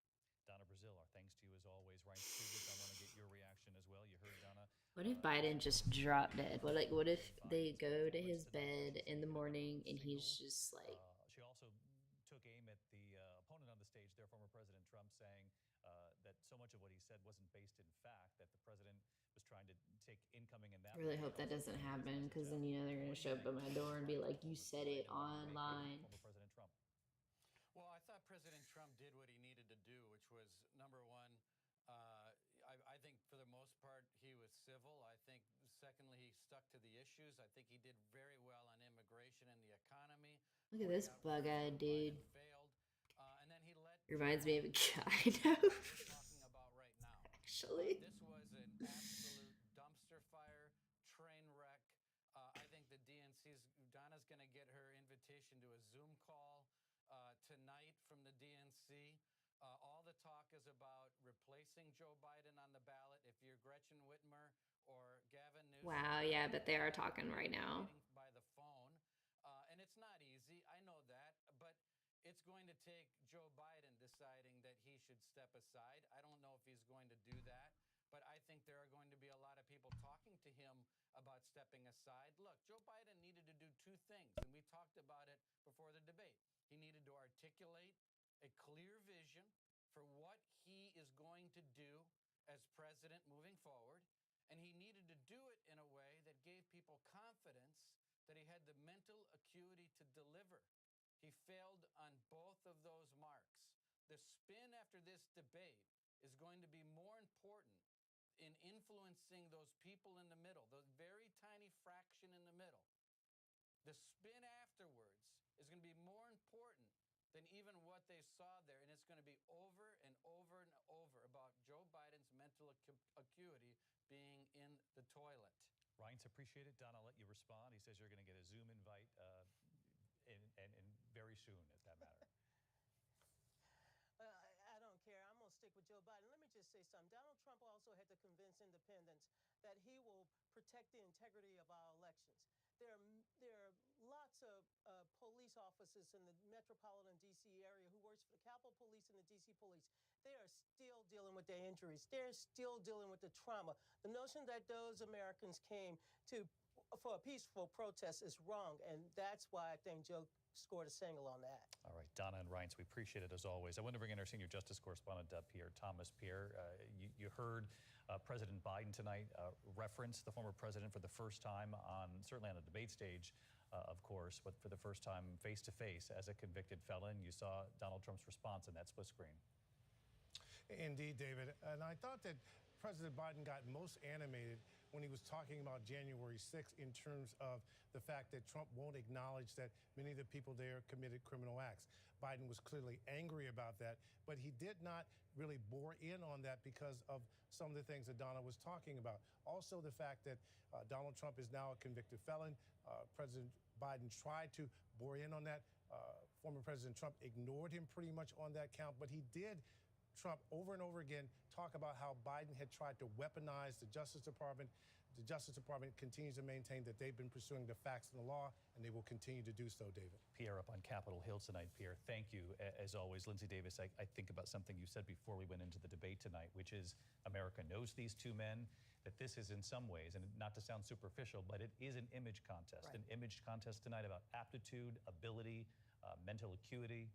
Donna Brazil, our thanks to you as always. Ryan Stevens, I want to get your reaction as well. You heard Donna.
What if Biden just dropped dead? What if they go to his bed in the morning and he's just like...
She also took aim at the opponent on the stage there, former President Trump, saying that so much of what he said wasn't based in fact, that the president was trying to take incoming in that.
I really hope that doesn't happen, because then, you know, they're going to show up at my door and be like, you said it online.
Former President Trump.
Well,
most part, he was civil. I think, secondly, he stuck to the issues. I think he did very well on immigration and the economy.
Look at this bug-eyed dude.
Failed. And then he let
Reminds me of a guy I know.
talking about right now.
Actually.
This was an absolute dumpster fire, train wreck. I think the Donna's going to get her invitation to a Zoom call tonight from the DNC. All the talk is about replacing Joe Biden on the ballot. If you're Gretchen Whitmer or Gavin Newsom.
Wow, yeah, but they are talking right now.
By the phone. And it's not easy. I know that. But it's going to take Joe Biden deciding that he should step aside. I don't know if he's going to do that. But I think there are going to be a lot of people talking to him about stepping aside. Look, Joe Biden needed to do two things, and we talked about it before the debate. He needed to articulate a clear vision for what he is going to do as president moving forward, and he needed to do it in a way that gave people confidence that he had the mental acuity to deliver. He failed on both of those marks. The spin after this debate is going to be more important in influencing those people in the middle, those very tiny fraction in the middle. The spin afterwards is going to be more important than even what they saw there, and it's going to be over and over and over about Joe Biden's mental acuity being in the toilet.
Reince, appreciate it. Don, I'll let you respond. He says you're going to get a Zoom invite and very soon, at that matter.
I don't care. I'm going to stick with Joe Biden. Let me just say something. Donald Trump also had to convince independents that he will protect the integrity of our elections. There are lots of police officers in the metropolitan D.C. area who works for the Capitol Police and the D.C. Police. They are still dealing with their injuries. They're still dealing with the trauma. The notion that those Americans came for a peaceful protest is wrong, and that's why I think Joe scored a single on that.
All right, Donna and Reince, we appreciate it as always. I want to bring in our senior justice correspondent, Pierre Thomas. Pierre, you heard President Biden tonight reference the former president for the first time certainly on the debate stage, of course, but for the first time face-to-face as a convicted felon. You saw Donald Trump's response in that split screen.
Indeed, David. And I thought that President Biden got most animated when he was talking about January 6th in terms of the fact that Trump won't acknowledge that many of the people there committed criminal acts. Biden was clearly angry about that, but he did not really bore in on that because of some of the things that Donna was talking about. Also, the fact that Donald Trump is now a convicted felon. President Biden tried to bore in on that. Former President Trump ignored him pretty much on that count, but he did, Trump, over and over again, talk about how Biden had tried to weaponize the Justice Department. The Justice Department continues to maintain that they've been pursuing the facts and the law, and they will continue to do so, David.
Pierre, up on Capitol Hill tonight. Pierre, thank you. As always, Lindsay Davis, I think about something you said before we went into the debate tonight, which is America knows these two men, that this is in some ways, and not to sound superficial, but it is an image contest. Right. An image contest tonight about aptitude, ability, mental acuity.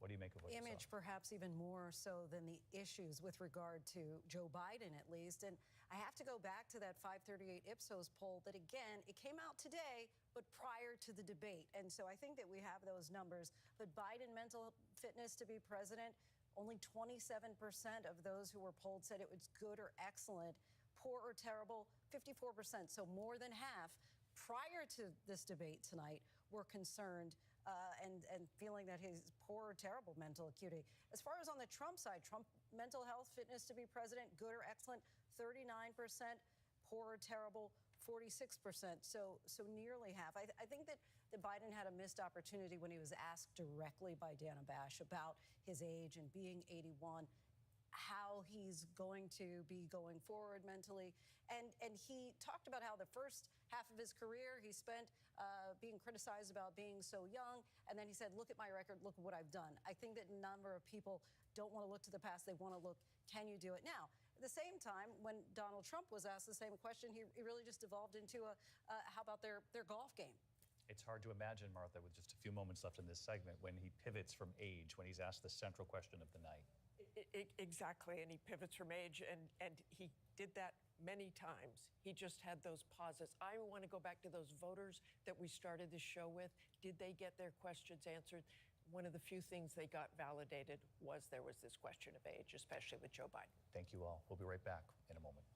What do you make of what you saw?
Image, perhaps even more so than the issues with regard to Joe Biden, at least. And I have to go back to that 538 Ipsos poll that, again, it came out today, but prior to the debate. And so I think that we have those numbers. But Biden mental fitness to be president, only 27% of those who were polled said it was good or excellent. Poor or terrible, 54%. So more than half prior to this debate tonight were concerned and feeling that his poor or terrible mental acuity. As far as on the Trump side, Trump mental health fitness to be president, good or excellent, 39%, poor or terrible, 46%. So nearly half. I think that Biden had a missed opportunity when he was asked directly by Dana Bash about his age and being 81, how he's going to be going forward mentally. And he talked about how the first half of his career he spent being criticized about being so young. And then he said, look at my record, look at what I've done. I think that a number of people don't want to look to the past. They want to look, can you do it now? At the same time, when Donald Trump was asked the same question, he really just devolved into how about their golf game?
It's hard to imagine, Martha, with just a few moments left in this segment, when he pivots from age, when he's asked the central question of the night.
Exactly, and he pivots from age, and he did that many times. He just had those pauses. I want to go back to those voters that we started the show with. Did they get their questions answered? One of the few things they got validated was there was this question of age, especially with Joe Biden.
Thank you all. We'll be right back in a moment.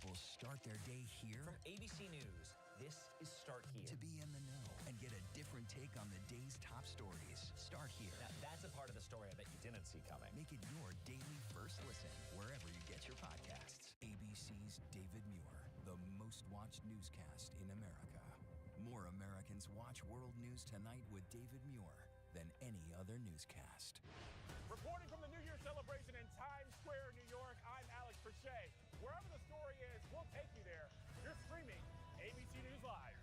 people start their day here.
From ABC News, this is Start Here.
To be in the know and get a different take on the day's top stories. Start here.
Now, that's a part of the story I bet you didn't see coming.
Make it your daily first listen wherever you get your podcasts. ABC's David Muir, the most watched newscast in America. More Americans watch World News Tonight with David Muir than any other newscast.
Reporting from the New Year celebration in Times Square, New York, I'm Alex Perche. Wherever the story is, we'll take you there. You're streaming ABC News Live.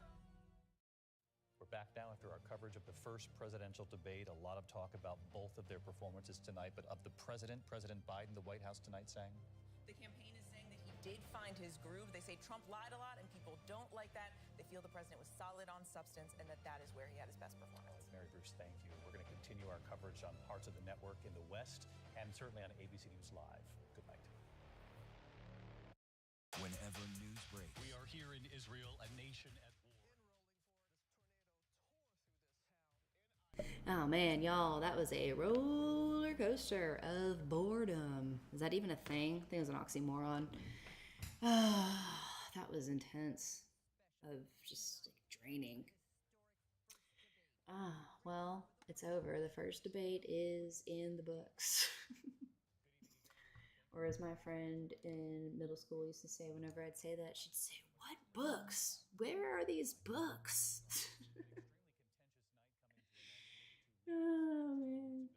We're back now after our coverage of the first presidential debate. A lot of talk about both of their performances tonight, but of the president, President Biden, the White House tonight saying?
The campaign is saying that he did find his groove. They say Trump lied a lot, and people don't like that. They feel the president was solid on substance, and that is where he had his best performance.
Mary Bruce, thank you. We're going to continue our coverage on parts of the network in the West and certainly on ABC News Live. Good night.
Whenever news breaks.
We are here in Israel, a nation at war.
Oh man, y'all, that was a roller coaster of boredom. Is that even a thing? I think it was an oxymoron. That was intense. Of just like, draining. Well, it's over. The first debate is in the books. Or as my friend in middle school used to say whenever I'd say that, she'd say, "What books? Where are these books?" Oh, man.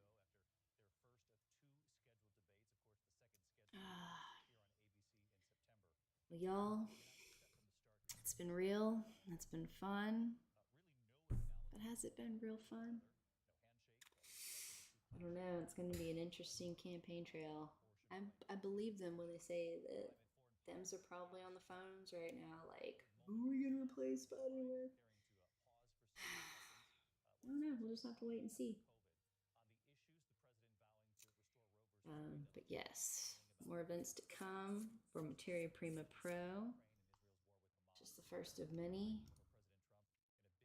Well, y'all, it's been real. It's been fun. But has it been real fun? I don't know. It's going to be an interesting campaign trail. I believe them when they say that thems are probably on the phones right now. Like, who are we going to replace Biden with? I don't know. We'll just have to wait and see. But yes, more events to come for Materia Prima Pro. Just the first of many.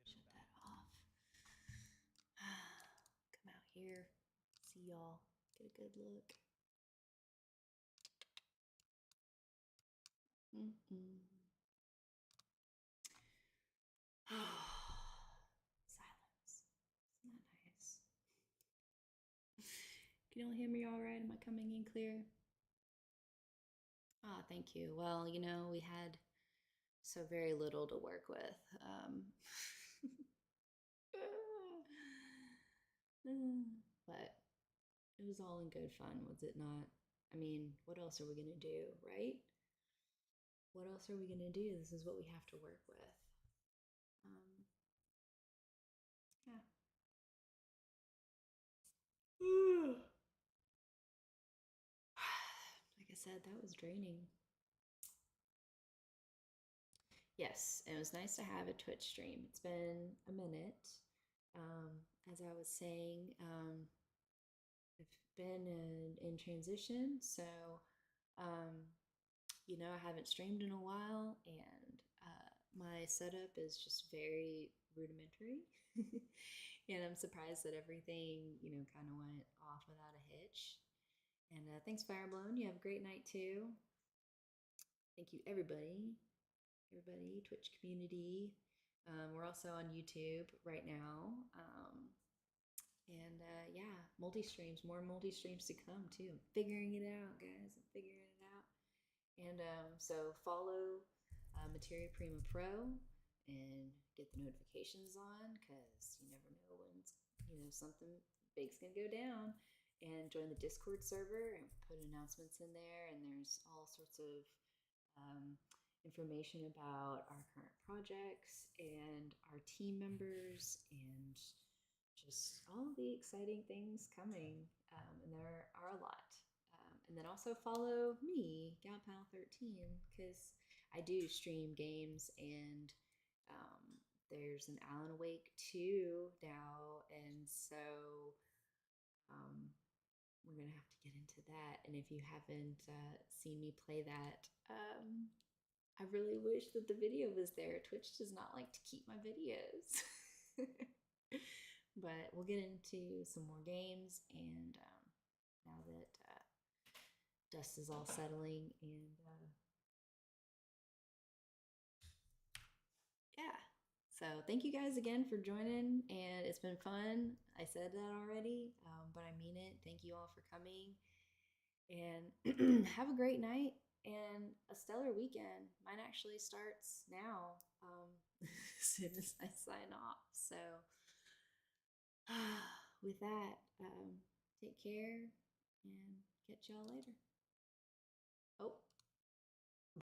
Shut that off. Come out here. See y'all. Get a good look. Silence. Isn't that nice? Can y'all hear me all right? Am I coming in clear? Ah, thank you. Well, you know, we had so very little to work with. But it was all in good fun, was it not? I mean, what else are we going to do, right? What else are we going to do? This is what we have to work with. Yeah. Like I said, that was draining. Yes, it was nice to have a Twitch stream. It's been a minute. As I was saying, I've been in transition, so you know, I haven't streamed in a while, and my setup is just very rudimentary. And I'm surprised that everything, you know, kind of went off without a hitch. And thanks, Fireblown. You have a great night too. Thank you, everybody, Twitch community. We're also on YouTube right now. And yeah, multi-streams, more multi-streams to come too. I'm figuring it out, guys. I'm figuring it out. And so follow Materia Prima Pro and get the notifications on, because you never know when, you know, something big's gonna go down. And join the Discord server and put announcements in there. And there's all sorts of information about our current projects and our team members and just all the exciting things coming. And there are a lot. And then also follow me, GalPal13, because I do stream games, and there's an Alan Wake 2 now, and so we're gonna have to get into that. And if you haven't seen me play that, I really wish that the video was there. Twitch does not like to keep my videos. But we'll get into some more games, and now that dust is all settling and So thank you guys again for joining, and it's been fun. I said that already, but I mean it. Thank you all for coming, and have a great night and a stellar weekend. Mine actually starts now, as soon as I sign off. So with that, take care and catch y'all later. Oh.